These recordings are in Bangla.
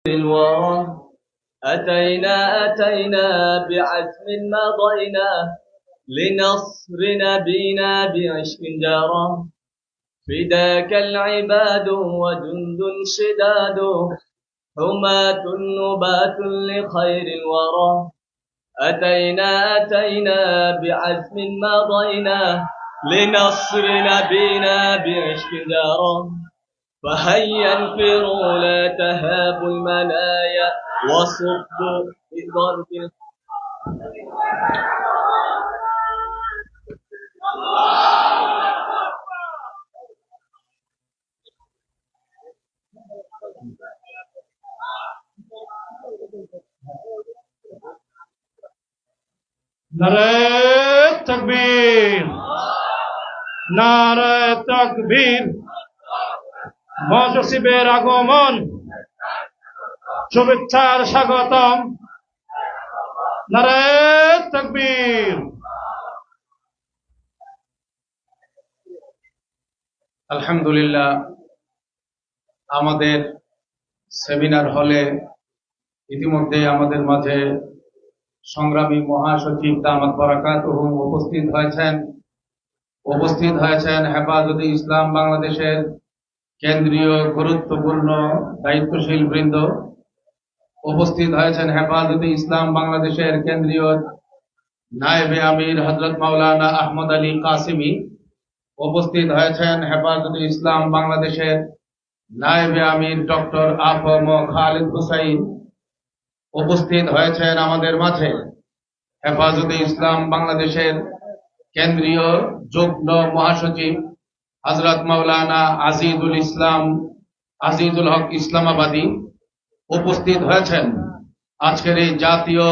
الورى أتينا بعزم مضينا لنصر نبينا بعشق جرى فداك العباد وجند شداد حماة نبات لخير الورى أتينا بعزم مضينا لنصر نبينا بعشق جرى فهيا انفروا لا تهابوا المنايا وصدوا بضرب নারায়ে তাকবীর, নারায়ে তাকবীর। মহাসচিবের আগমন, শুভেচ্ছার স্বাগতম। নারায়ে তাকবীর। আলহামদুলিল্লাহ, আমাদের সেমিনার হলে ইতিমধ্যে আমাদের মাঝে সংগ্রামী মহাসচিব দামাত বারাকাতুহু উপস্থিত হয়েছেন হেফাজতে ইসলাম বাংলাদেশের কেন্দ্রীয় গুরুত্বপূর্ণ দায়িত্বশীল বৃন্দ, উপস্থিত হয়েছেন হেফাজতে ইসলাম বাংলাদেশের কেন্দ্রীয় নায়েবে আমির হযরত মাওলানা আহমদ আলী কাসিমি, উপস্থিত হয়েছেন হেফাজতে ইসলাম বাংলাদেশের নায়েবে আমির ডক্টর আফম খালিদ হুসাইন, উপস্থিত হয়েছেন আমাদের মাঝে হেফাজতে ইসলাম বাংলাদেশের কেন্দ্রীয় যুগ্ম মহাসচিব হযরত মাওলানা আজিজুল হক ইসলামাবাদী, উপস্থিত হয়েছেন আজকের এই জাতীয়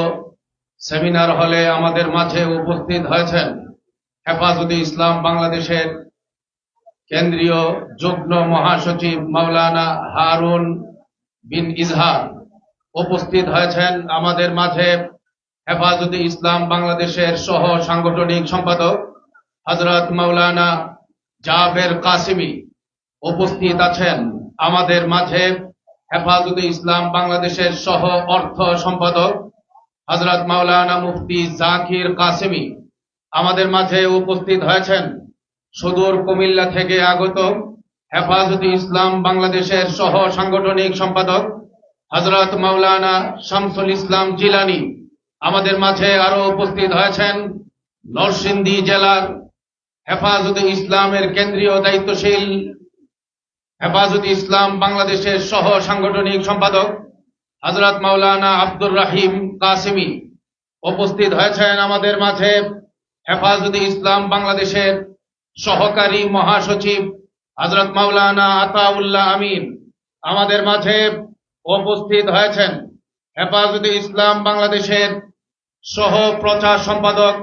সেমিনার হলে আমাদের মাঝে উপস্থিত হয়েছেন হেফাজতে ইসলাম বাংলাদেশের কেন্দ্রীয় যুগ্ম মহাসচিব মাওলানা হারুন বিন ইজহার, উপস্থিত হয়েছেন আমাদের মাঝে হেফাজতে ইসলাম বাংলাদেশের সহ সাংগঠনিক সম্পাদক হযরত মাওলানা জাবের কাসিমি, উপস্থিত আছেন আমাদের মাঝে হেফাজতে ইসলাম বাংলাদেশের সহ অর্থ সম্পাদক হযরত মাওলানা মুফতি জাকির কাসিমি, আমাদের মাঝে উপস্থিত হয়েছেন সুদূর কুমিল্লা থেকে আগত হেফাজতে ইসলাম বাংলাদেশের সহ সাংগঠনিক সম্পাদক হযরত মাওলানা শামসুল ইসলাম জিলানী, আমাদের মাঝে আরো উপস্থিত হয়েছেন নরসিংদী জেলার হেফাজতে ইসলামের কেন্দ্রীয় দায়িত্বশীল হেফাজতে ইসলাম বাংলাদেশের সহ সাংগঠনিক সম্পাদক হযরত মাওলানা আব্দুর রহিম কাসিমি, উপস্থিত হয়েছেন আমাদের মাঝে হেফাজতে ইসলাম বাংলাদেশের সহকারী মহাসচিব হযরত মাওলানা আতাউল্লাহ আমিন, আমাদের মাঝে উপস্থিত হয়েছেন হেফাজতে ইসলাম বাংলাদেশের সহ প্রচার সম্পাদক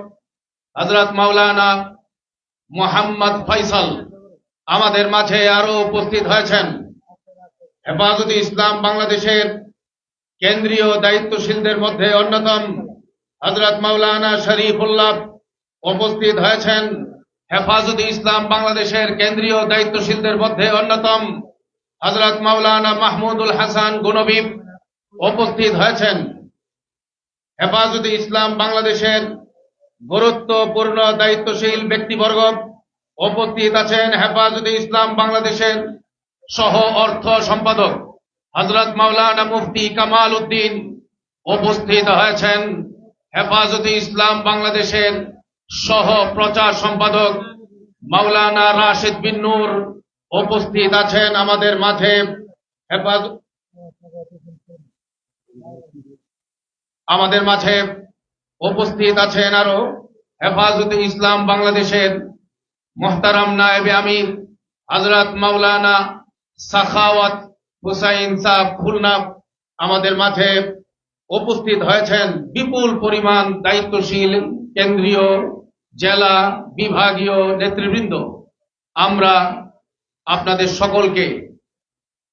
হযরত মাওলানা মুহাম্মদ ফয়সাল, আমাদের মাঝে আরো উপস্থিত হয়েছেন হেফাজতে ইসলাম বাংলাদেশের কেন্দ্রীয় দায়িত্বশীলদের মধ্যে অন্যতম হযরত মাওলানা শরীফুল্লাহ, উপস্থিত হয়েছেন হেফাজতে ইসলাম বাংলাদেশের কেন্দ্রীয় দায়িত্বশীলদের মধ্যে অন্যতম হযরত মাওলানা মাহমুদুল হাসান গুনবী, উপস্থিত হয়েছেন হেফাজতে ইসলাম বাংলাদেশের গুরুত্বপূর্ণ দায়িত্বশীল ব্যক্তিবর্গ, উপস্থিত আছেন হেফাজতে ইসলাম বাংলাদেশের সহ অর্থ সম্পাদক হযরত মাওলানা মুফতি কামাল উদ্দিন, উপস্থিত হয়েছেন হেফাজতে ইসলাম বাংলাদেশের সহ প্রচার সম্পাদক মাওলানা রাশিদ বিন নূর, উপস্থিত আছেন আমাদের মাঝে উপস্থিত আছেন আরো হেফাজতে ইসলাম বাংলাদেশের মুহতারাম নায়েবে আমির হযরত মাওলানা সাখাওয়াত হুসাইন সাহেব খুলনা, আমাদের মাঝে উপস্থিত হয়েছেন বিপুল পরিমাণ দায়িত্বশীল কেন্দ্রীয় জেলা বিভাগীয় নেতৃবৃন্দ। আমরা আপনাদের সকলকে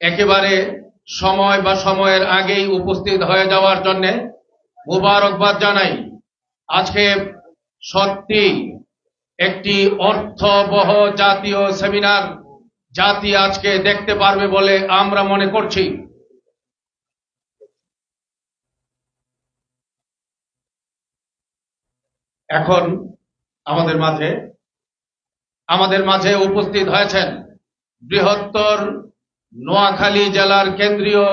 একেবারে সময়ের আগেই উপস্থিত হয়ে যাওয়ার জন্য মুবারকবাদ জানাই। আজকে সত্যি একটি অর্থবহ জাতীয় সেমিনার জাতি আজকে দেখতে পারবে বলে আমরা মনে করছি। এখন আমাদের মাঝে উপস্থিত হয়েছেন বৃহত্তর নোয়াখালী জেলার কেন্দ্রীয়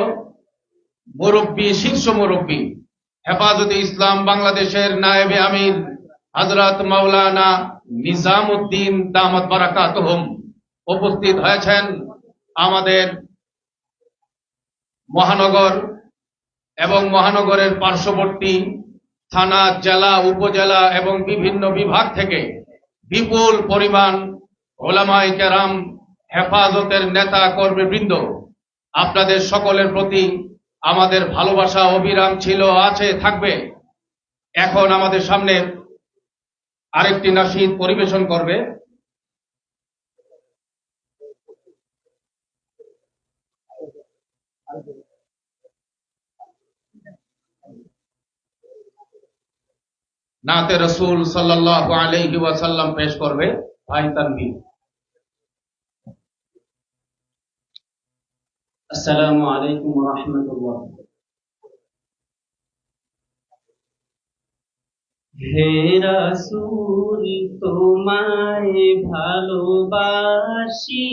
মুরব্বী, শীর্ষ মুরব্বী, হেফাজতে ইসলাম বাংলাদেশের নায়েবে আমির হযরত মাওলানা নিজামউদ্দিন দামাত বারাকাতুহুম। উপস্থিত হয়েছেন আমাদের মহানগর এবং মহানগরের পার্শ্ববর্তী থানা, জেলা, উপজেলা এবং বিভিন্ন বিভাগ থেকে বিপুল পরিমাণ উলামায়ে কেরাম, হেফাজতের নেতা কর্মীবৃন্দ। আপনাদের সকলের প্রতি আমাদের ভালোবাসা অবিরাম ছিল, আছে, থাকবে। এখন আমাদের সামনে আরেকটি নাশিদ পরিবেশন করবে নাতে রসুল সাল্লাল্লাহু আলাইহি ওয়াসাল্লাম পেশ করবে ভাই তানভীর। আসসালামু আলাইকুম ওয়া রাহমাতুল্লাহ। হে রাসূল তোমায় ভালোবাসি,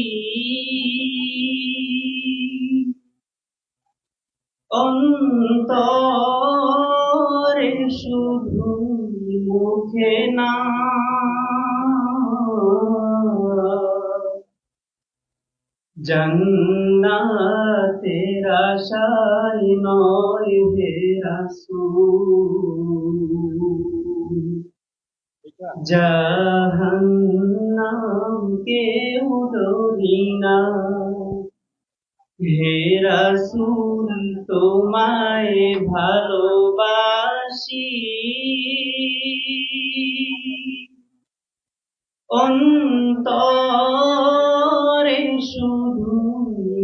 অন্তরে শুধু, মুখে না। জান্নাতের আশায় নয় হে রাসূল, জাহান্নাম কেউ ডরি না। হে রাসূল তোমায় ভালোবাসি, অন্তরে শুধু,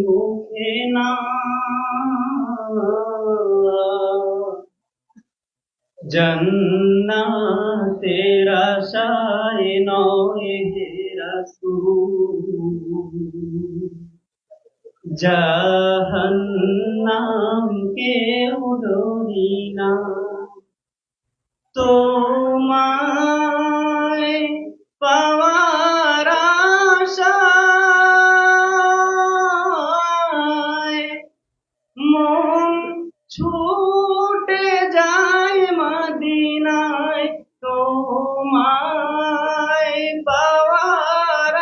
মুখে না। জান্নাতের আশায় নয় হে রাসূল, জাহান্নাম কেউ ডরি না। তোমায় পাওয়ার আশায় মন ছুটে যায় মদিনায়, তোমায় পাওয়ার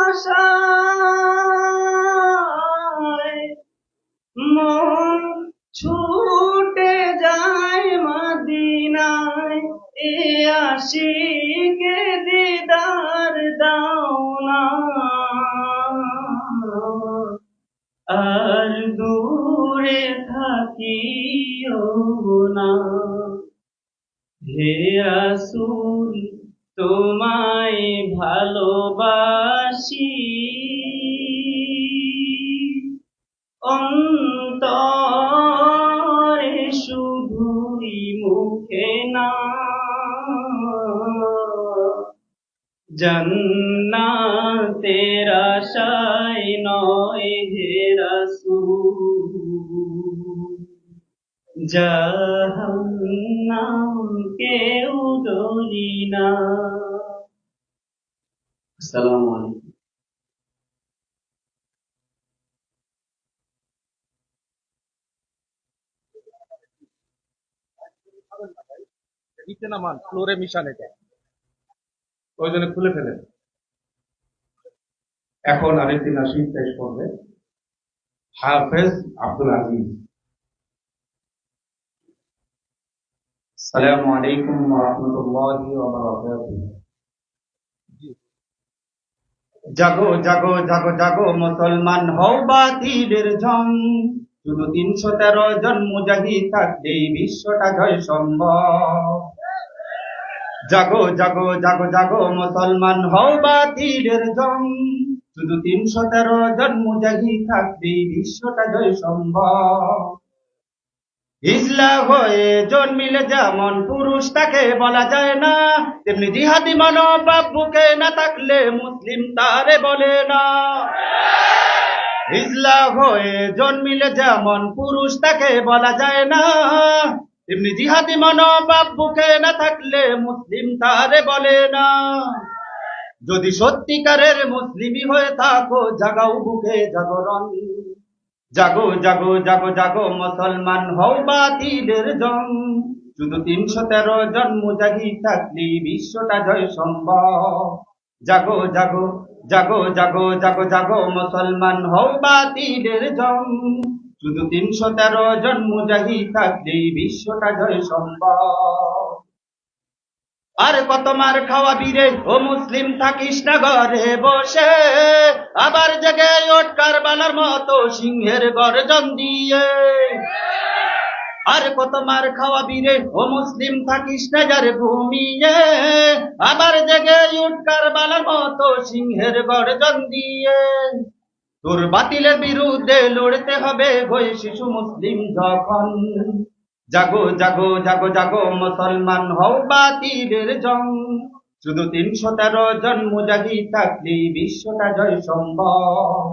আশায় মন ছুটে যায় মদিনায়। এ আশিকে দিদার দাও না, আর দূরে থাকিও না। হে রাসূল তোমায় ভালোবাসি, অন্তরে শুধুই, মুখে না। জান্নাতের আশায় নয় হে রাসূল, জাহান্নাম কেউ ডরি না। আসসালামু আলাইকুম। নিচে নামান, ফ্লোরে মিশান, এটা ওই জন্য খুলে ফেলেন। এখন আরেকটি নাশিদ পেশ করবে হাফেজ আব্দুল আজিজ। আসসালামু আলাইকুম ওয়া রাহমাতুল্লাহি ওয়া বারাকাতুহু। জাগো জাগো জাগো জাগো মুসলমান হও বাতিলের জং, শুধু 313 জন মুজাহিদ থাকলেই বিশ্বটা জয় সম্ভব। জাগো জাগো জাগো জাগো মুসলমান হও বাতিলের জং, শুধু 313 জন মুজাহিদ থাকলেই বিশ্বটা জয় সম্ভব। হিজলা হয়ে জন্মিলে যেমন পুরুষ তাকে বলা যায় না, তেমনি জিহাদি মনোভাব বুকে না থাকলে মুসলিম তারে বলে না। হিজলা হয়ে জন্মিলে যেমন পুরুষ তাকে বলা যায় না, তেমনি জিহাদি মনোভাব বুকে না থাকলে মুসলিম তারে বলে না। যদি সত্যিকারের মুসলিমই হয়ে থাকো জাগাও বুকে জাগরণ। জাগো জাগো জাগো জাগো মুসলমান হও বাতিলের জং। শুধু ৩১৩ জন মুজাহিদ থাকলে বিশ্বটা জয় সম্ভব। জাগো জাগো জাগো জাগো জাগো জাগো মুসলমান হও বাতিলের জং। শুধু ৩১৩ জন মুজাহিদ থাকলে বিশ্বটা জয় সম্ভব। আর কত মার খাওয়াবি রে ও মুসলিম, থাকিস না ঘরে বসে, আবার জেগে ওঠ কারবালার মতো সিংহের গর্জন দিয়ে। আর কত মার খাওয়াবি রে ও মুসলিম, থাকিস না যার ঘুমিয়ে, আবার জেগে ওঠ কারবালার মতো সিংহের গর্জন দিয়ে। তোর বাতিলের বিরুদ্ধে লড়তে হবে হয়ে শিশু মুসলিম যখন। জাগো জাগো জাগো জাগো মুসলমান হও বাতিলের জং। শুধু ৩১৩ জন মুজাহিদ থাকলে বিশ্বটা জয় সম্ভব।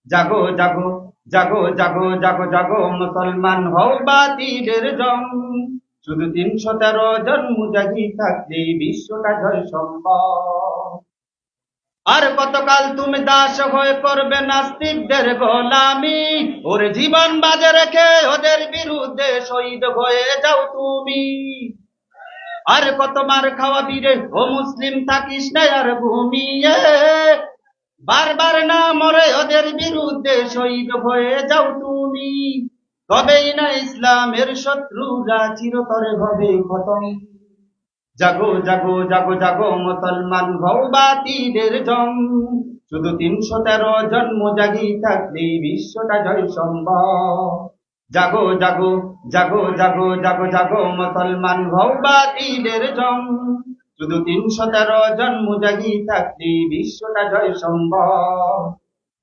জাগো জাগো জাগো জাগো জাগো জাগো মুসলমান হও বাতিলের জং। শুধু ৩১৩ জন মুজাহিদ থাকলে বিশ্বটা জয় সম্ভব। আর কতকাল তুমি দাস হয়ে করবে নাস্তিকদের গোলামি, ওর জীবন বাজে রেখে ওদের বিরুদ্ধে শহীদ হয়ে যাও তুমি। আর কত মার খাওয়াবি রে ও মুসলিম, থাকিস না আর ঘুমিয়ে, বারবার না মরে ওদের বিরুদ্ধে শহীদ হয়ে যাও তুমি। তবেই না ইসলামের শত্রুরা চিরতরে হবে খতম। জাগো জাগো জাগো জাগো মুসলমান হও বাতিলের জং। শুধু ৩১৩ জন মুজাহিদ থাকলে বিশ্বটা জয় সম্ভব। জাগো জাগো জাগো জাগো জাগো জাগো মুসলমান হও বাতিলের জং। শুধু ৩১৩ জন মুজাহিদ থাকলে বিশ্বটা জয় সম্ভব।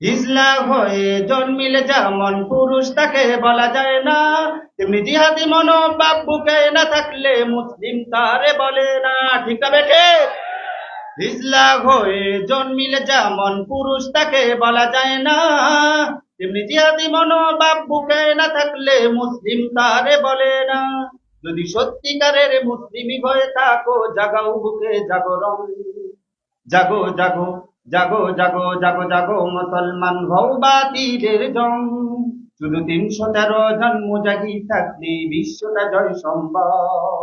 হিজলা হয়ে জন্মিলে যেমন পুরুষ তাকে বলা যায় না, তেমনি জিহাদি মনোভাব বুকে না থাকলে মুসলিম তারে বলে না। ঠিক আছে বেঠে? হিজলা হয়ে জন্মিলে যেমন পুরুষ তাকে বলা যায় না, তেমনি জিহাদি মনোভাব বুকে না থাকলে মুসলিম তারে বলে না। যদি সত্যিকারের মুসলিমই হয়ে থাকো জাগাও বুকে জাগরণ। জাগো জাগো জাগো জাগো জাগো জাগো মুসলমান হও বাতিলের জং। শুধু ৩১৩ জন মুজাহিদ থাকলে বিশ্বটা জয় সম্ভব।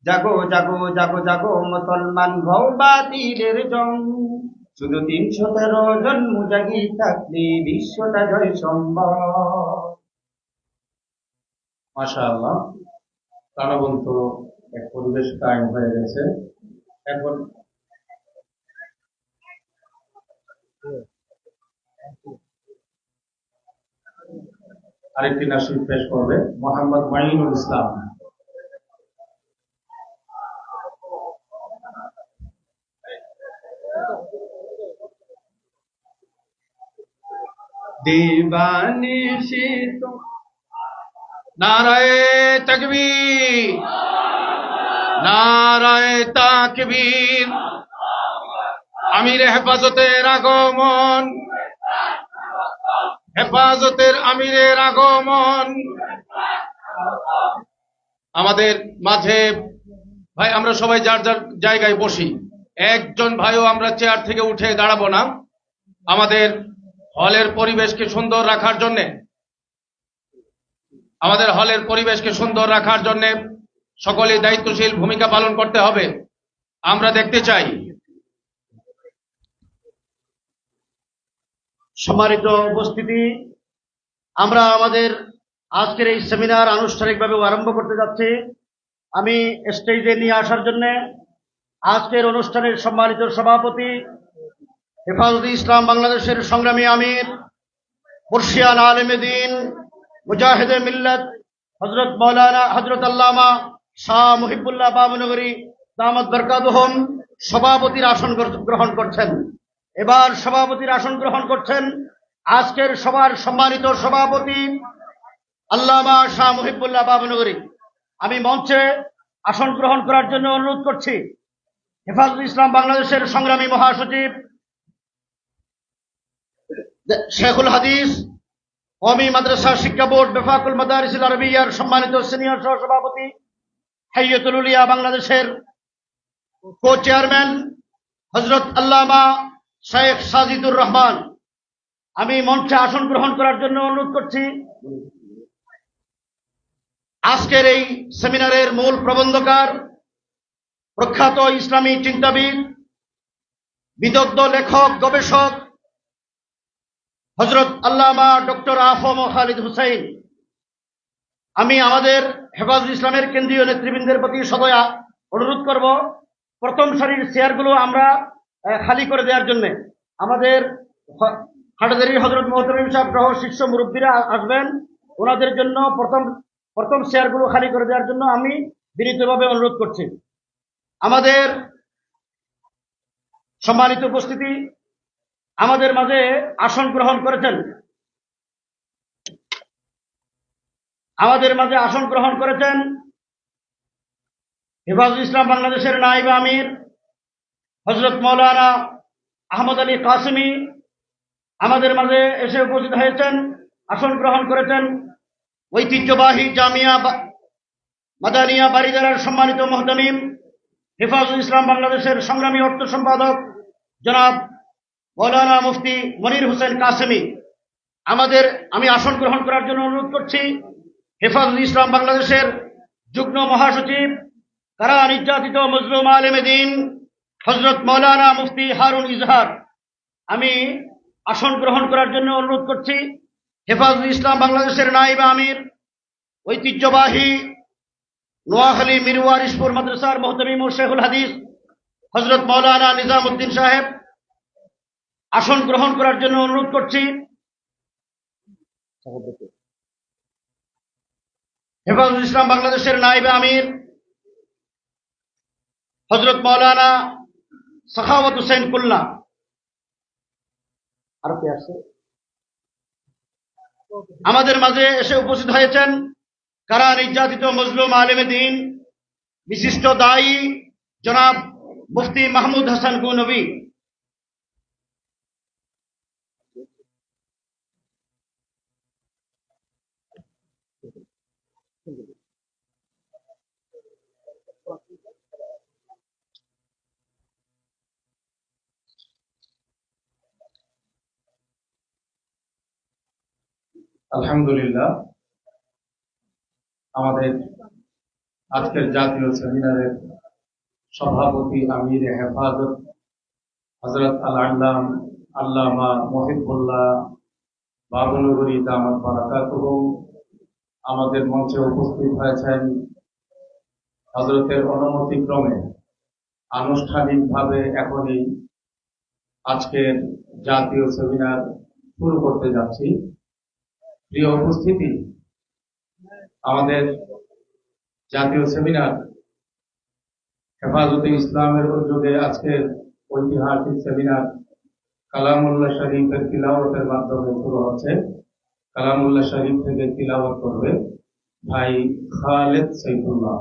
জাগো জাগো জাগো জাগো মুসলমান হও বাতিলের জং। শুধু ৩১৩ জন মুজাহিদ থাকলে বিশ্বটা জয় সম্ভব। মাশাআল্লাহ, প্রাণবন্ত এক পরিবেশ কায়েম হয়ে গেছে। এখন আরেকটি নাশিদ পেশ করবে মোহাম্মদ মাইনুল ইসলাম। দিবানিশি তো নারায়ে তাকবীর, নারায়ে তাকবীর। আমিরে হেফাজতের আগমন, হেফাজতের আমিরের আগমন আমাদের মাঝে। ভাই আমরা সবাই যার যার জায়গায় বসি, একজন ভাইও আমরা চেয়ার থেকে উঠে দাঁড়াবো না। আমাদের হলের পরিবেশকে সুন্দর রাখার জন্য, আমাদের হলের পরিবেশকে সুন্দর রাখার জন্য সকলেই দায়িত্বশীল ভূমিকা পালন করতে হবে। আমরা দেখতে চাই সম্মানিত উপস্থিতি, আমরা আমাদের আজকের এই সেমিনার আনুষ্ঠানিকভাবে আরম্ভ করতে যাচ্ছি। আমি স্টেজে নিয়ে আসার জন্য আজকের অনুষ্ঠানের সম্মানিত সভাপতি, হেফাজতে ইসলাম বাংলাদেশের সংগ্রামী আমির, বর্ষিয়ান আলেমে দ্বীন, মুজাহিদে মিল্লাত হযরত মাওলানা হযরত আল্লামা শাহ মুহিবুল্লাহ বাবুনগরী দামাত বরকাতুহুম সভাপতির আসন গ্রহণ করছেন। এবার সভাপতির আসন গ্রহণ করছেন আজকের সভার সম্মানিত সভাপতি আল্লামা শাহ মুহিবুল্লাহ বাবুনগরী। আমি মঞ্চে আসন গ্রহণ করার জন্য অনুরোধ করছি হেফাজতে ইসলাম বাংলাদেশের সংগ্রামী মহাসচিব শেখুল হাদিস, কওমি মাদ্রাসা শিক্ষা বোর্ড বেফাকুল মাদারিসিল আরবিয়ার সম্মানিত সিনিয়র সহসভাপতি হাইয়াতুল উলিয়া বাংলাদেশের কো চেয়ারম্যান হযরত আল্লামা শেখ সাজিদুর রহমান, আমি মঞ্চে আসন গ্রহণ করার জন্য অনুরোধ করছি। আজকের এই সেমিনারের মূল প্রবন্ধকার, প্রখ্যাত ইসলামী চিন্তাবিদ, বিদগ্ধ লেখক, গবেষক হযরত আল্লামা ডক্টর আফম খালিদ হুসাইন। আমি আমাদের হেফাজুল ইসলামের কেন্দ্রীয় নেতৃবৃন্দের প্রতি সদয় অনুরোধ করব, প্রথম সারির চেয়ারগুলো আমরা খালি করে দেওয়ার জন্য। আমাদের হাটহাজারীর হযরত মোহতামিম সাহেব সহ শীর্ষ মুরব্বীরা আসবেন, ওনাদের জন্য প্রথম চেয়ারগুলো খালি করে দেওয়ার জন্য আমি বিনীতভাবে অনুরোধ করছি। আমাদের সম্মানিত উপস্থিতি, আমাদের মাঝে আসন গ্রহণ করেছেন হেফাজুল ইসলাম বাংলাদেশের নায়েবে আমির হযরত মাওলানা আহমদ আলী কাসেমি। আমাদের মাঝে এসে উপস্থিত হয়েছেন, আসন গ্রহণ করেছেন ঐতিহ্যবাহী জামিয়া মাদানিয়া বারিদারার সম্মানিত মুহতামিম হেফাজুল ইসলাম বাংলাদেশের সংগ্রামী অর্থ সম্পাদক জনাব মাওলানা মুফতি মনির হোসেন কাসেমি। আমি আসন গ্রহণ করার জন্য অনুরোধ করছি হেফাজুল ইসলাম বাংলাদেশের যুগ্ম মহাসচিব, কারা নির্যাতিত মজলুম আলেম দ্বীন হযরত মাওলানা মুফতি হারুন ইজহার। আমি আসন গ্রহণ করার জন্য অনুরোধ করছি হেফাজুল ইসলাম বাংলাদেশের নায়েবে আমির, ঐতিহ্যবাহী নোয়াখালী মিরওয়ারিশপুর মাদ্রাসার মুহতামিম ও শেখুল হাদিস হযরত মাওলানা নিজামউদ্দিন সাহেব। আসন গ্রহণ করার জন্য অনুরোধ করছি হেফাজুল ইসলাম বাংলাদেশের নায়েবে আমির হযরত মাওলানা সাখাওয়াত হোসেন কুল্লা। আর কে আছে? আমাদের মাঝে এসে উপস্থিত হয়েছেন কারা নির্যাতিত মজলুম আলেমে দ্বীন, বিশিষ্ট দায়ী জনাব মুফতি মাহমুদ হাসান গুনবী। আলহামদুলিল্লাহ, আমাদের আজকের জাতীয় সেমিনারের সভাপতি আমির হেফাজত হযরত আল্লামা মহিবুল্লাহ বাবনগরী দামাত বারাকাতুহু আমাদের মঞ্চে উপস্থিত হয়েছেন। হযরতের অনুমতিক্রমে আনুষ্ঠানিকভাবে এখনই আজকের জাতীয় সেমিনার শুরু করতে যাচ্ছি। প্রিয় উপস্থিতি, আমাদের জাতীয় সেমিনার হেফাজতে ইসলামের উদ্যোগে আজকের ঐতিহাসিক সেমিনার কালামুল্লাহ শরীফের তিলাওয়াতের মাধ্যমে শুরু হচ্ছে। কালামুল্লাহ শরীফ থেকে তিলাওয়াত করবে ভাই খালেদ সাইফুল্লাহ।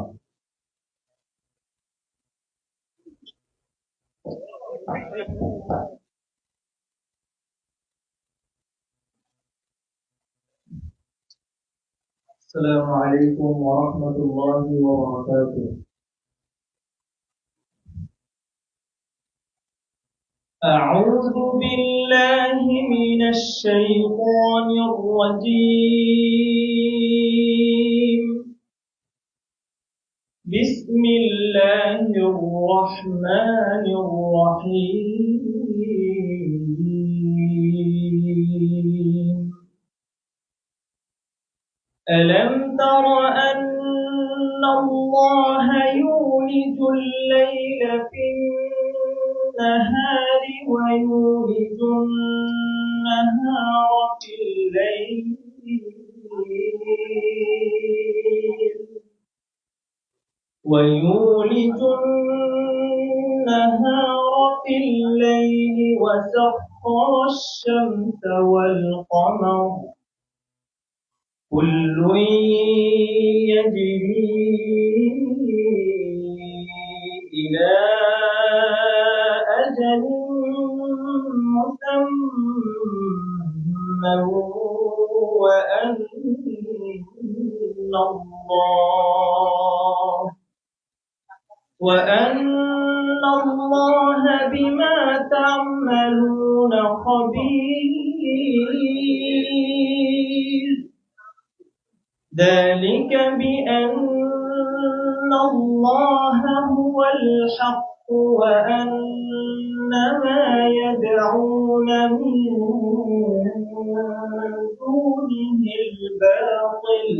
السلام عليكم ورحمة الله وبركاته. أعوذ بالله من الشيطان الرجيم. بسم الله الرحمن الرحيم. ألم تر أن الله يولج الليل في النهار ويولج النهار في الليل وسخر الشمس والقمر كل يجري إلى أجل مسمى وأن الله وأن الله بما تعملون خبير ذلك بأن الله هو الحق وأن ما يدعون من دونه الباطل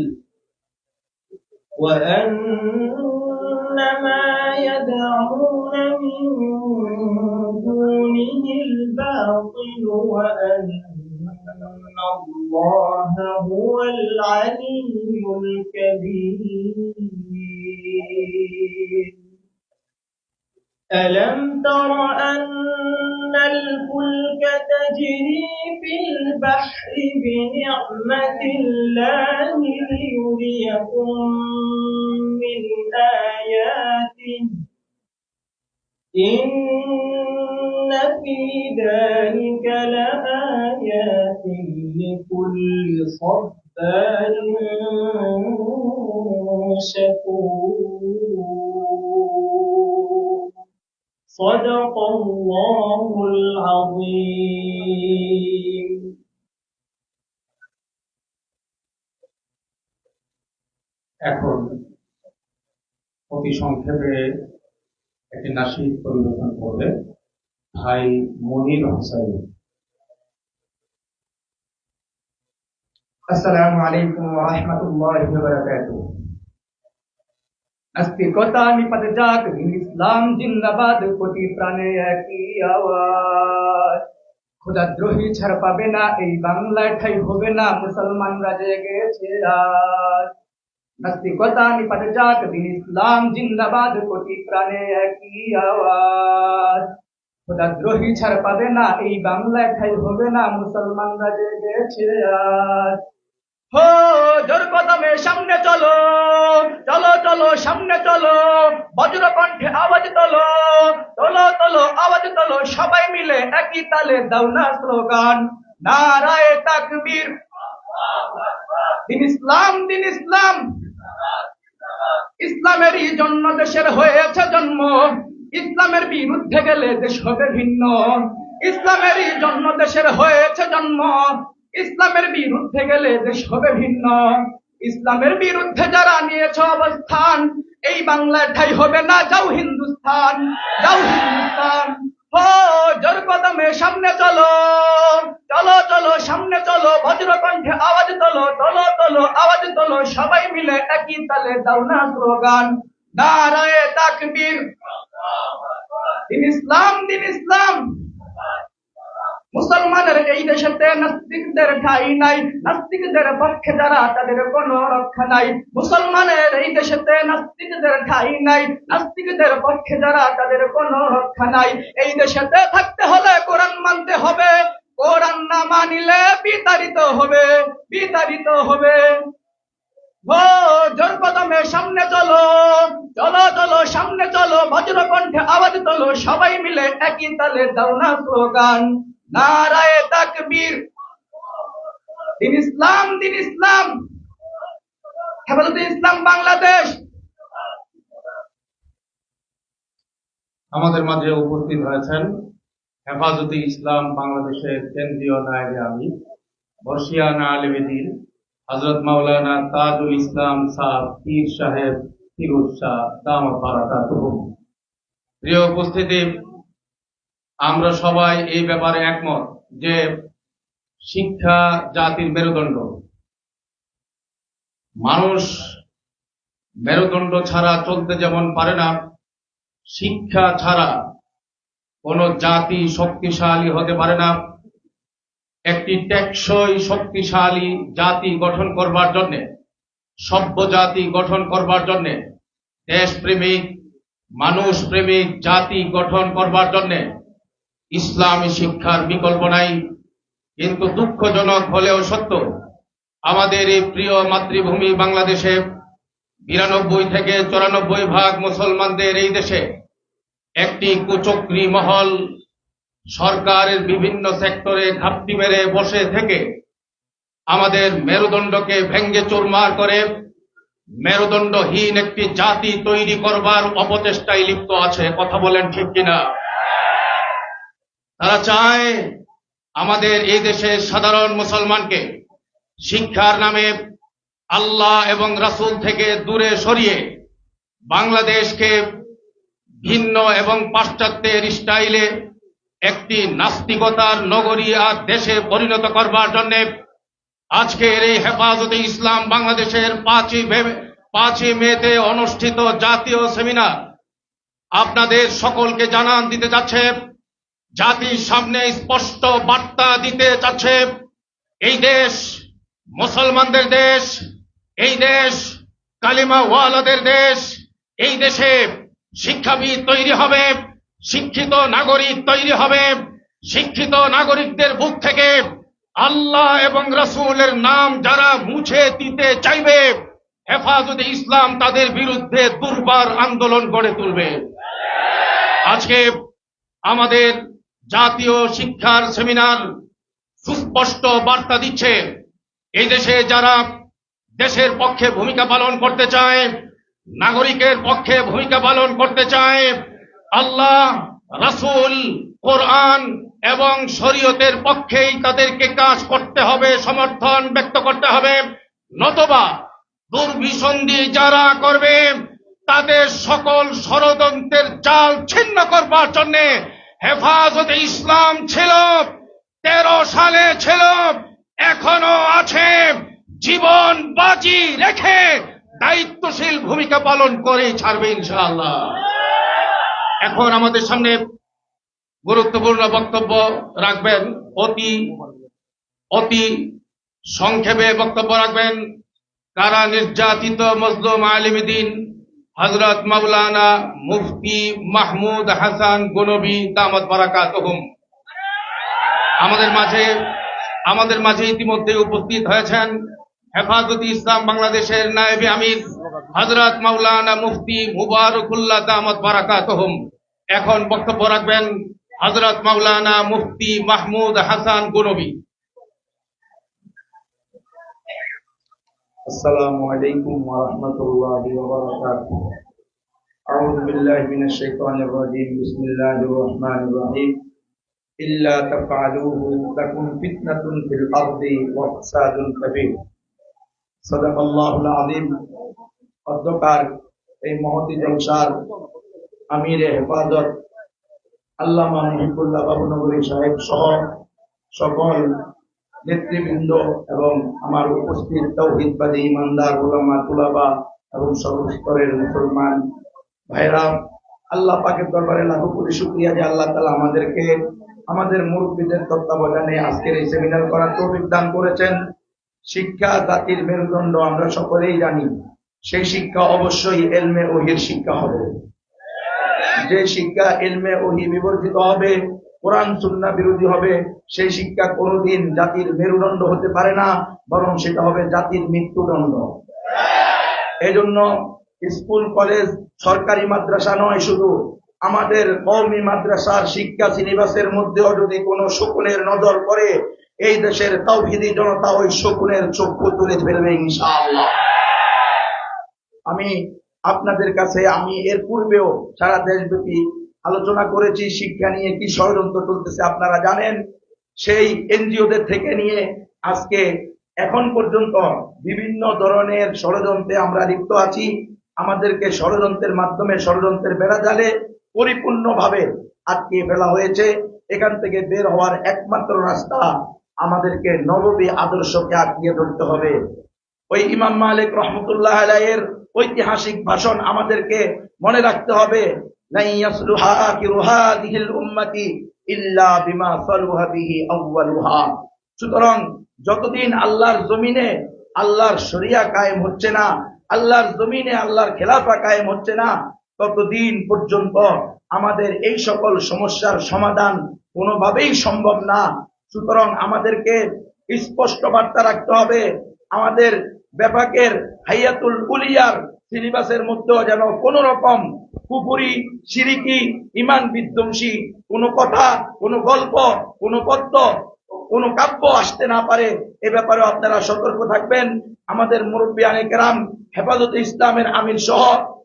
وأن ما يدعون من دونه الباطل وأن الله هو العلي الكبير ألم تر أن الفلك تجري في البحر بنعمة الله ليريكم من آياته إن في ذلك لآيات لكل صبار شكور صدق الله العظيم এখন অতি সংক্ষেপে একটি নাসিদ পরিবেশন করবে ভাই মনির হোসেন। আসসালামু আলাইকুম ওয়া রাহমাতুল্লাহি ওয়া বারাকাতুহু। নাস্তিকতা নিপাত যাক, ইসলাম জিন্দাবাদ, কোটি প্রাণে একই আওয়াজ। খোদাদ্রোহী ছাড় পাবে না, এই বাংলায় ঠাই হবে না, মুসলমানরা জেগেছে আজ। নাস্তিকতা নিপাত যাক, ইসলাম জিন্দাবাদ, কোটি প্রাণে একই আওয়াজ। খোদাদ্রোহী ছাড় পাবে না, এই বাংলায় ঠাই হবে না, মুসলমানরা জেগেছে আজ। হো জোর কদমে সামনে চলো, চলো চলো সামনে চলো, বজ্র কণ্ঠে আওয়াজ তোলো, তোলো তোলো আওয়াজ তোলো, সবাই মিলে একই তালে দাও না স্লোগান, নারায়ে তাকবীর, দিন ইসলাম, দিন ইসলাম। ইসলামেরই জন্য দেশের হয়েছে জন্ম, ইসলামের বিরুদ্ধে গেলে দেশ হবে ভিন্ন। ইসলামেরই জন্য দেশের হয়েছে জন্ম, ইসলামের বিরুদ্ধে গেলে দেশ হবে ভিন্ন। ইসলামের বিরুদ্ধে যারা নিয়েছে অবস্থান, এই বাংলার ঠাই হবে না, যাও হিন্দুস্তান, যাও হিন্দুস্তান। হো জোর কদমে সামনে চলো, চলো চলো সামনে চলো, বজ্র কণ্ঠে আওয়াজ তোলো, তোলো তোলো আওয়াজ তোলো, সবাই মিলে একই তালে দাও না স্লোগান, নারায়ে তাকবীর, দিন ইসলাম, দিন ইসলাম। মুসলমানের এই দেশেতে নাস্তিকদের ঠাঁই নাই, নাস্তিকদের পক্ষে যারা তাদের কোনো রক্ষা নাই। মুসলমানের এই দেশেতে নাস্তিকদের ঠাঁই নাই, নাস্তিকদের পক্ষে যারা তাদের কোনো রক্ষা নাই। এই দেশেতে থাকতে হলে কোরআন মানতে হবে, কোরআন না মানিলে বিতাড়িত হবে, বিতাড়িত হবে। ও জোর কদমে সামনে চলো, চলো চলো সামনে চলো, বজ্র কণ্ঠে আওয়াজ তোলো, সবাই মিলে একই তালে দাও না স্লোগান, নারায়ে তাকবীর, দিন ইসলাম, দিন ইসলাম। হেফাজতে ইসলাম বাংলাদেশ। আমাদের মাঝে উপস্থিত হয়েছেন হেফাজতে ইসলাম বাংলাদেশের কেন্দ্রীয় নায়েবে আমির বর্ষিয়ানা আলেমে দ্বীন হযরত মাওলানা তাজুল ইসলাম সাহেব পীর সাহেব ফিরোজ শাহ দামাত বারাকাতুহু। প্রিয় উপস্থিতি, আমরা সবাই এই ব্যাপারে একমত যে শিক্ষা জাতির মেরুদণ্ড। মানুষ মেরুদণ্ড ছাড়া চলতে যেমন পারে না, শিক্ষা ছাড়া কোন জাতি শক্তিশালী হতে পারে না। একটি টেকসই শক্তিশালী জাতি গঠন করবার জন্যে, সভ্য জাতি গঠন করবার জন্যে, দেশপ্রেমিক মানুষ প্রেমিক জাতি গঠন করবার জন্যে ইসলামী শিক্ষার বিকল্প নাই। কিন্তু দুঃখজনক হলেও সত্য, আমাদের এই প্রিয় মাতৃভূমি বাংলাদেশে 92 থেকে 94% মুসলমানদের এই দেশে একটি কুচক্রী মহল সরকারের বিভিন্ন সেক্টরে ঘাপটি মেরে বসে থেকে আমাদের মেরুদণ্ডকে ভেঙ্গে চুরমার করে মেরুদণ্ডহীন একটি জাতি তৈরি করবার অপচেষ্টায় লিপ্ত আছে। কথা বলেন ঠিক কিনা? তারা চায় আমাদের এই দেশের সাধারণ মুসলমানকে শিক্ষার নামে আল্লাহ এবং রাসূল থেকে দূরে সরিয়ে বাংলাদেশকে ভিন্ন এবং পাশ্চাত্যের স্টাইলে একটি নাস্তিকতার নগরী আর দেশে পরিণত করবার জন্য আজকের এই হেফাজতে ইসলাম বাংলাদেশের 5ই মেতে অনুষ্ঠিত জাতীয় সেমিনার আপনাদের সকলকে জানান দিতে যাচ্ছে, জাতির সামনে স্পষ্ট বার্তা দিতে চাচ্ছে, এই দেশ মুসলমানদের দেশ, এই দেশ কালিমা ওয়ালাদের দেশ, এই দেশে শিক্ষাবিদ তৈরি হবে, শিক্ষিত নাগরিক তৈরি হবে, শিক্ষিত নাগরিকদের বুক থেকে আল্লাহ এবং রাসূলের নাম যারা মুছে দিতে চাইবে, হেফাজতে ইসলাম তাদের বিরুদ্ধে দুর্বার আন্দোলন গড়ে তুলবে। আজকে আমাদের জাতীয় শিক্ষার সেমিনার সুস্পষ্ট বার্তা দিচ্ছে, এই দেশে যারা দেশের পক্ষে ভূমিকা পালন করতে চায়, নাগরিকের পক্ষে ভূমিকা পালন করতে চায়, আল্লাহ, রাসূল, কোরআন এবং শরীয়তের পক্ষেই তাদেরকে কাজ করতে হবে, সমর্থন ব্যক্ত করতে হবে, নতবা দুর্বিসন্ধি যারা করবে তাদের সকল ষড়যন্ত্রের জাল ছিন্ন করবার জন্য হেফাজতে ইসলাম ছিল, 13 সালে ছিল, এখনো আছে, জীবন বাজি রেখে দায়িত্বশীল ভূমিকা পালন করে ছাড়বে ইনশাআল্লাহ। এখন আমাদের সামনে গুরুত্বপূর্ণ বক্তব্য রাখবেন, অতি সংক্ষেপে বক্তব্য রাখবেন কারা নির্যাতিত মজলুম আলিমদ্দিন হযরত মাওলানা মুফতি মাহমুদ হাসান গনবী দামাত বারাকাতুহুম। আমাদের মাঝে ইতিমধ্যে উপস্থিত হয়েছেন হেফাজতে ইসলাম বাংলাদেশের নায়েবে আমির হযরত মাওলানা মুফতি মুবারকুল্লাহ দামাত বারাকাতুহুম। এখন বক্তব্য রাখবেন হযরত মাওলানা মুফতি মাহমুদ হাসান গনবী। السلام عليكم ورحمة الله وبركاته. أعوذ بالله من الشيطان الرجيم. بسم الله الرحمن الرحيم. إلا تفعلوه تكن فتنة في الأرض وفساد كبير. صدق الله العظيم. অধ্যকার এই মহতী জলসার আমিরে হেফাজত আল্লামা মুহিবুল্লাহ বাবুনগরী সাহেব সহ সকল নেতৃবৃন্দ এবং আমার উপস্থিত তাওহীদবাদী ইমানদার উলামা তুলাবা এবং সর্বস্তরের মুসলমান ভাইরা, আল্লাহ পাকের দরবারে লাখো কোটি শুকরিয়া যে আল্লাহ তাআলা আমাদেরকে আমাদের মুরব্বীদের তত্ত্বাবধানে আজকের এই সেমিনার করার তৌফিক দান করেছেন। শিক্ষা জাতির মেরুদণ্ড আমরা সকলেই জানি, সেই শিক্ষা অবশ্যই ইলমে ওহীর শিক্ষা হবে। যে শিক্ষা ইলমে ওহী বিবর্জিত হবে, কোরআন সুন্নাহ বিরোধী হবে, সেই শিক্ষা কোনোদিন জাতির মেরুদণ্ড হতে পারে না, বরং সেটা হবে জাতির মৃত্যুদণ্ড। এজন্য স্কুল কলেজ সরকারি মাদ্রাসা নয়, শুধু আমাদের কওমি মাদ্রাসার শিক্ষা সিলেবাসের মধ্যেও যদি কোনো শকুনের নজর পড়ে, এই দেশের তাওহীদি জনতা ওই শকুনের চক্ষু তুলে ফেলবে ইনশাআল্লাহ। আমি আপনাদের কাছে এর পূর্বেও সারা দেশব্যাপী আলোচনা করেছি শিক্ষা নিয়ে কি ষড়যন্ত্র চলতেছে আপনারা জানেন। সেই এনজিওদের থেকে নিয়ে আজকে এখন পর্যন্ত বিভিন্ন ধরনের ষড়যন্ত্রে আমরা লিপ্ত আছি। আমাদেরকে ষড়যন্ত্রের মাধ্যমে ষড়যন্ত্রের বেড়াজালে পরিপূর্ণভাবে আটকে ফেলা হয়েছে। এখান থেকে বের হওয়ার একমাত্র রাস্তা আমাদেরকে নববী আদর্শকে আঁকড়িয়ে ধরতে হবে। ওই ইমাম মালিক রহমতুল্লাহ আলাইহির ঐতিহাসিক ভাষণ আমাদেরকে মনে রাখতে হবে, লাই ইয়াসলুহা আখিরু হাযিহিল উম্মতি ইল্লা বিমা সালুহা বিহি আউয়ালুহা। সুতরাং যতদিন আল্লাহর জমিনে আল্লাহর শরিয়া কায়েম হচ্ছে না, আল্লাহর জমিনে আল্লাহর খেলাফা কায়েম হচ্ছে না, ততদিন পর্যন্ত আমাদের এই সকল সমস্যার সমাধান কোনোভাবেই সম্ভব না। সুতরাং আমাদেরকে স্পষ্ট বার্তা রাখতে হবে, আমাদের বিভাগের হাইয়াতুল উলিয়ার সিলেবাসের মধ্যেও যেন কোন রকম কুফরি, শিরিকি, ঈমান বিধ্বংসী কোনো কথা, কোনো গল্প, কোনো পদ্য, কোনো কাব্য আসতে না পারে, এ ব্যাপারে আপনারা সতর্ক থাকবেন। আমাদের মুরব্বিয়ানে কেরাম হেফাজতে ইসলামের আমির সহ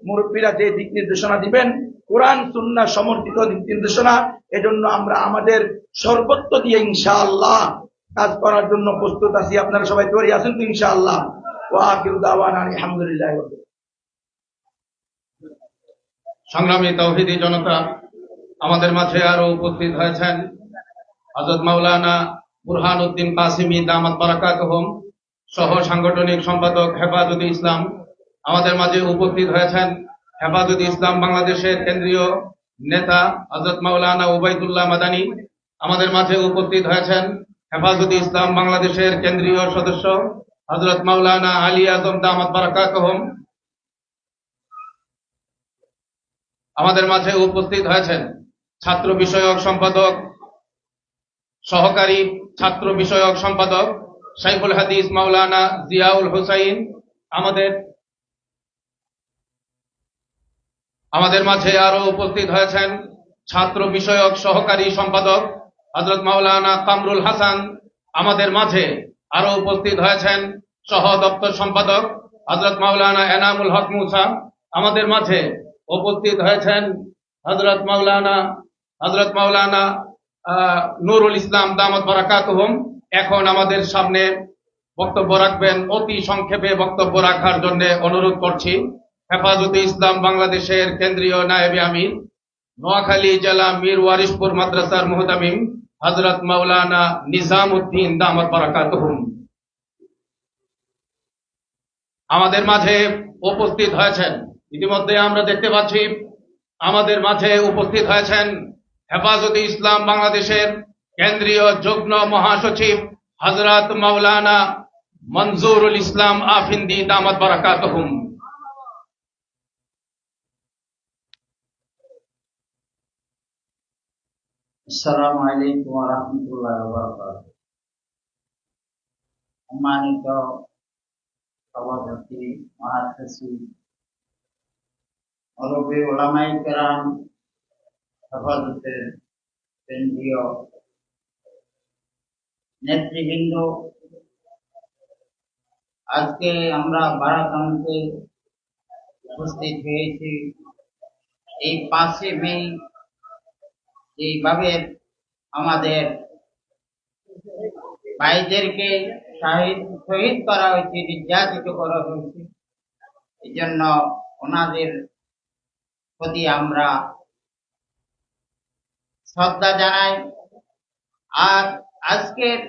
মুরব্বীরা যে দিক নির্দেশনা দিবেন, কোরআন সুন্নাহ সমর্থিত দিক নির্দেশনা, এজন্য আমরা আমাদের সর্বত্র দিয়ে ইনশাআল্লাহ কাজ করার জন্য প্রস্তুত আছি। আপনারা সবাই তৈরি আছেন তো ইনশাআল্লাহ? ওয়া আখিরু দাওয়ানা আলহামদুলিল্লাহি রাব্বিল আলামিন। সংগ্রামী তৌহিদি জনতা, আমাদের মাঝে আরো উপস্থিত হয়েছেন হযরত মাওলানা বুরহান উদ্দিন কাসিমি দামাত বারাকাতুহুম, সহ সাংগঠনিক সম্পাদক হেফাজতে ইসলাম। আমাদের মাঝে উপস্থিত হয়েছেন হেফাজতে ইসলাম বাংলাদেশের কেন্দ্রীয় নেতা হযরত মাওলানা উবাইদুল্লাহ মাদানী। আমাদের মাঝে উপস্থিত হয়েছেন হেফাজতে ইসলাম বাংলাদেশের কেন্দ্রীয় সদস্য হযরত মাওলানা আলী আজম দামাত বারাকাতুহুম। আমাদের মাঝে উপস্থিত হয়েছেন ছাত্র বিষয়ক সম্পাদক, সহকারী ছাত্র বিষয়ক সম্পাদক শাইখুল হাদিস মাওলানা জিয়াউল হুসাইন। আমাদের মাঝে আরো উপস্থিত হয়েছেন ছাত্র বিষয়ক সহকারী সম্পাদক হযরত মাওলানা কামরুল হাসান। আমাদের মাঝে আরো উপস্থিত হয়েছেন সহ দপ্তর সম্পাদক হযরত মাওলানা এনামুল হক মুসা। আমাদের মাঝে উপস্থিত হয়েছেন হযরত মাওলানা নুরুল ইসলাম দামাত বারাকাতুহুম। এখন আমাদের সামনে বক্তব্য রাখবেন, অতি সংক্ষেপে বক্তব্য রাখার জন্য অনুরোধ করছি হেফাজতে ইসলাম বাংলাদেশের কেন্দ্রীয় নায়েবে আমির, নোয়াখালী জেলা মীর ওয়ারিশপুর মাদ্রাসার মুহতামিম হযরত মাওলানা নিজাম উদ্দিন দামাত বারাকাতুহুম। আমাদের মাঝে উপস্থিত হয়েছেন, ইতিমধ্যে আমরা দেখতে পাচ্ছি আমাদের মাঝে উপস্থিত হয়েছেন হেফাজতে ইসলাম বাংলাদেশের কেন্দ্রীয় যুগ্ম মহাসচিব হযরত মাওলানা মনজুরুল ইসলাম আফিন্দি দামাত বারাকাতুহুম। আসসালামু আলাইকুম ওয়া রাহমাতুল্লাহি ওয়া বারাকাতুহু। সম্মানিত সভাপতি, মহাসচিব, মুরব্বী উলামায়ে কেরাম, হেফাজতের কেন্দ্রীয় নেতৃবৃন্দ, আজকে আমরা বারাকান্তে উপস্থিত হয়েছি এই 5 মে, এইভাবে আমাদের ভাইদেরকে শহীদ করা হয়েছে, নির্যাতিত করা হয়েছে। এই জন্য ওনাদের প্রতি আমরা শ্রদ্ধা জানাই। আর আজকের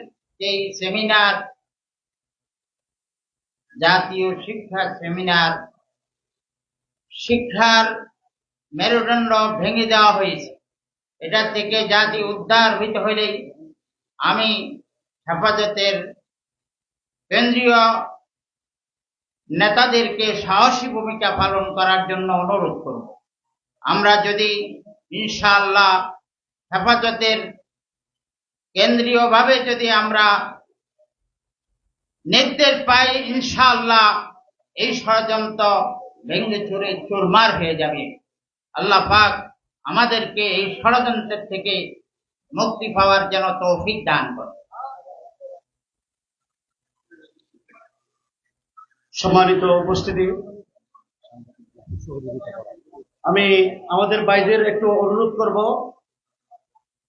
যে সেমিনার, জাতীয় শিক্ষা সেমিনার, শিক্ষার মেরুদণ্ড ভেঙে দেওয়া হয়েছে। এটা থেকে জাতি উদ্ধার হইতে হলে আমি হেফাজতের কেন্দ্রীয় নেতাদেরকে সাহসী ভূমিকা পালন করার জন্য অনুরোধ করব। আমরা যদি ইনশাআল্লাহ হেফাজতের কেন্দ্রীয়ভাবে যদি আমরা নির্দেশ পাই, ইনশাআল্লাহ এই ষড়যন্ত্র ভেঙে চুরে চুরমার হয়ে যাবে। আল্লাহ পাক আমাদেরকে এই ষড়যন্ত্রের থেকে মুক্তি পাওয়ার যেন তৌফিক দান করে। সম্মানিত উপস্থিতি, আমি আমাদের ভাইদের একটু অনুরোধ করব,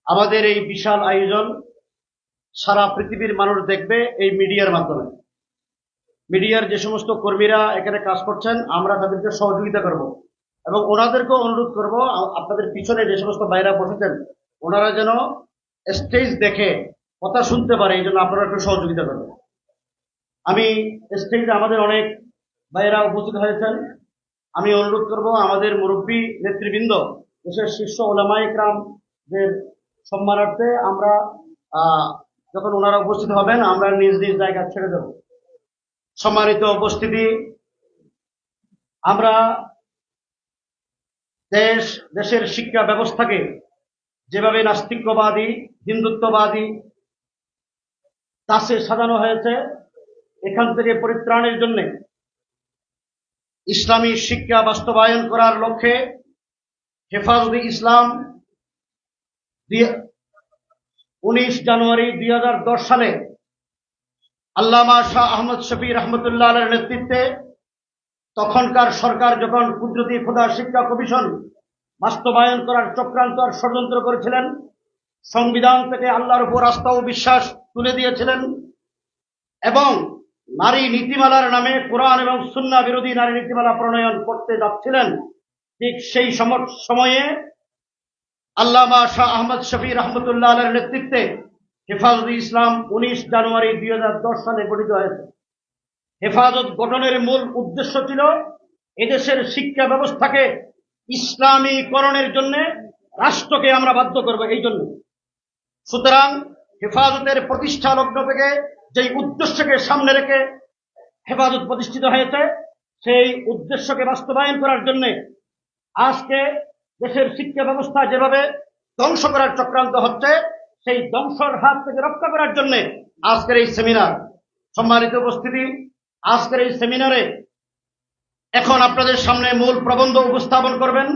আমাদের এই বিশাল আয়োজন সারা পৃথিবীর মানুষ দেখবে এই মিডিয়ার মাধ্যমে। মিডিয়ার যে সমস্ত কর্মীরা এখানে কাজ করছেন, আমরা তাদেরকে সহযোগিতা করব এবং ওনাদেরকেও অনুরোধ করব, আপনাদের পিছনে যে সমস্ত ভাইরা বসেছেন ওনারা যেন স্টেজ দেখে কথা শুনতে পারে, এই জন্য আপনারা একটু সহযোগিতা করবেন। আমি স্টেজে আমাদের অনেক ভাইয়েরা উপস্থিত হয়েছেন, আমি অনুরোধ করব আমাদের মুরব্বী নেতৃবৃন্দ, দেশের শীর্ষ উলামায়ে কেরামদের সম্মানার্থে আমরা যখন ওনারা উপস্থিত হবেন আমরা নিজ নিজ জায়গা ছেড়ে দেব। সম্মানিত উপস্থিতি, আমরা দেশের শিক্ষা ব্যবস্থাকে যেভাবে নাস্তিক্যবাদী, হিন্দুত্ববাদী তাসে সাজানো হয়েছে, এখান থেকে পরিত্রাণের জন্য ইসলামী শিক্ষা বাস্তবায়ন করার লক্ষ্যে হেফাজতে ইসলাম 19 জানুয়ারি 2010 সালে আল্লামা শাহ আহমদ শফি রহমতুল্লাহ আলাইহির নেতৃত্বে তখনকার সরকার যখন কুদরতি খোদা শিক্ষা কমিশন বাস্তবায়ন করার চক্রান্ত আর ষড়যন্ত্র করেছিলেন, সংবিধান থেকে আল্লাহর উপর আস্থা ও বিশ্বাস তুলে দিয়েছিলেন এবং নারী নীতিমালার নামে কোরআন এবং সুন্নাহ বিরোধী নারী নীতিমালা প্রণয়ন করতে যাচ্ছিলেন, ঠিক সেই সময়ে আল্লামা শাহ আহমদ শফি রহমতুল্লাহ আলাইহির নেতৃত্বে হেফাজত ইসলাম 19 জানুয়ারি 2010 সালে গঠিত হয়েছে। হেফাজত গঠনের মূল উদ্দেশ্য ছিল এদেশের শিক্ষা ব্যবস্থাকে ইসলামীকরণের জন্য রাষ্ট্রকে আমরা বাধ্য করব। এই জন্য সুতরাং হেফাজতের প্রতিষ্ঠা লগ্ন থেকে যেই উদ্দেশ্যকে সামনে রেখে হেফাজত প্রতিষ্ঠিত হয়েছে, সেই উদ্দেশ্যকে বাস্তবায়ন করার জন্য আজকে দেশের শিক্ষা ব্যবস্থা যেভাবে ধ্বংস করার চক্রান্ত হচ্ছে, সেই ধ্বংসের হাত থেকে রক্ষা করার জন্য আজকের এই সেমিনার। সম্মানিত উপস্থিতি, আজকের এই সেমিনারে এখন আপনাদের সামনে মূল প্রবন্ধ উপস্থাপন করবেন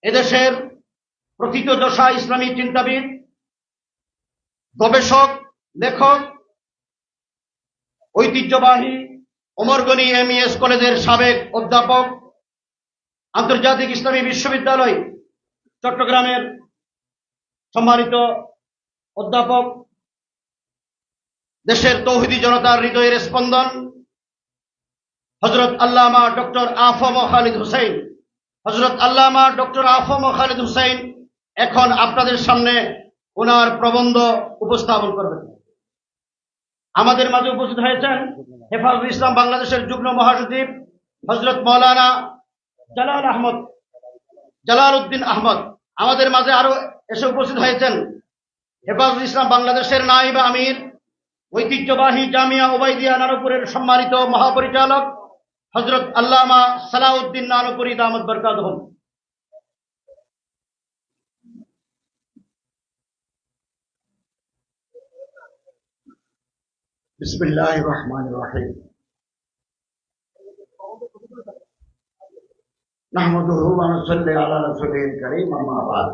এদেশের প্রথিতযশা ইসলামী চিন্তাবিদ, গবেষক, লেখক, ঐতিহ্যবাহী ওমর গনি এমইএস কলেজের সাবেক অধ্যাপক, আন্তর্জাতিক ইসলামী বিশ্ববিদ্যালয় চট্টগ্রামের সম্মানিত অধ্যাপক, দেশের তৌহিদি জনতার হৃদয়ের স্পন্দন হযরত আল্লামা ডক্টর আফম খালিদ হুসাইন। হযরত আল্লামা ডক্টর আফম খালিদ হুসাইন এখন আপনাদের সামনে ওনার প্রবন্ধ উপস্থাপন করবেন। আমাদের মাঝে উপস্থিত হয়েছেন হেফাজত ইসলাম বাংলাদেশের যুগ্ম মহাসচিব হযরত মাওলানা জালাল উদ্দিন আহমদ। আমাদের মাঝে আরো এসে উপস্থিত হয়েছেন হেফাজত ইসলাম বাংলাদেশের নায়েব আমির, ঐতিহ্যবাহী জামিয়া ওবাইদিয়া নানুপুরের সম্মানিত মহাপরিচালক হযরত আল্লামা সালাউদ্দিন নানুপুরী দামাত বরকাতুহুম। বিসমিল্লাহির রহমানির রহিম। নাহমাদুহু ওয়া নুসাল্লি আলা রাসূলিল কারীম, আম্মা বা'দ।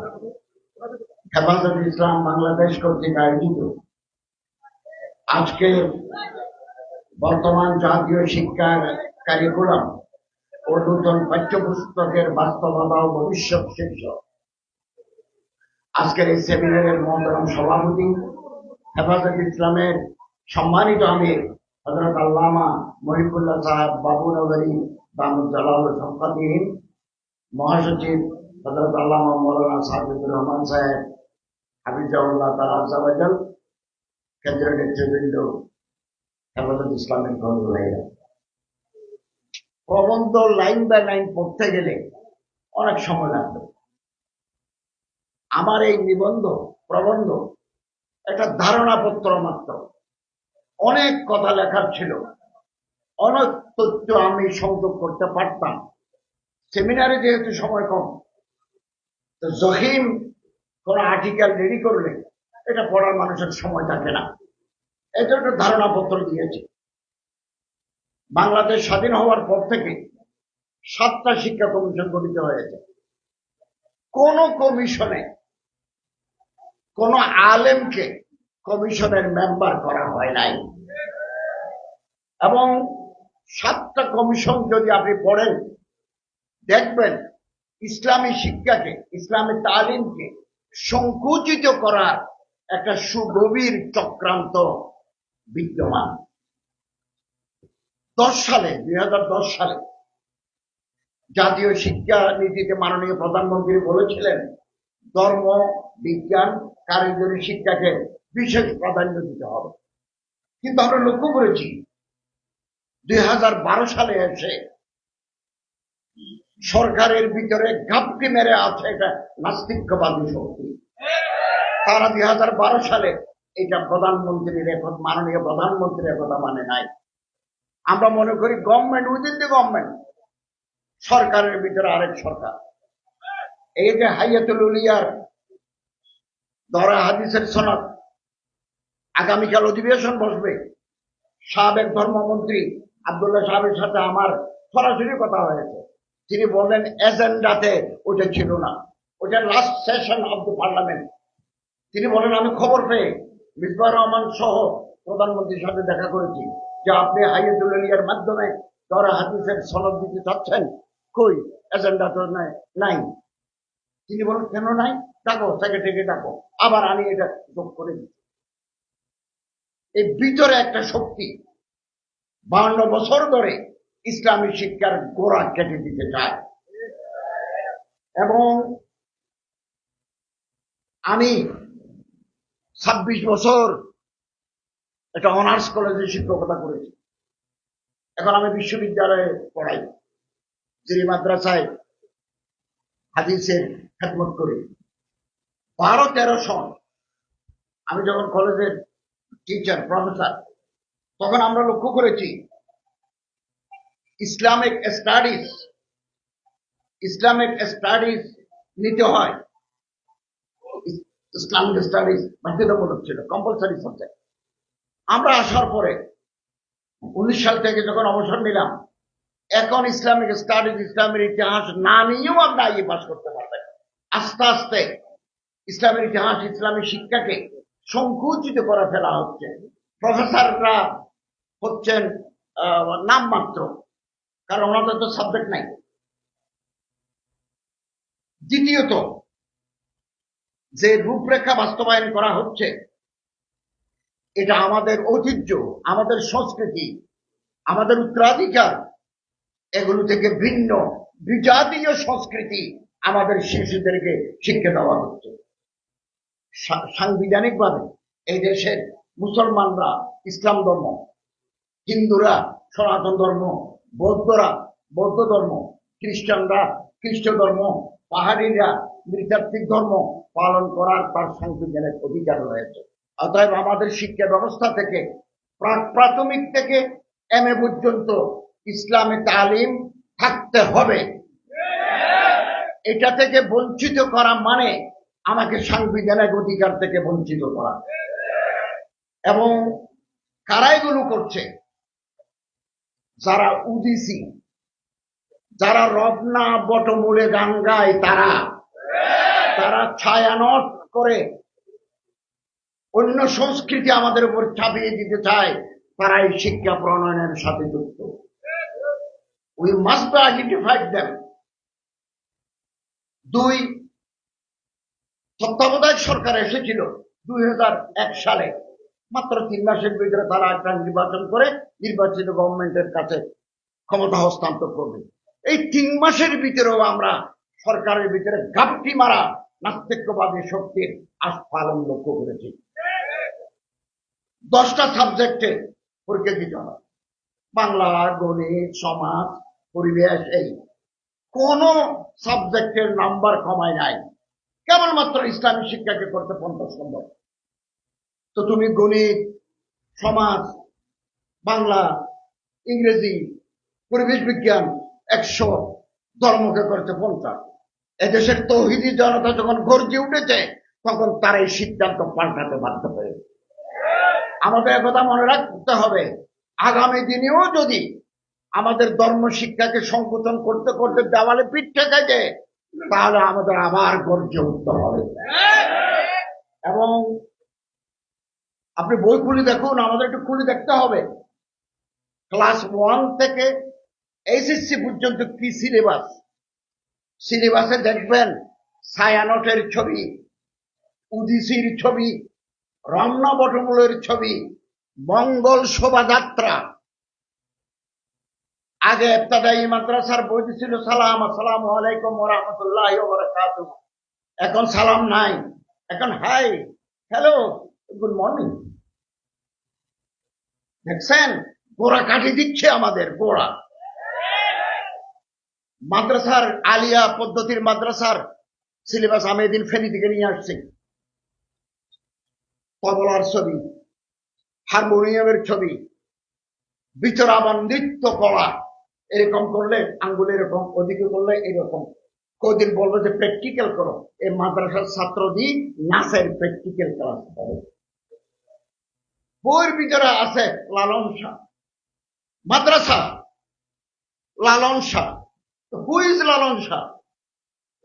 হেফাজত ইসলাম বাংলাদেশ কর্তৃক আয়োজিত আজকে বর্তমান জাতীয় শিক্ষা কারিকুলাম ও নূতন পাঠ্যপুস্তকের বাস্তবতা ও ভবিষ্যৎ শীর্ষক আজকের এই সেমিনারের মহতরম সভাপতি, হেফাজত ইসলামের সম্মানিত আমির হযরত আল্লামা মহিবুল্লাহ সাহেব বাবু নগরী দামুদ জালাল সম্পাদহীন, মহাসচিব হযরত আল্লামা মাওলানা সাদিকুর রহমান সাহেব হাফিজাহুল্লাহ তাআলা আযওয়াজাল, কেন্দ্রীয় নেতৃবৃন্দ, হেফাজত ইসলামের কর্মী ভাইরা, প্রবন্ধ লাইন বাই লাইন পড়তে গেলে অনেক সময় লাগবে। আমার এই প্রবন্ধ একটা ধারণাপত্র মাত্র। অনেক কথা লেখার ছিল, অনেক তথ্য আমি সংযোগ করতে পারতাম। সেমিনারে যেহেতু সময় কম, তো জহিম কোন আর্টিকেল রেডি করলে এটা পড়ার মানুষের সময় থাকে না। এটা একটা ধারণাপত্র দিয়েছি। বাংলাদেশ স্বাধীন হওয়ার পর থেকে 7টা শিক্ষা কমিশন গঠিত হয়েছে। কোন কমিশনে কোন আলেমকে কমিশনের মেম্বার করা হয় নাই, এবং 7টা কমিশন যদি আপনি পড়েন দেখবেন ইসলামী শিক্ষাকে, ইসলামী তালিমকে সংকুচিত করার একটা সুগভীর চক্রান্ত বিদ্যমান। 2010 সালে জাতীয় শিক্ষা নীতিতে মাননীয় প্রধানমন্ত্রী বলেছিলেন ধর্ম, বিজ্ঞান, কারিগরি শিক্ষাকে বিশেষ প্রাধান্য দিতে হবে। কিন্তু আমরা লক্ষ্য করেছি 2012 সালে এসে সরকারের ভিতরে ঘাপটি মেরে আছে এটা নাস্তিক্যবাদী শক্তি। তারা 2012 সালে এটা মাননীয় প্রধানমন্ত্রীর কথা মানে নাই। আমরা মনে করি গভর্নমেন্ট উইদিন দি গভর্নমেন্ট, সরকারের ভিতরে আরেক সরকার। এই যে হাইয়াতুল উলিয়ার দরা হাদিসের সনদ, আগামীকাল অধিবেশন বসবে, সাবেক ধর্মমন্ত্রী আব্দুল্লাহ সাহেবের সাথে আমার সরাসরি কথা হয়েছে। তিনি বলেন এজেন্ডাতে ওটা ছিল না, ওটা last session of the parliament. তিনি বলেন আমি খবর পেয়ে মিসবাহ রহমান সহ প্রধানমন্ত্রীর সাথে দেখা করেছি যে আপনি হাইয়াতুলিয়ার মাধ্যমে দরা হাদিসের সনদ দিতে চাচ্ছেন, কই এজেন্ডা তো নাই। তিনি বলেন কেন নাই, ডাকো সেক্রেটারিকে ডাকো, আবার আমি এটা যোগ করে দিচ্ছি। এই ভিতরে একটা শক্তি 52 বছর ধরে ইসলামী শিক্ষার গোড়া কেটে দিতে চায়। এবং আমি 26 বছর একটা অনার্স কলেজে শিক্ষকতা করেছি। এখন আমি বিশ্ববিদ্যালয়ে পড়াই, যে মাদ্রাসায় হাদিসের খেদমত করি। 12-13 সন আমি যখন কলেজের টিচার প্রফেসর, তখন আমরা লক্ষ্য করেছি ইসলামিক স্টাডিজ নিতে হয়। ইসলামিক স্টাডিজ বাধ্যতামূলক ছিল, কম্পালসারি সাবজেক্ট। আমরা আসার পরে 19 সাল থেকে যখন অবসর নিলাম, এখন ইসলামিক স্টাডিজ, ইসলামের ইতিহাস না নিয়েও আপনারা ইয়ে পাস করতে পারবেন। আস্তে আস্তে ইসলামের ইতিহাস, ইসলামী শিক্ষাকে সংকুচিত করে ফেলা হচ্ছে। প্রফেসররা হচ্ছেন নামমাত্র, কারণ ওনাদের তো সাবজেক্ট নাই। দ্বিতীয়ত, যে রূপরেখা বাস্তবায়ন করা হচ্ছে, এটা আমাদের ঐতিহ্য, আমাদের সংস্কৃতি, আমাদের উত্তরাধিকার, এগুলো থেকে ভিন্ন বিজাতীয় সংস্কৃতি আমাদের শিশুদেরকে শিক্ষা দেওয়া হচ্ছে। সাংবিধানিকভাবে এই দেশের মুসলমানরা ইসলাম ধর্ম, হিন্দুরা সনাতন ধর্ম, বৌদ্ধরা বৌদ্ধ ধর্ম, খ্রিস্টানরা খ্রিস্ট ধর্ম, পাহাড়িরা নৃতাত্ত্বিক ধর্ম পালন করার তার সাংবিধানিক অধিকার রয়েছে। অতএব আমাদের শিক্ষা ব্যবস্থা থেকে প্রাথমিক থেকে এমএ পর্যন্ত ইসলামী তালিম থাকতে হবে। এটা থেকে বঞ্চিত করা মানে আমাকে সাংবিধানিক অধিকার থেকে বঞ্চিত করা। এবং কারা এগুলো করছে? যারা উদিসি, যারা রবনা বটমূলে গান গায়, তারা ছায়ানট করে অন্য সংস্কৃতি আমাদের উপর চাপিয়ে দিতে চায়। তারা এই শিক্ষা প্রণয়নের সাথে যুক্ত। We must identify them. 2, তত্ত্বাবধায়ক সরকার এসেছিল 2001 সালে। মাত্র 3 মাসের ভিতরে তারা একটা নির্বাচন করে নির্বাচিত গভর্নমেন্টের কাছে ক্ষমতা হস্তান্তর করবে। এই 3 মাসের ভিতরেও আমরা সরকারের ভিতরে ঘাপটি মারা নাস্তিক্যবাদী শক্তির আস্ফালন লক্ষ্য করেছি। 10টা সাবজেক্টে পরীক্ষা দিতে হয়, বাংলা, গণিত, সমাজ, পরিবেশ। এই কোন সাবজেক্টের নাম্বার কমায় নাই, কেবলমাত্র ইসলামী শিক্ষাকে করতে 50 নম্বর। তো তুমি গণিত, সমাজ, বাংলা, ইংরেজি, পরিবেশ বিজ্ঞান 100, ধর্মকে করতে 50। এদেশের তৌহিদি জনতা যখন গর্জে উঠেছে, তখন তার এই সিদ্ধান্ত পাল্টাতে বাধ্য হয়েছে। আমাদের একথা মনে রাখতে হবে, আগামী দিনেও যদি আমাদের ধর্ম শিক্ষাকে সংকোচন করতে করতে দেওয়ালে পিঠ ঠেকাইছে, তাহলে আমাদের আবার গর্জে উঠতে হবে। এবং আপনি বই খুলে দেখুন, আমাদের একটু খুলে দেখতে হবে ক্লাস 1 থেকে এইচএসসি পর্যন্ত কি সিলেবাস। সিলেবাসে দেখবেন ছায়ানটের ছবি, উদিসির ছবি, রমনা বটমূলের ছবি, মঙ্গল শোভাযাত্রা। আগে ইবতেদায়ী মাদ্রাসার বই ছিল সালাম, আসসালামু আলাইকুম ওয়া রাহমাতুল্লাহি ওয়া বারাকাতুহু। এখন সালাম নাই, এখন হাই, হ্যালো, গুড মর্নিং। দেখছেন, গোড়া কাটি দিচ্ছে আমাদের গোড়া। মাদ্রাসার আলিয়া পদ্ধতির মাদ্রাসার সিলেবাস আমি এদিন ফেনী থেকে নিয়ে আসছি। তবলার ছবি, হারমোনিয়ামের ছবি, ভিতরে আবার নৃত্য করা, এরকম করলে আঙ্গুল এরকম, ওদিকে করলে এরকম। কদিন বলবো যে প্র্যাকটিক্যাল করো। এই মাদ্রাসার ছাত্র দিয়ে নাচের প্র্যাকটিক্যাল ক্লাস করে। বইয়ের ভিতরে আছে লালন শাহ, মাদ্রাসা লালন শাহ। Who is Lalon Shah?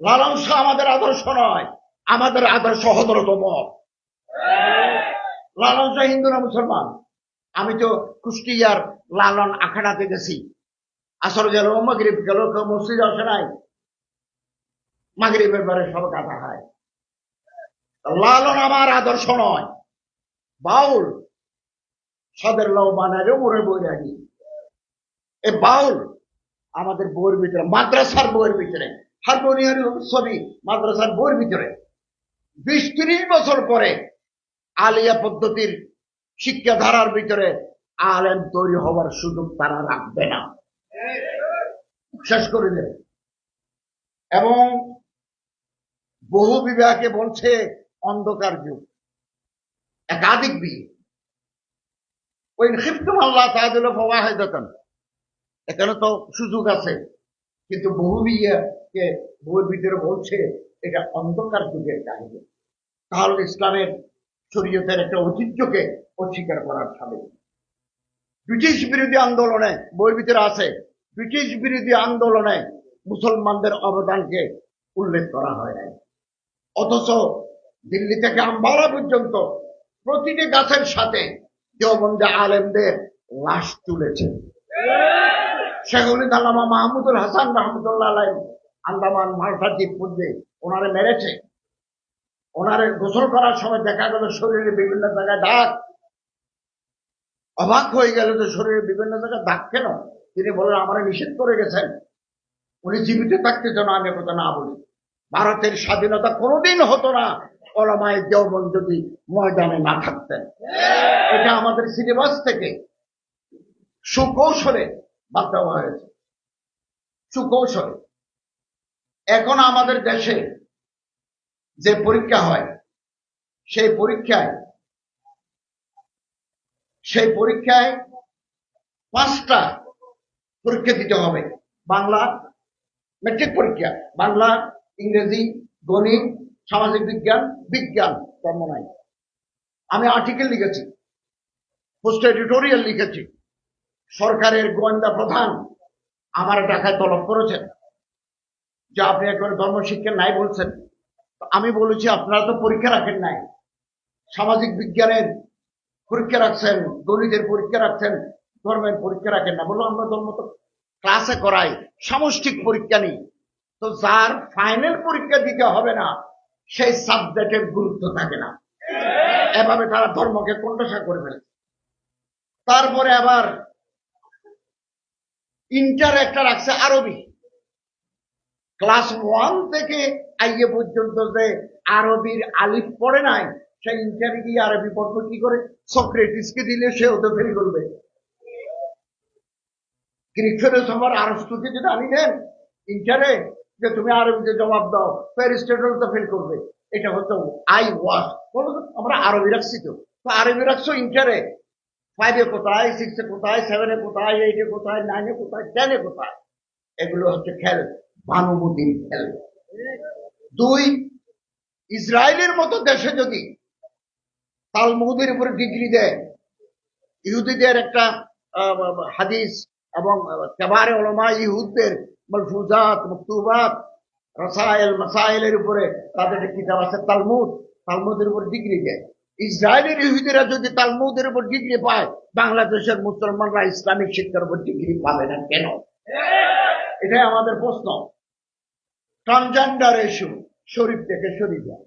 লালন শাহ আমাদের আদর্শ নয়, আমাদের আদর্শ হযরত ওমর। লালন শাহ হিন্দু না মুসলমান? আমি তো কুষ্টিয়ার লালন আখাড়াতে গেছি, আসর গেল, মাগরিব গেল, কেউ মসজিদ আসে নাই, মাগরিবের পরে সব কাটা হয়। লালন আমার আদর্শ নয়, বাউল সদের লও বানারে ওরে বই রাখি। এ বাউল আমাদের বইয়ের ভিতরে, মাদ্রাসার বইয়ের ভিতরে, হারমোনিয়াম ছবি মাদ্রাসার বইয়ের ভিতরে 20-30 বছর পরে আলিয়া পদ্ধতির শিক্ষাধারার ভিতরে আলেম তৈরি হওয়ার সুযোগ তারা রাখবে না, শেষ করে দেবে। এবং বহু বিবাহকে বলছে অন্ধকার যুগ, একাধিক বিয়ে। ওই খিফতুম আল্লাহ তাআদিল ফাওয়াহিদাতান, এখানে তো সুযোগ আছে, কিন্তু বহু বিয়েকে বইয়ের ভিতরে বলছে এটা অন্ধকার যুগের কাহিনী। তাহলে ইসলামের শরীয়তের একটা ঐতিহ্যকে অস্বীকার করার সাথে ব্রিটিশ বিরোধী আন্দোলনে বইয়ের ভিতরে আছে, ব্রিটিশ বিরোধী আন্দোলনে মুসলমানদের অবদানকে উল্লেখ করা হয় নাই। অথচ দিল্লি থেকে আম্বালা পর্যন্ত প্রতিটি গাছের সাথে দেওবন্দে আলেমদের লাশ তুলেছে। শেখুল আল্লামা মাহমুদুল হাসান রহমতুল্লাহ আলাইহি আন্দামান মালটা দ্বীপপুঞ্জে ওনারে মেরেছে। ওনারে গোসল করার সময় দেখা গেল শরীরে বিভিন্ন জায়গায় দাগ। অবাক হয়ে গেল যে শরীরে বিভিন্ন জায়গায় দাগ কেন? তিনি বলেন আমারে নিষেধ করে গেছেন, উনি জীবিত থাকতে যেন আমি কথা না বলি। ভারতের স্বাধীনতা কোনোদিন হতো না ওলামায়ে দেওবন্দ যদি ময়দানে না থাকতেন। এটা আমাদের সিলেবাস থেকে সুকৌশলে বাদ দেওয়া হয়েছে, সুকৌশলে। এখন আমাদের দেশে যে পরীক্ষা হয় সেই পরীক্ষায় 5টা পরীক্ষা দিতে হবে। বাংলা মেট্রিক পরীক্ষা, বাংলা, ইংরেজি, গণিত, সামাজিক বিজ্ঞান, বিজ্ঞান, ধর্ম নাই। আমি আর্টিকেল লিখেছি, পোস্ট এডিটোরিয়াল লিখেছি। সরকারের গোয়েন্দা প্রধান আমার টাকায় তলব করেছেন যে আপনি একবার ধর্ম শিক্ষা নাই বলছেন। আমি বলেছি আপনারা তো পরীক্ষা রাখেন নাই, সামাজিক বিজ্ঞানের পরীক্ষা রাখছেন, গণিতের পরীক্ষা রাখছেন, ধর্মের পরীক্ষা রাখেন না। বললো আমরা ধর্ম তো ক্লাসে করাই, সামষ্টিক পরীক্ষা নেই। তো যার ফাইনাল পরীক্ষা দিতে হবে না সেই সাবজেক্টের গুরুত্ব থাকে না। এভাবে তারা ধর্মকে কোণঠাসা করে ফেলেছে। তারপরে আবার ইন্টার একটা রাখছে আরবি। ক্লাস 1 থেকে আইয়ে পর্যন্ত যে আরবির আলিফ পড়ে নাই, সে ইন্টারে গিয়ে আরবি পড়বে কি করে? সক্রেটিসকে দিলে সে হতে ফেল করবে। গ্রিক ফিলোসফার আরস্তুকে যদি আনি দেন ইন্টারে যে তুমি আরবিতে জবাব দাও, প্যারিস্টটল তো ফেল করবে। এটা হচ্ছে আই ওয়াশ। বলো আমরা আরবি রাখছি, তো আরবি রাখছো ইন্টারে, 5-এ কোথায়, 6-এ কোথায়, 7-এ কোথায়, 8-এ কোথায়, 9-এ কোথায়, 10-এ কোথায়? এগুলো হচ্ছে খেল, ভানুমতির খেল। 2, ইসরায়েলের মতো দেশে যদি তালমুদের উপরে ডিগ্রি দেয়, ইহুদিদের একটা হাদিস এবং কেবারে উলামা ইহুদদের মালফুজাত, মকতুবাত, রাসায়েল, মাসাইলের উপরে তাদের কিতাব আছে তালমুদ, তালমুদের উপর ডিগ্রি দেয়। ইসরায়েলের ইহুদিরা যদি তালমুদের উপর ডিগ্রি পায়, বাংলাদেশের মুসলমানরা ইসলামিক শিক্ষার উপর ডিগ্রি পাবে না কেন? এটাই আমাদের প্রশ্ন। ট্রান্সজেন্ডার ইস্যু শরীফ থেকে সরিয়ে যায়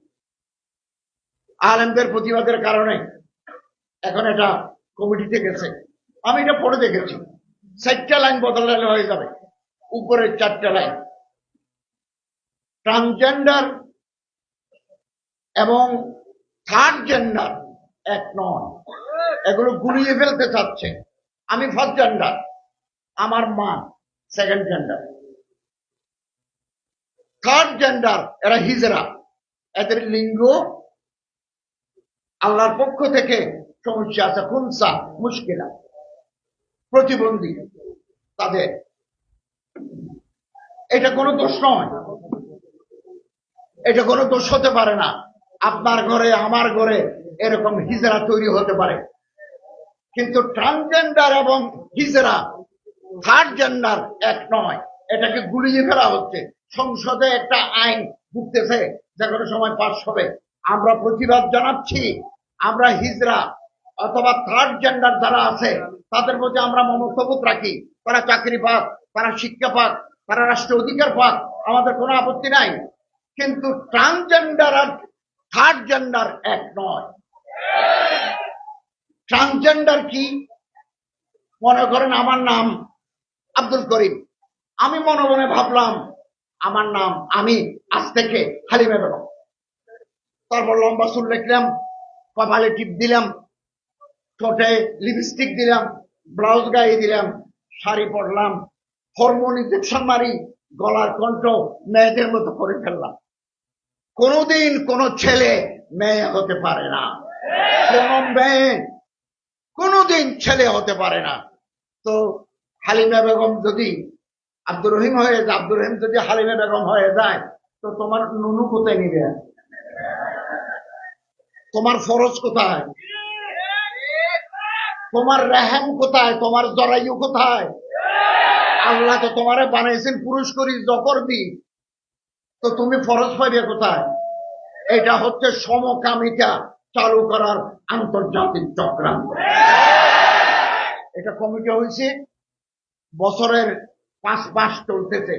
আলেমদের প্রতিবাদের কারণে এখন এটা কমিটিতে গেছে। আমি এটা পড়ে দেখেছি, 4টা লাইন বদলালে হয়ে যাবে, উপরে 4টা লাইন। ট্রান্সজেন্ডার এবং থার্ড জেন্ডার এক নয়, এগুলো গুলিয়ে ফেলতে চাচ্ছে। আমি ফার্স্ট জেন্ডার, আমার মা সেকেন্ড জেন্ডার। থার্ড জেন্ডার এরা হিজরা, এদের লিঙ্গ আল্লাহর পক্ষ থেকে সমস্যা আছে, খুনসা, মুশকিলা, প্রতিবন্ধী তাদের। এটা কোনো দোষ নয়, এটা কোনো দোষ হতে পারে না। আপনার ঘরে আমার ঘরে এরকম হিজরা তৈরি হতে পারে, কিন্তু ট্রান্সজেন্ডার এবং হিজরা থার্ড জেন্ডার এক নয়। এটাকে গুলিয়ে ফেলা হচ্ছে। সংসদে একটা আইন ঢুকতেছে, যে কোনো সময় পাস হবে। আমরা প্রতিবাদ জানাচ্ছি। আমরা হিজরা অথবা থার্ড জেন্ডার যারা আছে তাদের প্রতি আমরা মমত্ববোধ রাখি, তারা চাকরি পাক, তারা শিক্ষা পাক, তারা রাষ্ট্রীয় অধিকার পাক, আমাদের কোনো আপত্তি নাই। কিন্তু ট্রান্সজেন্ডার আর থার্ড জেন্ডার এক নয়। ট্রান্সজেন্ডার কি? মনে করেন আমার নাম আব্দুল করিম, আমি মনে মনে ভাবলাম আমার নাম আমি আজ থেকে হালিমা বেগম, তারপর লম্বা চুল রাখলাম, কপালে টিপ দিলাম, ঠোঁটে লিপস্টিক দিলাম, ব্লাউজ গায়ে দিলাম, শাড়ি পরলাম, হরমোন ইনজেকশন মারি, গলার কণ্ঠ মেয়েদের মতো করে ফেললাম। কোনোদিন কোনো ছেলে মেয়ে হতে পারে না, কোন মেয়ে কোনোদিন ছেলে হতে পারে না। তো হালিমা বেগম যদি আব্দুর রহিম হয়ে যায়, আব্দুর রহিম যদি হালিমা বেগম হয়ে যায়, তো তোমার নুনু কোথায় নিবে? তোমার ফরজ কোথায়? তোমার রেহেম কোথায়? তোমার জরায়ু কোথায়? আল্লাহ তো তোমারে বানাইছেন পুরুষ করি জকর দি, তো তুমি ফরজ পাইবে কোথায়? এটা হচ্ছে সমকামিতা চালু করার আন্তর্জাতিক চক্রান্ত। এটা কমিটি হয়েছে, বছরের 5 মাস চলতেছে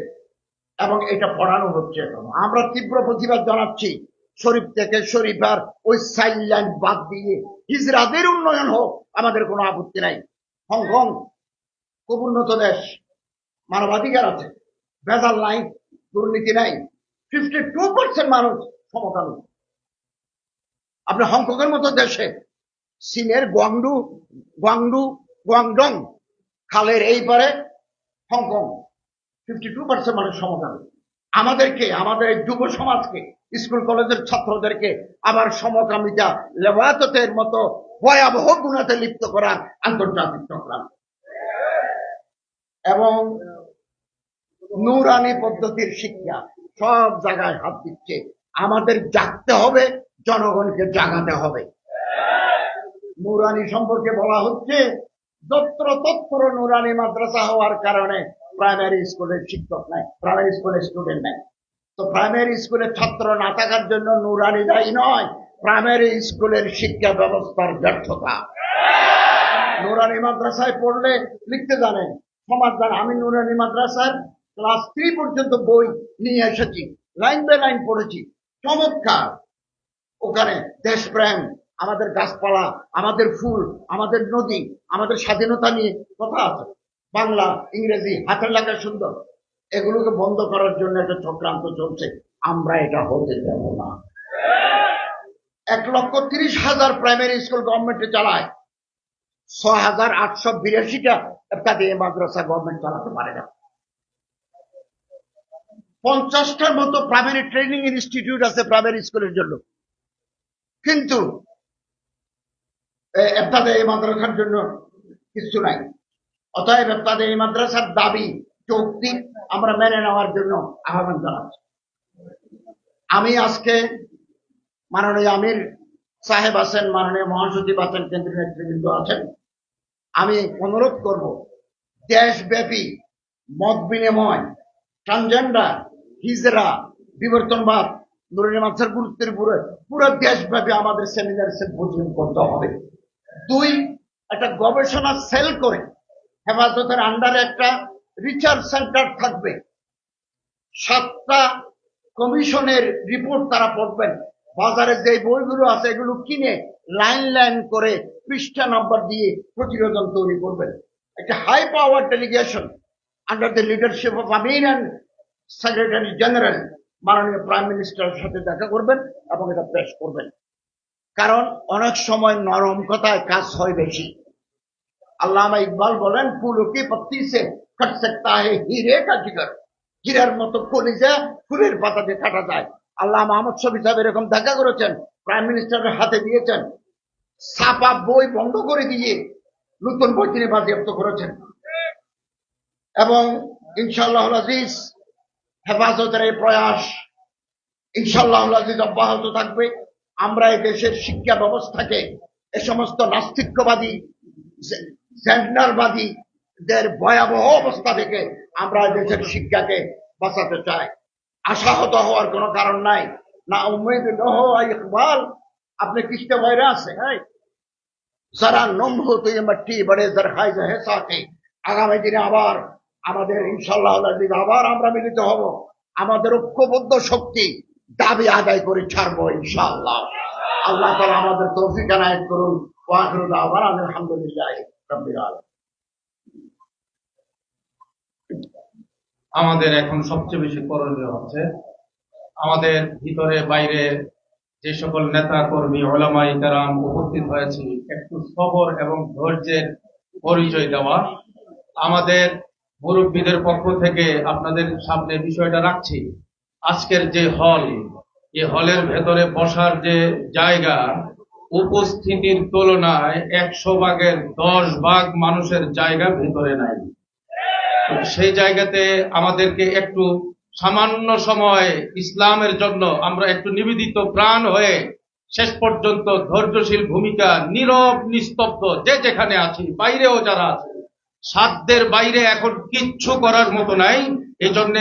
এবং এটা পড়ানো হচ্ছে। এখন আমরা তীব্র প্রতিবাদ জানাচ্ছি, শরীফ থেকে শরীফার ওই সাইল্যান্ড বাদ দিয়ে হিজরাদের উন্নয়ন হোক, আমাদের কোনো আপত্তি নাই। হংকং খুব উন্নত দেশ, মানবাধিকার আছে, ভেজাল নাই, দুর্নীতি নাই, 52% মানুষ সমকামী। আপনি হংকং এর মতো দেশে, চীনের গুয়াংডং খালের এই পারে হংকং, 52% মানুষ সমকামী। আমাদেরকে, আমাদের যুব সমাজকে, স্কুল কলেজের ছাত্রদেরকে আবার সমকামিতা লেবায়াতের মতো ভয়াবহ গুণাতে লিপ্ত করার আন্তর্জাতিক চক্রান্ত এবং নূরানি পদ্ধতির শিক্ষা সব জায়গায় হাত দিচ্ছে। আমাদের জাগতে হবে, জনগণকে জাগাতে হবে। নূরানি সম্পর্কে বলা হচ্ছে যত্র তত্র নূরানি মাদ্রাসা হওয়ার কারণে প্রাইমারি স্কুলের শিক্ষক নাই, প্রাইমারি স্কুলের স্টুডেন্ট নাই। তো প্রাইমারি স্কুলের ছাত্র না থাকার জন্য নূরানি দায়ী নয়, প্রাইমারি স্কুলের শিক্ষা ব্যবস্থার ব্যর্থতা। নূরানি মাদ্রাসায় পড়লে লিখতে জানেন, সমাজ জানে। আমি নূরানি মাদ্রাসার ক্লাস 3 পর্যন্ত বই নিয়ে এসেছি, লাইন বাই লাইন পড়েছি, চমৎকার। ওখানে দেশপ্রেম, আমাদের গাছপালা, আমাদের ফুল, আমাদের নদী, আমাদের স্বাধীনতা নিয়ে কথা আছে, বাংলা ইংরেজি হাতের লেখা সুন্দর। এগুলোকে বন্ধ করার জন্য একটা চক্রান্ত চলছে, আমরা এটা হতে দেব না। 1,30,000 প্রাইমারি স্কুল গভর্নমেন্টে চালায়, 6,882টা ইফতাদি মাদ্রাসা গভর্নমেন্ট চালাতে পারে না। 50টার মতো প্রাইমারি ট্রেনিং ইনস্টিটিউট আছে প্রাইমারি স্কুলের জন্য, কিন্তু ইফতাদি মাদ্রাসার জন্য কিছু নাই। অতএব ইফতাদি মাদ্রাসার দাবি যৌক্তিক, আমরা মেনে নেওয়ার জন্য আহ্বান জানাচ্ছি। আমি আজকে মাননীয় আমির সাহেব আছেন, মাননীয় মহাসচিব আছেন, কেন্দ্রীয় নেতৃবৃন্দ আছেন, আমি অনুরোধ করব দেশব্যাপী মত বিনিময়, ট্রান্সজেন্ডার, হিজরা, বিবর্তনবাদ, নুরানি মাদ্রাসার গুরুত্বের উপরে পুরো দেশব্যাপী আমাদের সেমিনার সিম্পোজিয়াম করতে হবে। 2, একটা গবেষণা সেল করে হেফাজতের আন্ডারে একটা রিসার্চ সেন্টার থাকবে, 7টা কমিশনের রিপোর্ট তারা পড়বেন। বাজারে যে বইগুলো আছে এগুলো কিনে লাইন লাইন করে পৃষ্ঠা নম্বর দিয়ে প্রতিবেদন তৈরি করবেন। একটা high power delegation under the leadership of Amir and secretary general মাননীয় প্রাইম মিনিস্টারের সাথে দেখা করবেন এবং এটা পেশ করবেন। কারণ অনেক সময় নরম কথায় কাজ হয় বেশি। আল্লামা ইকবাল বলেন, ফুলও কি পত্তি সে কাট সকতা হ্যায় হিরে কা জিগর, হীরার মতো কলিজা ফুলের পাতা দিয়ে কাটা যায়। আল্লাহ মাহমুদ শফি সাহেব এরকম দেখা করেছেন, প্রাইম মিনিস্টারের হাতে দিয়েছেন, ছাপা বই বন্ধ করে দিয়ে নতুন বই তিনি বাজেয়াপ্ত করেছেন। এবং ইনশাআল্লাহ আজিজ হেফাজতের এই প্রয়াস ইনশাআল্লাহ আজিজ অব্যাহত থাকবে। আমরা এই দেশের শিক্ষা ব্যবস্থাকে এ সমস্ত নাস্তিক্যবাদী, জেন্ডারবাদীদের ভয়াবহ অবস্থা থেকে আমরা দেশের শিক্ষাকে বাঁচাতে চাই। আশাহত হওয়ার কোনো কারণ নাই। না উম্মেদ ইকবাল, আপনি কিসতে বয়রা আছে? যারা নম্ভ তুই মাটি বড়ে দরখাই হে সাথে আগামী দিনে আবার আমাদের ইনশাআল্লাহ আবার আমরা মিলিত হব, আমাদের ঐক্যবদ্ধ শক্তি দাবি আদায় করে ছাড়বো ইনশাআল্লাহ। আল্লাহ তাআলা আমাদের তৌফিক এনায়েত করুন। ওয়া আখিরু দাওয়ানা আলহামদুলিল্লাহ রাব্বিল আলামিন। আমাদের এখন সবচেয়ে বেশি করণীয় হচ্ছে আমাদের ভিতরে বাইরে যে সকল নেতা কর্মী ওলামাই কেরাম উপস্থিত হয়েছে একটু সবর এবং ধৈর্যের পরিচয় দেওয়া। আমাদের মুরব্বীদের পক্ষ থেকে আপনাদের সামনে বিষয়টা রাখছি, আজকের যে হল, এই হলের ভেতরে বসার যে জায়গা উপস্থিতির তুলনায় 100 ভাগের 10 ভাগ মানুষের জায়গা ভিতরে নাই। সেই জায়গাতে আমাদেরকে একটু সামান্য সময় ইসলামের জন্য আমরা একটু নিবেদিত প্রাণ হয়ে শেষ পর্যন্ত ধৈর্যশীল ভূমিকা, নীরব নিস্তব্ধ যে যেখানে আছি, বাইরেও যারা আছে, সাধ্যের বাইরে এখন কিচ্ছু করার মতো নাই। এই জন্য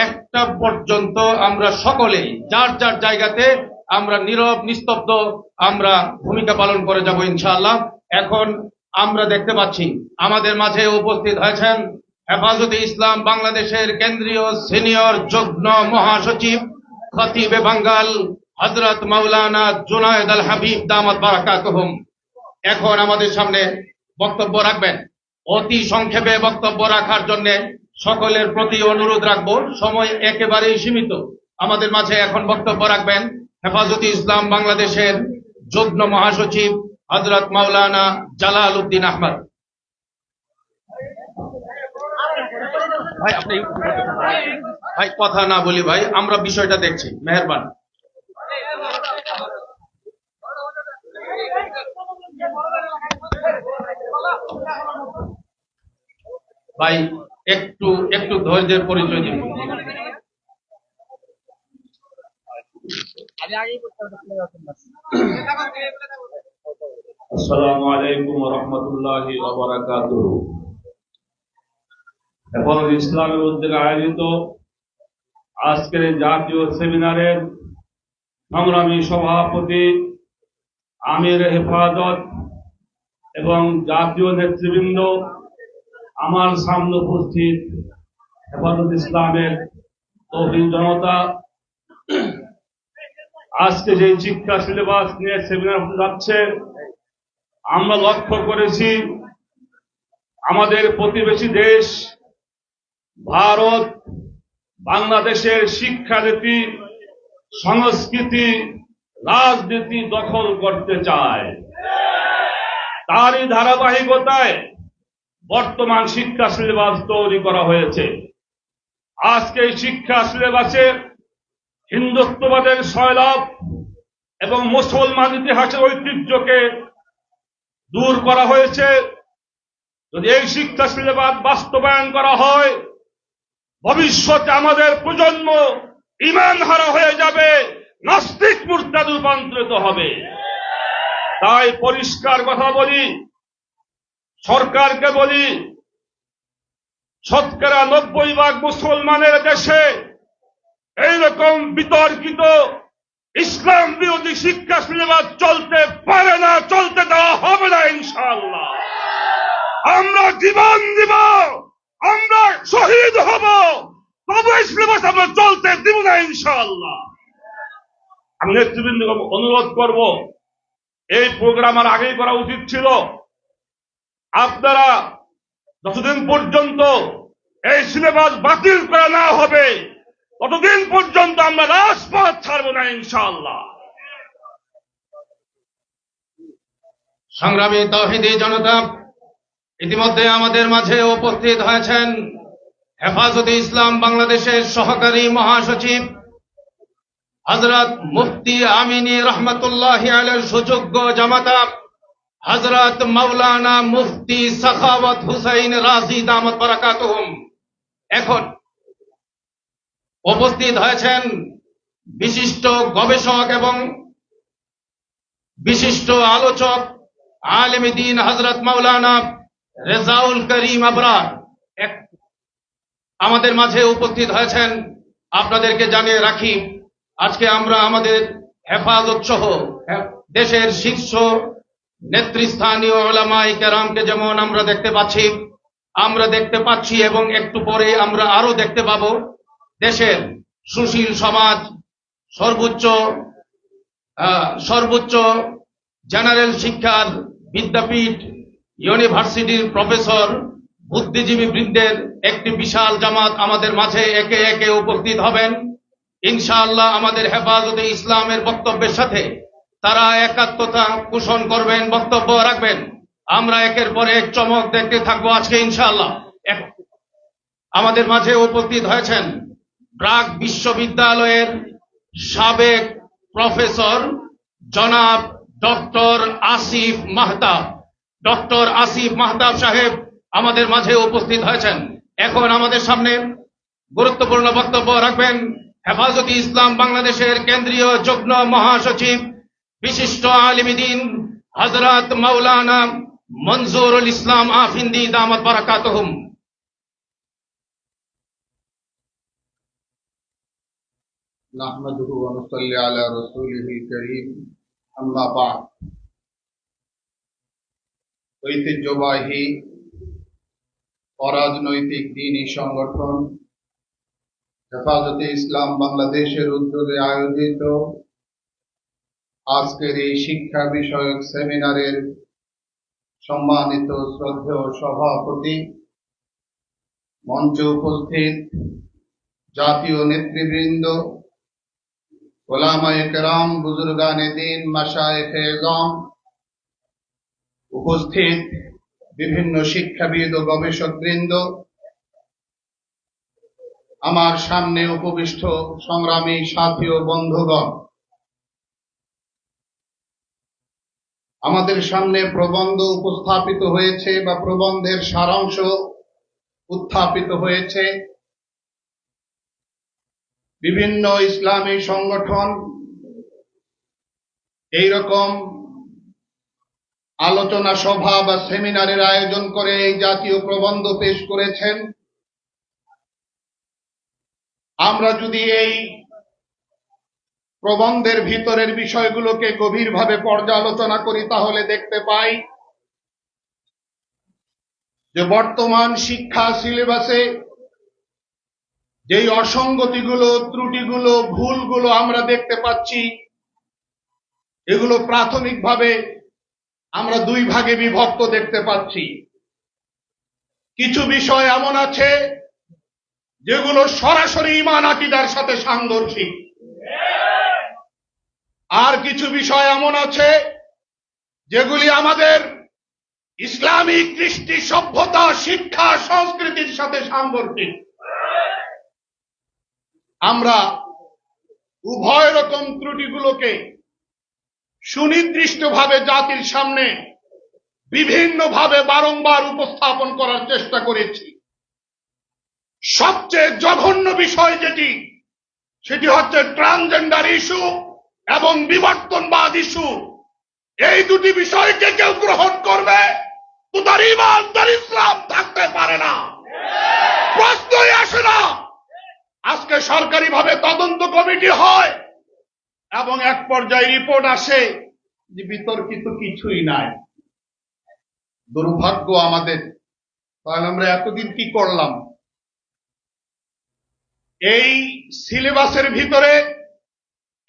একটা পর্যন্ত আমরা সকলেই যার যার জায়গাতে আমরা নীরব নিস্তব্ধ আমরা ভূমিকা পালন করে যাব ইনশাআল্লাহ। এখন আমরা দেখতে পাচ্ছি আমাদের মাঝে উপস্থিত হয়েছেন হেফাজতে ইসলাম বাংলাদেশের কেন্দ্রীয় সিনিয়র যুগ্ম মহাসচিব খতিবে বাঙ্গাল হযরত মাওলানা জুনায়েদ আল হাবিব দামাত বারাকাতুহুম এখন আমাদের সামনে বক্তব্য রাখবেন। অতি সংক্ষেপে বক্তব্য রাখার জন্য সকলের প্রতি অনুরোধ রাখবো, সময় একেবারেই সীমিত। আমাদের মাঝে এখন বক্তব্য রাখবেন হেফাজতে ইসলাম বাংলাদেশের যুগ্ম মহাসচিব হযরত মাওলানা জালাল উদ্দিন আহমদ। ভাই আপনি ভাই কথা না বলি ভাই, আমরা বিষয়টা দেখছি, মেহেরবান। ভাই একটু একটু ধৈর্যের পরিচয় দিন। আসসালামু আলাইকুম ওয়া রাহমাতুল্লাহি ওয়া বারাকাতুহু। হেফাজতে ইসলামের উদ্যোগে আয়োজিত আজকের এই জাতীয় সেমিনারের সংগ্রামী সভাপতি, আমির হেফাজত এবং জাতীয় নেতৃবৃন্দ, আমার সামনে উপস্থিত হেফাজত ইসলামের তৌহিদ জনতা, আজকে যে শিক্ষা সিলেবাস নিয়ে সেমিনার যাচ্ছে, আমরা লক্ষ্য করেছি আমাদের প্রতিবেশী দেশ ভারত বাংলাদেশের শিক্ষানীতি, সংস্কৃতি, রাজনীতি দখল করতে চায়। তারই ধারাবাহিকতায় বর্তমান শিক্ষা সিলেবাস তৈরি করা হয়েছে। আজকে এই শিক্ষা সিলেবাসে হিন্দুত্ববাদের সয়লাভ এবং মুসলমান ইতিহাসের ঐতিহ্যকে দূর করা হয়েছে। যদি এই শিক্ষা সিলেবাস বাস্তবায়ন করা হয়, ভবিষ্যতে আমাদের প্রজন্ম ঈমান হারা হয়ে যাবে, নাস্তিক মুরতাদ রূপান্তরিত হবে। তাই পরিষ্কার কথা বলি, সরকারকে বলি, শতকরা 90% মুসলমানের দেশে এইরকম বিতর্কিত ইসলাম বিরোধী শিক্ষা সিলেবাস চলতে পারে না, চলতে দেওয়া হবে না ইনশাআল্লাহ। আমরা জীবন দিব, আমরা শহীদ হব, তবে সিলেবাস আমরা চলতে দিব না ইনশাআল্লাহ। আমি নেতৃবৃন্দকে অনুরোধ করব, এই প্রোগ্রাম আর আগেই করা উচিত ছিল। আপনারা যতদিন পর্যন্ত এই সিলেবাস বাতিল করা না হবে, ততদিন পর্যন্ত আমরা রাজপথ ছাড়ব না ইনশাআল্লাহ। সংগ্রামী তাওহীদি জনতা, ইতিমধ্যে আমাদের মাঝে উপস্থিত হয়েছেন হেফাজতে ইসলাম বাংলাদেশের সহকারী মহাসচিব হযরত মুফতি আমিনী রহমতুল্লাহি আলাইহির সুযোগ্য জামাতা হযরত মাওলানা মুফতি সাখাওয়াত হুসাইন রাজি দামাত বারাকাতুহুম। এখন উপস্থিত হয়েছেন বিশিষ্ট গবেষক এবং বিশিষ্ট আলোচক আলেম দ্বীন হযরত মাওলানা রেজাউল করিম আবরার আমাদের মাঝে উপস্থিত হয়েছেন। আপনাদেরকে জানিয়ে রাখি, আজকে আমরা আমাদের হেফাজত সহ দেশের শীর্ষ নেতৃস্থানীয় উলামায়ে কেরামকে যেমন আমরা দেখতে পাচ্ছি এবং একটু পরে আমরা আরো দেখতে পাবো দেশের সুশীল সমাজ, সর্বোচ্চ জেনারেল শিক্ষার বিদ্যাপীঠ, ইউনিভার্সিটির প্রফেসর, বুদ্ধিজীবী বৃন্দের একটি বিশাল জামাত আমাদের মাঝে একে একে উপস্থিত হবেন। ইনশাআল্লাহ আমাদের হেফাজতে ইসলামের বক্তব্যের সাথে তারা একাত্মতা পোষণ করবেন, বক্তব্য রাখবেন। আমরা একের পর এক চমক দেখতে থাকবো আজকে ইনশাআল্লাহ। আমাদের মাঝে উপস্থিত হয়েছেন ব্রাক বিশ্ববিদ্যালয়ের সাবেক প্রফেসর জনাব ডক্টর আসিফ মাহতাব। ডক্টর আসিফ মাহতাব সাহেব আমাদের মাঝে উপস্থিত হয়েছেন। এখন আমাদের সামনে গুরুত্বপূর্ণ বক্তব্য রাখবেন হেফাজতে ইসলাম বাংলাদেশের কেন্দ্রীয় যুগ্ম মহাসচিব, বিশিষ্ট আলিম দ্বীন হযরত মাওলানা মনজুরুল ইসলাম আফিন্দি দামাত বারাকাতুহুম। নাহমাদুহু ওয়া নুসাল্লি আলা রাসূলিহিল কারীম, আম্মা বা'দ। ঐতিহ্যবাহী অরাজনৈতিক দ্বীনী সংগঠন হেফাজতে ইসলাম বাংলাদেশের উদ্যোগে আয়োজিত আজকের এই শিক্ষা বিষয়ক সেমিনারের সম্মানিত শ্রদ্ধেয় সভাপতি, মঞ্চে উপস্থিত জাতীয় নেতৃবৃন্দ, উলামায়ে কেরাম, বুজুর্গানে দ্বীন, মাশায়েখে এযম, উপস্থিত বিভিন্ন শিক্ষাবিদ ও গবেষকবৃন্দ, আমার সামনে উপবিষ্ট সংগ্রামী সাথী ও বন্ধুগণ, আমাদের সামনে প্রবন্ধ উপস্থাপিত হয়েছে বা প্রবন্ধের সারাংশ উত্থাপিত হয়েছে। বিভিন্ন ইসলামী সংগঠন এইরকম আলোচনা সভা বা সেমিনারের আয়োজন করে এই জাতীয় প্রবন্ধ পেশ করেছেন। আমরা যদি এই প্রবন্ধের ভিতরের বিষয়গুলোকে গভীরভাবে পর্যালোচনা করি তাহলে দেখতে পাই যে বর্তমান শিক্ষা সিলেবাসে যেই অসঙ্গতিগুলো, ত্রুটিগুলো, ভুলগুলো আমরা দেখতে পাচ্ছি, এগুলো প্রাথমিকভাবে আমরা দুই ভাগে বিভক্ত দেখতে পাচ্ছি। কিছু বিষয় এমন আছে যেগুলো সরাসরি ঈমান আকীদার সাথে সাংঘর্ষিক, আর কিছু বিষয় এমন আছে যেগুলি আমাদের ইসলামী কৃষ্টি, সভ্যতা, শিক্ষা, সংস্কৃতির সাথে সাংঘর্ষিক। আমরা উভয় রকম ত্রুটিগুলোকে সুনির্দিষ্টভাবে জাতির সামনে বিভিন্নভাবে বারংবার উপস্থাপন করার চেষ্টা করেছি। সবচেয়ে জঘন্য বিষয় সেটি হচ্ছে ট্রান্সজেন্ডার ইস্যু এবং বিবর্তনবাদ ইস্যু। এই দুটি বিষয়কে কেউ গ্রহণ করবে তো তার ঈমান, তার ইসলাম থাকতে পারে না, প্রশ্নই আসে না। আজকে সরকারিভাবে তদন্ত কমিটি হয় এবং এক পর্যায়ে রিপোর্ট আসে যে বিতর্কিত কিছুই নাই। দুর্ভাগ্য আমাদের। তাহলে আমরা এতদিন কি করলাম? এই সিলেবাসের ভিতরে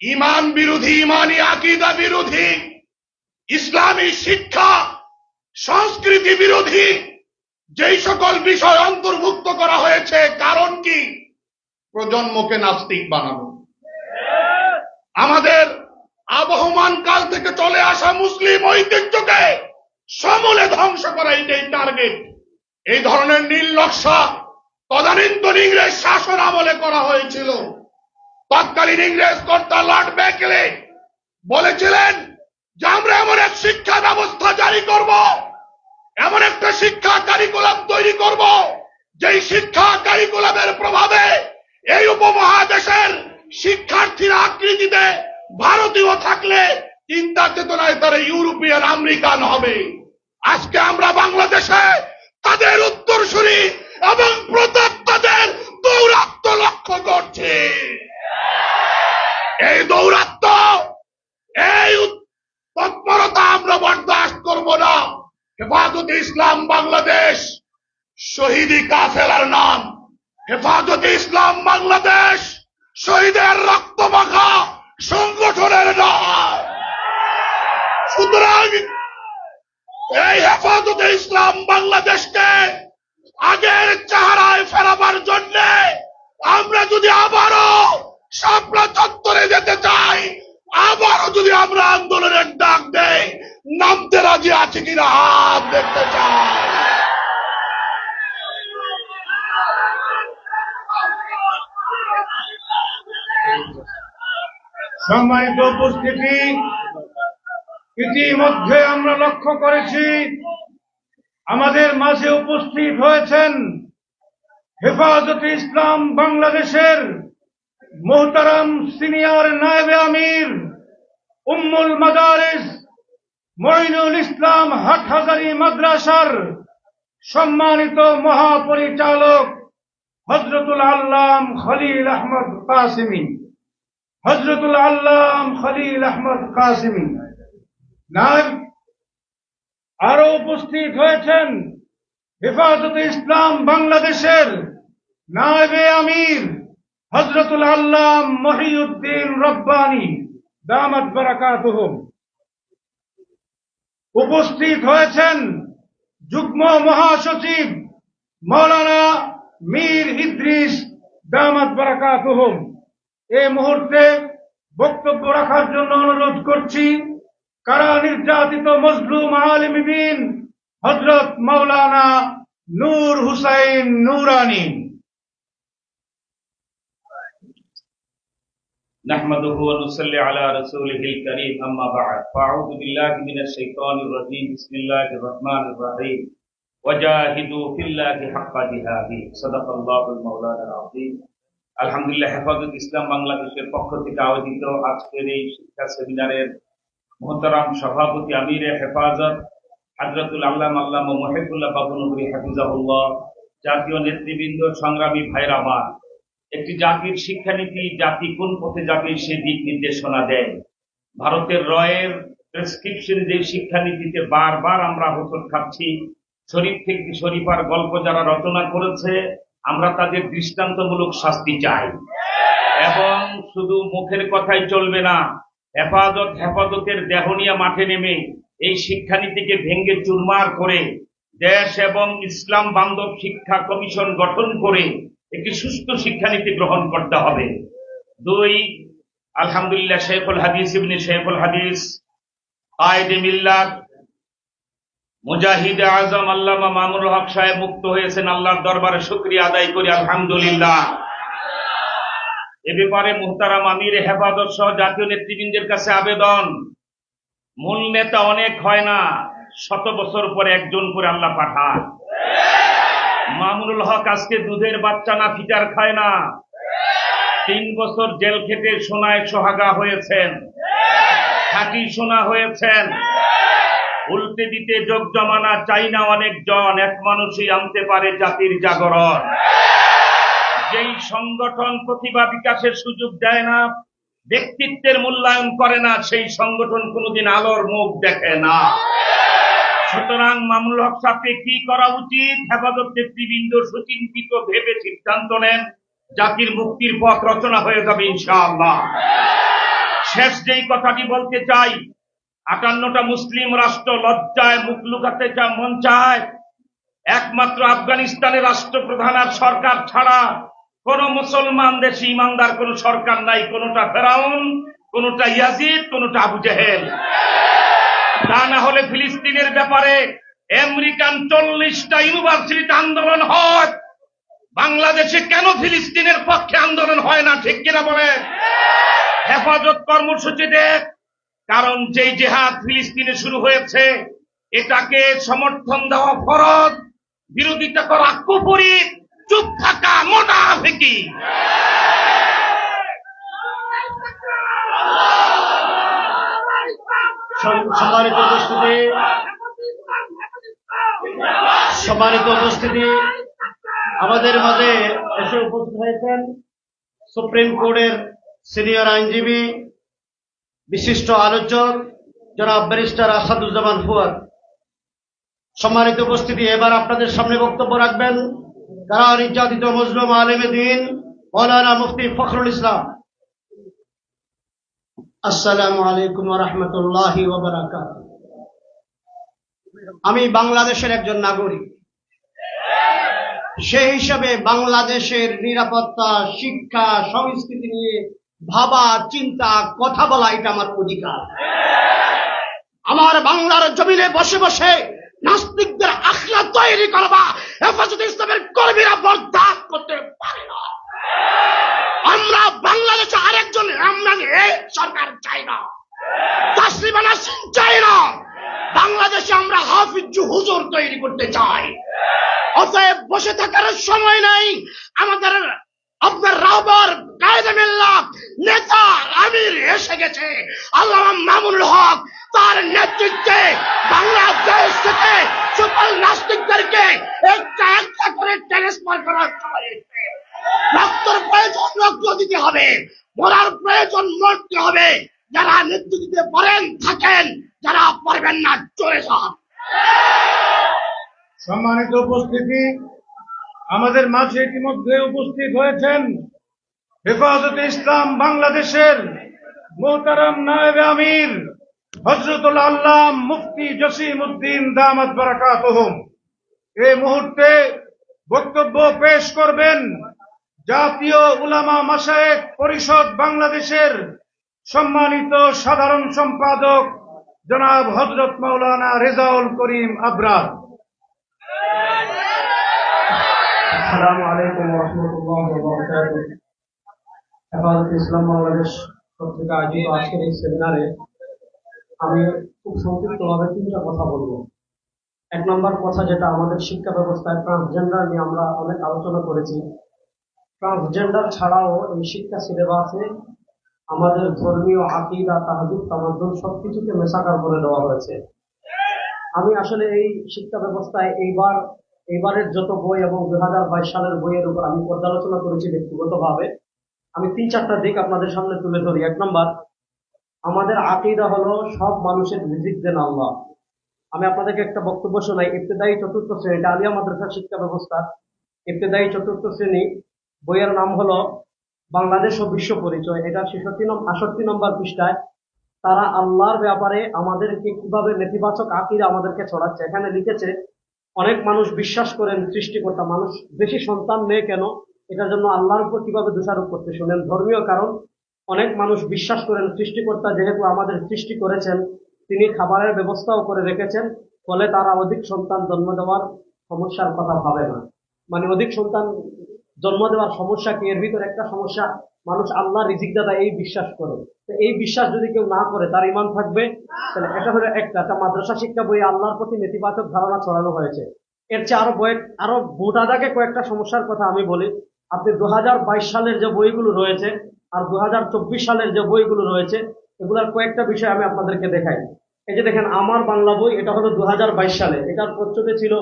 ঈমান বিরোধী, ঈমানি আকীদা বিরোধী, ইসলামী শিক্ষা সংস্কৃতি বিরোধী যেই সকল বিষয় অন্তর্ভুক্ত করা হয়েছে, কারণ কি? প্রজন্মকে নাস্তিক বানানো। আমাদের আবহমান কাল থেকে চলে আসা মুসলিম ঐতিহ্যকে সমূলে ধ্বংস করা এটাই টার্গেট। এই ধরনের নীল নকশা তদানীন্তন ইংরেজ শাসন আমলে করা হয়েছিল। তৎকালীন ইংরেজ কর্তা লর্ড বেকেলে বলেছিলেন যে আমরা এমন এক শিক্ষা ব্যবস্থা জারি করব, এমন একটা শিক্ষা কারিকুলাম তৈরি করব, যেই শিক্ষা কারিকুলামের প্রভাবে এই উপমহাদেশের শিক্ষার্থীরা আকৃতিতে ভারতীয় থাকলে চিন্তা চেতনায় তারা ইউরোপিয়ান, আমেরিকান হবে। আজকে আমরা বাংলাদেশে তাদের উত্তরসূরি এবং প্রতাপ্তাদের দৌরাত্ম্য লক্ষ্য করছি। এই দৌরাত্ম্য, এই তৎপরতা আমরা বরদাস্ত শহীদি কাফেলার নাম হেফাজতে ইসলাম বাংলাদেশ শহীদের রক্ত মাখা সংগঠনের নাম। সুতরাং এই হেফাজতে ইসলাম বাংলাদেশকে আগের চেহারায় ফেরাবার জন্য আমরা যদি আবারও শাপলা চত্বরে যেতে চাই, আবারও যদি আমরা আন্দোলনের ডাক দেই, নামতে রাজি আছে কিনা হাত দেখতে চাই। সম্মানিত উপস্থিতি, ইতিমধ্যে আমরা লক্ষ্য করেছি আমাদের মাঝে উপস্থিত হয়েছেন হেফাজতে ইসলাম বাংলাদেশের মোহতারাম সিনিয়র নায়েবে আমির উম্মুল মাদারিস মঈনুল ইসলাম হাটহাজারী মাদ্রাসার সম্মানিত মহাপরিচালক হযরতুল আল্লাম খলিল আহমদ কাসেমী, হযরতুল আল্লাম খলিল আহমদ কাসেমী নায়েব। আরো উপস্থিত হয়েছেন হেফাজতে ইসলাম বাংলাদেশের নায়েবে আমির হযরতুল আল্লাম মহিউদ্দিন রব্বানী দামাত বারাকাতুহুম। উপস্থিত হয়েছেন যুগ্ম মহাসচিব মাওলানা মীর ইদ্রিস দামাত বারাকাতুহুম। এই মুহূর্তে বক্তব্য রাখার জন্য অনুরোধ করছি কারা নির্যাতিত মজলুম আলেম দ্বীন হযরত মাওলানা নূর হুসাইন নুরানী। نحمده ونصلي على رسوله الكريم أما بعد فأعوذ بالله من الشيطان الرجيم بسم الله الرحمن الرحيم وجاهدوا في الله حق جهاده صدق الله المولانا العظيم। আলহামদুলিল্লাহ, হেফাজত ইসলাম বাংলাদেশের পক্ষ থেকে আয়োজিত আজকের এই শিক্ষা সেমিনারের মোহতারাম সভাপতি আমিরে হেফাজত হযরতুল আল্লামা আল্লামা মুহিবুল্লাহ বাবুনগরী হাফিজাহুল্লাহ, জাতীয় নেতৃবৃন্দ, সংগ্রামী ভাইরা আমার, একটি জাতির শিক্ষানীতি জাতি কোন পথে যাবে সে দিক নির্দেশনা দেয়। ভারতের রয়ের প্রেসক্রিপশন যে শিক্ষানীতিতে বারবার আমরা হোঁচট খাচ্ছি, শরীফ থেকে শরীফার গল্প যারা রচনা করেছে আমরা তাদের দৃষ্টান্তমূলক শাস্তি চাই। এবং শুধু মুখের কথাই চলবে না, হেফাজতের দেহনিয়া মাঠে নেমে এই শিক্ষানীতিকে ভেঙ্গে চুরমার করে দেশ এবং ইসলাম বান্ধব শিক্ষা কমিশন গঠন করে একটি সুস্থ শিক্ষানীতি গ্রহণ করতে হবে। 2, আলহামদুলিল্লাহ শেখুল হাদিস ইবনে শেখুল হাদিস কায়েদে মিল্লাত মুজাহিদে আজম আল্লামা মামুনুল হক সাহেব মুক্ত হয়েছেন। আল্লাহর দরবারে শুকরিয়া আদায় করি আলহামদুলিল্লাহ। এ ব্যাপারে মুহতারাম আমির হেফাজত সহ জাতীয় নেতৃবৃন্দের কাছে আবেদন, মূল নেতা অনেক হয় না, 100 বছর পরে একজন করে আল্লাহ পাঠায়। মামুনুল হক আজকে দুধের বাচ্চা না ফিটার খায় না, 3 বছর জেল খেটে সোনায় সোহাগা হয়েছেন, খাঁটি সোনা হয়েছেন। উল্টে দিতে যোগ জমানা চাই না অনেকজন, এক মানুষই আনতে পারে জাতির জাগরণ। যেই সংগঠন প্রতিভা বিকাশের সুযোগ দেয় না, ব্যক্তিত্বের মূল্যায়ন করে না, সেই সংগঠন কোনোদিন আলোর মুখ দেখে না। সুতরাং মামুনুল হক সাহেবকে কি করা উচিত? হেফাজত নেতৃবৃন্দ সুচিন্তিত ভেবে সিদ্ধান্ত নেন, জাতির মুক্তির পথ রচনা হয়ে যাবে ইনশাআল্লাহ। শেষ যেই কথাটি বলতে চাই, 58টা মুসলিম রাষ্ট্র লজ্জায় মুখ লুকাতে মন চায়, একমাত্র আফগানিস্তানের রাষ্ট্রপ্রধান আর সরকার ছাড়া কোন মুসলমান দেশে ইমানদার কোন সরকার নাই। কোনটা ফেরাউন, কোনটা ইয়াজিদ, কোনটা আবু জেহেল। তা না হলে ফিলিস্তিনের ব্যাপারে আমেরিকান 40টা ইউনিভার্সিটিতে আন্দোলন হয়, বাংলাদেশে কেন ফিলিস্তিনের পক্ষে আন্দোলন হয় না? ঠিক কিনা বলে? হেফাজত কর্মসূচি দেখ, কারণ যেই জিহাদ ফিলিস্তিনে শুরু হয়েছে এটাকে সমর্থন দেওয়া ফরজ, বিরোধিতা করা কুফরি, চুপ থাকা মুনাফিকি। সম্মানিত উপস্থিতি, আমাদের মাঝে এসে উপস্থিত হয়েছেন সুপ্রিম কোর্টের সিনিয়র আইনজীবী, বিশিষ্ট আলোচক জনাব ব্যারিস্টার আসাদুজ্জামান ফুয়াদ। সম্মানিত উপস্থিতি, এবার আপনাদের সামনে বক্তব্য রাখবেন কারা নির্যাতিত মুসলিম আলেমে দিন মৌলানা মুফতি ফখরুল ইসলাম। আসসালামু আলাইকুম ওয়া রাহমাতুল্লাহি ওয়া বারাকাতুহু। আমি বাংলাদেশের একজন নাগরিক, সেই হিসাবে বাংলাদেশের নিরাপত্তা, শিক্ষা, সংস্কৃতি নিয়ে ভাবা, চিন্তা, কথা বলা এটা আমার অধিকার। আমার বাংলার জমিনে বসে বসে নাস্তিকদের আখড়া তৈরি করবা হেফাজতে ইসলামের কর্মীরা বরদাস্ত করতে পারে না। আমরা বাংলাদেশে আরেকজন ইমরান সরকার চাই না, তাসলিমা নাসরিন চাই না। বাংলাদেশে আমরা হাফিজ হুজুর তৈরি করতে চাই। অতএব বসে থাকার সময় নাই। আমাদের আপনার রাহবার কায়েদে মিল্লাত নেতা আমির এসে গেছে, আল্লামা মামুনুল হক। তার নেতৃত্বে বাংলাদেশ থেকে সকল নাস্তিকদেরকে একটা একটা করে ট্রান্সফার করা হয়েছে। রক্তের প্রয়োজন রক্ত দিতে হবে, মরার প্রয়োজন মরতে হবে। যারা নেতৃত্ব দিতে পারেন থাকেন, যারা পারবেন না চলে যান। সম্মানিত উপস্থিতি, আমাদের মাঝে ইতিমধ্যে উপস্থিত হয়েছেন হেফাজতে ইসলাম বাংলাদেশের মোহতারাম নায়েবে আমির হযরতুল আল্লাহ মুফতি জসিম উদ্দিন দামাত বারাকাতুহুম। এই মুহূর্তে বক্তব্য পেশ করবেন জাতীয় উলামা মাশায়েখ পরিষদ বাংলাদেশের সম্মানিত সাধারণ সম্পাদক জনাব হযরত মাওলানা রেজাউল করিম আবরার। আসসালামু আলাইকুম ওয়া রাহমাতুল্লাহি ওয়া বারাকাতুহু। হেফাজতে ইসলাম বাংলাদেশ কর্তৃক আয়োজিত আজকের এই সেমিনারে আমি খুব সংক্ষিপ্তভাবে তিনটা কথা বলবো। এক নম্বর কথা, যেটা আমাদের শিক্ষা ব্যবস্থায় ট্রান্সজেন্ডার নিয়ে আমরা অনেক আলোচনা করেছি। ট্রান্সজেন্ডার ছাড়াও এই শিক্ষা সিলেবাসে আমাদের ধর্মীয় আকীদা, তাহজিব, তামাদ্দুন সবকিছুকে মেশাকার করে দেওয়া হয়েছে। আমি আসলে এই শিক্ষা ব্যবস্থায় এইবারের যত বই এবং 2022 সালের বইয়ের উপর আমি পর্যালোচনা করেছি ব্যক্তিগতভাবে। আমি 3-4টা দিক আপনাদের সামনে তুলে ধরি। এক নম্বর, আমাদের আকীদা হলো সব মানুষের রিজিক দেন আল্লাহ। আমি আপনাদেরকে একটা বক্তব্য শোনাই। ইবতেদায়ী চতুর্থ শ্রেণী, এটা আলিয়া মাদ্রাসা শিক্ষা ব্যবস্থা, ইবতেদায়ী চতুর্থ শ্রেণী, বইয়ের নাম হলো বাংলাদেশ ও বিশ্ব পরিচয়। এটা 68 নম্বর পৃষ্ঠায় তারা আল্লাহর ব্যাপারে আমাদেরকে কিভাবে নেতিবাচক আকীদা আমাদেরকে ছড়াচ্ছে। এখানে লিখেছে, অনেক মানুষ বিশ্বাস করেন সৃষ্টিকর্তা, মানুষ বেশি সন্তান নেয় কেন, এটার জন্য আল্লাহর উপর কিভাবে দোষারোপ করতে শুনেন। ধর্মীয় কারণ, অনেক মানুষ বিশ্বাস করেন সৃষ্টিকর্তা যেহেতু আমাদের সৃষ্টি করেছেন, তিনি খাবারের ব্যবস্থাও করে রেখেছেন, ফলে তারা অধিক সন্তান জন্ম দেওয়ার সমস্যার কথা ভাবে না। মানে অধিক সন্তান জন্ম দেওয়ার সমস্যা কি, এর ভিতরে একটা সমস্যা মানুষ আল্লাহ রিজিক দাতা এই বিশ্বাস করে। তো এই বিশ্বাস যদি কেউ না করে তার ঈমান থাকবে। তাহলে এটা হলো একটা মাদ্রাসা শিক্ষা বইয়ে আল্লাহর প্রতি নেতিবাচক ধারণা ছড়ানো হয়েছে। এর চেয়ে আরো মোটা দাগে কয়েকটা সমস্যার কথা আমি বলি। আপনি 2022 সালের যে বইগুলো রয়েছে আর 2024 সালের যে বইগুলো রয়েছে, এগুলার কয়েকটা বিষয় আমি আপনাদেরকে দেখাই। এই যে দেখেন, আমার বাংলা বই, এটা হলো 2022 সালে। এটার প্রচ্ছদে ছিল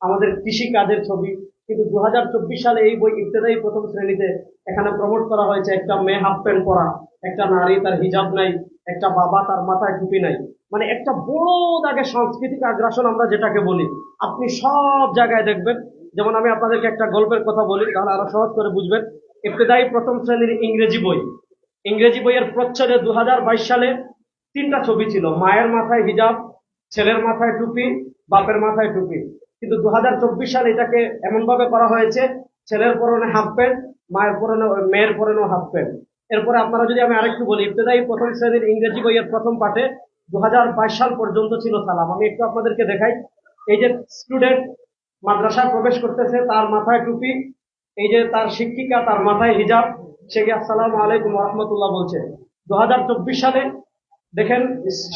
আমাদের কৃষি কাজের ছবি। কিন্তু 2024 সালে এই বই ইবতেদায়ী প্রথম শ্রেণীতে এখানে প্রমোট করা হয়েছে একটা মেয়ে হাফ প্যান্ট পরা, একটা নারী তার হিজাব নাই, একটা বাবা তার মাথায় টুপি নাই। মানে একটা বড় দাগে সাংস্কৃতিক আগ্রাসন আমরা যেটাকে বলি, আপনি সব জায়গায় দেখবেন। যেমন আমি আপনাদেরকে একটা গল্পের কথা বলি, তাহলে আরো সহজ করে বুঝবেন। ইবতেদায়ী প্রথম শ্রেণীর ইংরেজি বইয়ের প্রচ্ছদে 2022 সালে 3টা ছবি ছিল। মায়ের মাথায় হিজাব, ছেলের মাথায় টুপি, বাপের মাথায় টুপি। কিন্তু 2024 সালে এটাকে এমন ভাবে করা হয়েছে, ছেলের পরনে হাফ প্যান্ট, মেয়ের পরনেও হাফ প্যান্ট। এরপরে আপনারা যদি আমি আরেকটু বলি, ইবতেদায়ী প্রথম শ্রেণীর ইংরেজি বইয়ের প্রথম পাঠে 2022 সাল পর্যন্ত ছিল সালাম। আমি একটু আপনাদেরকে দেখাই। এই যে স্টুডেন্ট মাদ্রাসায় প্রবেশ করতেছে, তার মাথায় টুপি, এই যে তার শিক্ষিকা, তার মাথায় হিজাব, সে গিয়ে আসসালামু আলাইকুম ওয়া রাহমাতুল্লাহ বলছে। 2024 সালে দেখেন,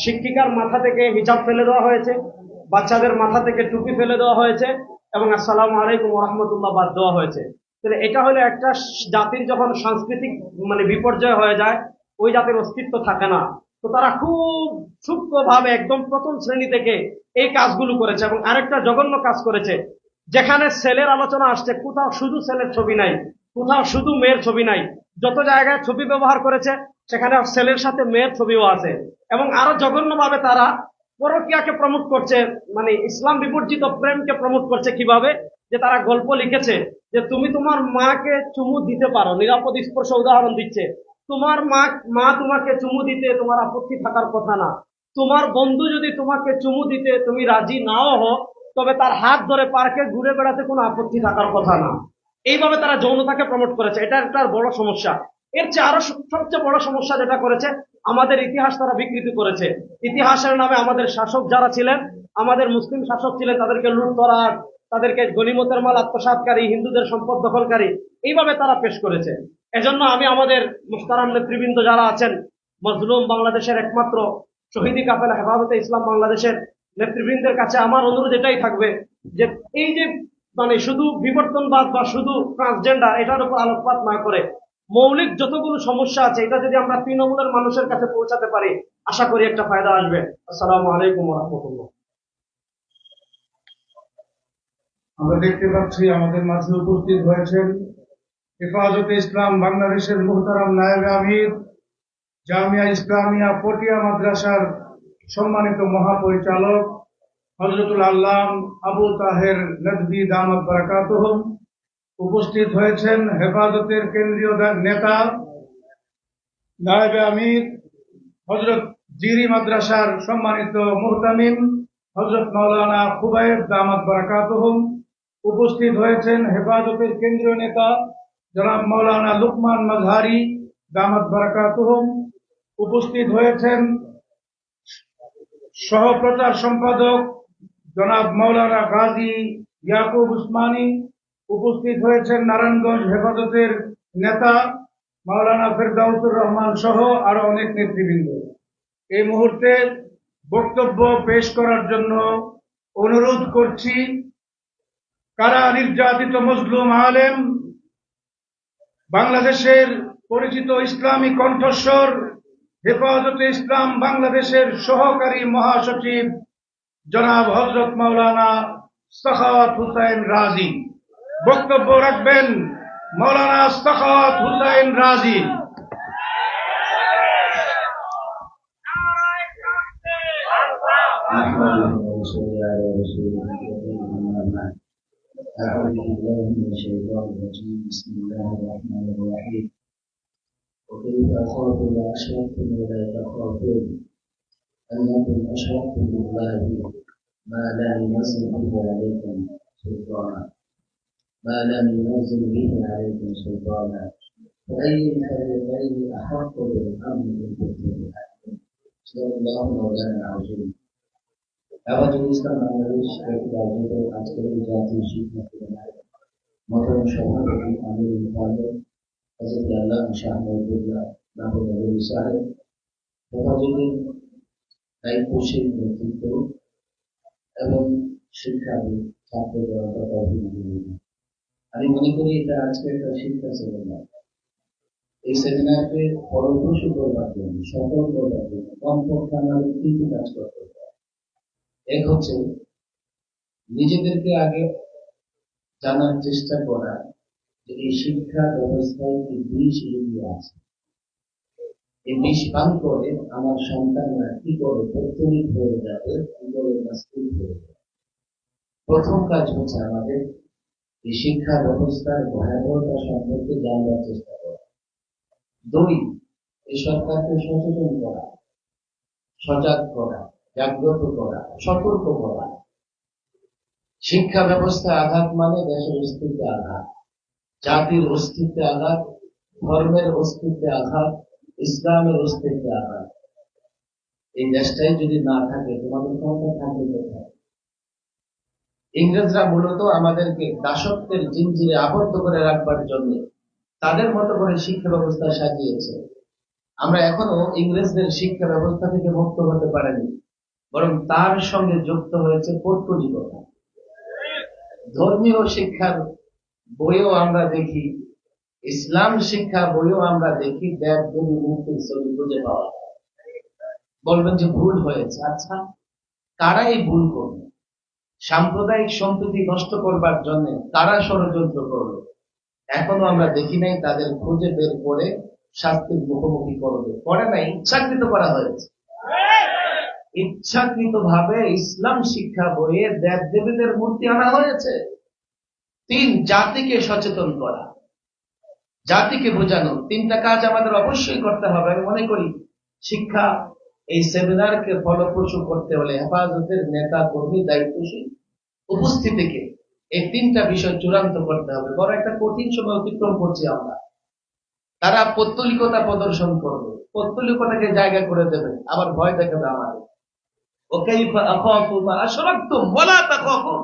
শিক্ষিকার মাথা থেকে হিজাব ফেলে দেওয়া হয়েছে, বাচ্চাদের মাথা থেকে টুপি ফেলে দেওয়া হয়েছে এবং আসসালামু আলাইকুম ওয়া রাহমাতুল্লাহ বাদ দেওয়া হয়েছে। তাহলে এটা হলো একটা জাতির যখন সাংস্কৃতিক বিপর্যয় হয়ে যায়, ওই জাতির অস্তিত্ব থাকে না। তো তারা খুব সূক্ষ্মভাবে একদম প্রথম শ্রেণী থেকে এই কাজগুলো করেছে। এবং আরেকটা জঘন্য কাজ করেছে, যেখানে ছেলের আলোচনা আসছে, কোথাও শুধু ছেলের ছবি নাই, কোথাও শুধু মেয়ের ছবি নাই। যত জায়গায় ছবি ব্যবহার করেছে সেখানে ছেলের সাথে মেয়ের ছবিও আছে। এবং আরো জঘন্যভাবে তারা পরকীয়াকে প্রমোট করছে, ইসলাম বিবর্জিত প্রেমকে প্রমোট করছে। কিভাবে? যে তারা গল্প লিখেছে যে তুমি তোমার মাকে চুমু দিতে পারো, নিরাপদ স্পর্শ উদাহরণ দিচ্ছে। তোমার মা তোমাকে চুমু দিতে তোমার আপত্তি থাকার কথা না। তোমার বন্ধু যদি তোমাকে চুমু দিতে তুমি রাজি নাও হো, তবে তার হাত ধরে পার্কে ঘুরে বেড়াতে কোনো আপত্তি থাকার কথা না। এইভাবে তারা যৌনতাকে প্রমোট করেছে, এটা একটা বড় সমস্যা। এর চেয়ে আরো সবচেয়ে বড় সমস্যা যেটা করেছে, আমাদের ইতিহাস তারা বিকৃতি করেছে। ইতিহাসের নামে আমাদের শাসক যারা ছিলেন, আমাদের মুসলিম শাসক ছিলেন, তাদেরকে লুটতরাট, তাদেরকে গনিমতের মাল আত্মসাৎকারী, হিন্দুদের সম্পদ দখলকারী, এইভাবে তারা পেশ করেছে। এজন্য আমি আমাদের মুহতারাম নেতৃবৃন্দ যারা আছেন, মজলুম বাংলাদেশের একমাত্র শহীদি কাফেলা হেফাজতে ইসলাম বাংলাদেশের নেতৃবৃন্দের কাছে আমার অনুরোধ এটাই থাকবে যে এই যে মানে শুধু বিবর্তনবাদ বা শুধু ট্রান্সজেন্ডার এটার উপর আলোকপাত না করে মৌলিক যতগুলো সমস্যা আছে এটা যদি আমরা তৃণমূলের মানুষের কাছে পৌঁছাতে পারি, আশা করি একটা ফায়দা আসবে। আসসালামু আলাইকুম ওয়া রাহমাতুল্লাহ। আমরা দেখতে পাচ্ছি আমাদের মাঝে উপস্থিত হয়েছেন হেফাজতে ইসলাম বাংলাদেশের মুহতারাম নায়েবে আমির, জামিয়া ইসলামিয়া পটিয়া মাদ্রাসার সম্মানিত মহাপরিচালক হযরতুল আল্লাম আবু তাহের নদভী দামাত বারাকাতুহুম। উপস্থিত হয়েছেন হেফাজতের কেন্দ্রীয় নেতা নায়েবে আমির হযরত জিরি মাদ্রাসার সম্মানিত মুহতামিম হযরত মাওলানা খুবাইব দামাত বারাকাতুহুম। উপস্থিত হয়েছেন হেফাজতের কেন্দ্রীয় নেতা জনাব মাওলানা লুকমান মাজহারি দামাত বারাকাতুহুম। উপস্থিত হয়েছেন সহপ্রচার সম্পাদক জনাব মাওলানা গাজী ইয়াকুব উসমানী। উপস্থিত হয়েছেন নারায়ণগঞ্জ হেফাজতের নেতা মাওলানা ফেরদাউসুর রহমান সহ আরো অনেক নেতৃবৃন্দ। এই মুহূর্তে বক্তব্য পেশ করার জন্য অনুরোধ করছি কারা নির্যাতিত মজলুম আলেম, বাংলাদেশের পরিচিত ইসলামী কণ্ঠস্বর, হেফাজতে ইসলাম বাংলাদেশের সহকারী মহাসচিব জনাব হযরত মাওলানা সাখাওয়াত হুসাইন রাজি। বক্তব্য রাখবেন মাওলানা সাখাওয়াত হুসাইন রাজি। أعوذ بالله من الشيطان الرجيم بسم الله الرحمن الرحيم وكيف أخاف إذا أشركتم ولا تخافون أنكم أشركتم بالله ما لم ينزل به عليكم سلطانا فأي الفريقين أحق بالأمن إن كنتم تعلمون صدق الله مولانا العظيم। হেফাজতে ইসলাম বাংলাদেশ আয়োজিত আজকের এই জাতীয় শিক্ষা প্রতিযোগিতায় মহতরম সভাপতি আমির মুফাজ্জল হযরত আল্লামা শাহ মহিউদ্দিন নাবুল সাহেব, হেফাজতের দায়িত্বশীল নেতৃত্ব এবং শিক্ষাবিদ ছাত্ররা তথা অভিভাবক, আমি মনে করি এটা আজকে একটা শিক্ষা সেমিনার। এই সেমিনারকে ফলপ্রসূ করবার জন্য, সফল করবার জন্য কমপক্ষে আমাদের তিনটি কাজ করতে হবে। এক হচ্ছে নিজেদেরকে আগে জানার চেষ্টা করা যে এই শিক্ষা ব্যবস্থায় কি বিষ লুকিয়ে আছে, এই বিষ পান করে আমার সন্তানরা কি করে প্রত্যনিক হয়ে যাবে, কি করে নাস্তিক হয়ে যাবে। প্রথম কাজ হচ্ছে আমাদের এই শিক্ষা ব্যবস্থার ভয়াবহতা সম্পর্কে জানবার চেষ্টা করা। দুই, এই সরকারকে সচেতন করা, সজাগ করা, জাগ্রত করা, সতর্ক করা। শিক্ষা ব্যবস্থা আঘাত মানে দেশের অস্তিত্বে আঘাত, জাতির অস্তিত্বে আঘাত, ধর্মের অস্তিত্বে আঘাত, ইসলামের অস্তিত্বে আঘাত। এই দেশটাই যদি না থাকে তোমাদের ক্ষমতা থাকবে কোথায়? ইংরেজরা মূলত আমাদেরকে দাসত্বের জিঞ্জিরে আবদ্ধ করে রাখবার জন্য তাদের মতো করে শিক্ষা ব্যবস্থা সাজিয়েছে। আমরা এখনো ইংরেজদের শিক্ষা ব্যবস্থা থেকে মুক্ত হতে পারিনি, বরং তার সঙ্গে যুক্ত হয়েছে পৌত্তলিকতা। ধর্মীয় শিক্ষার বইও আমরা দেখি, ইসলাম শিক্ষা বইও আমরা দেখি, দেব দেবী মূর্তির ছবি খুঁজে পাওয়া যায়। বলবেন যে ভুল হয়েছে। আচ্ছা, কারা এই ভুল করবে? সাম্প্রদায়িক সম্প্রীতি নষ্ট করবার জন্য কারা ষড়যন্ত্র করবে? এখনো আমরা দেখি নাই তাদের খুঁজে বের করে শাস্তির মুখোমুখি করবে। করে নাই, ইচ্ছাকৃত করা হয়েছে। ইচ্ছাকৃত ভাবে ইসলাম শিক্ষা বইয়ে দেব দেবীদের মূর্তি আনা হয়েছে। তিন, জাতিকে সচেতন করা, জাতিকে বোঝানো। তিনটা কাজ আমাদের অবশ্যই করতে হবে। আমি মনে করি শিক্ষা এই সেমিনারকে ফলপ্রসূ করতে হলে হেফাজতের নেতা কর্মী দায়িত্বশীল উপস্থিতিকে এই তিনটা বিষয় চূড়ান্ত করতে হবে। বড় একটা কঠিন সময় অতিক্রম করছি আমরা। তারা পৌত্তলিকতা প্রদর্শন করবে, পৌত্তলিকতাকে জায়গা করে দেবে, আবার ভয় দেখাবে আমাদের। ওকাইফা আখাফু মা আশরাকতুম ওয়ালা তাখাফুন,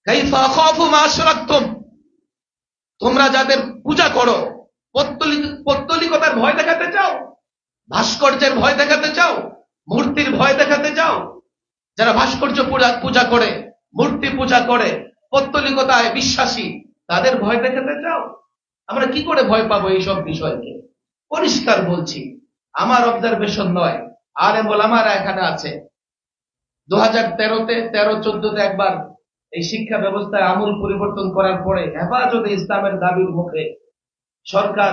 কাইফা আখাফু মা আশরাকতুম, তোমরা যাদের পূজা করো, পৌত্তলিকতার ভয় দেখাতে চাও, ভাস্কর্যের ভয় দেখাতে চাও, মূর্তির ভয় দেখাতে চাও, যারা ভাস্কর্য পূজা করে, মূর্তি পূজা করে, পৌত্তলিকতায় বিশ্বাসী, তাদের ভয় দেখাতে চাও। আমরা কি করে ভয় পাবো এইসব বিষয়কে? পরিষ্কার বলছি, আমার অবজারভেশন নয়, আলেম ওলামারা এখানে আছে। 2013-তে 13-14-তে একবার এই শিক্ষা ব্যবস্থায় আমূল পরিবর্তন করার পরে হেফাজতে ইসলামের দাবির মুখে সরকার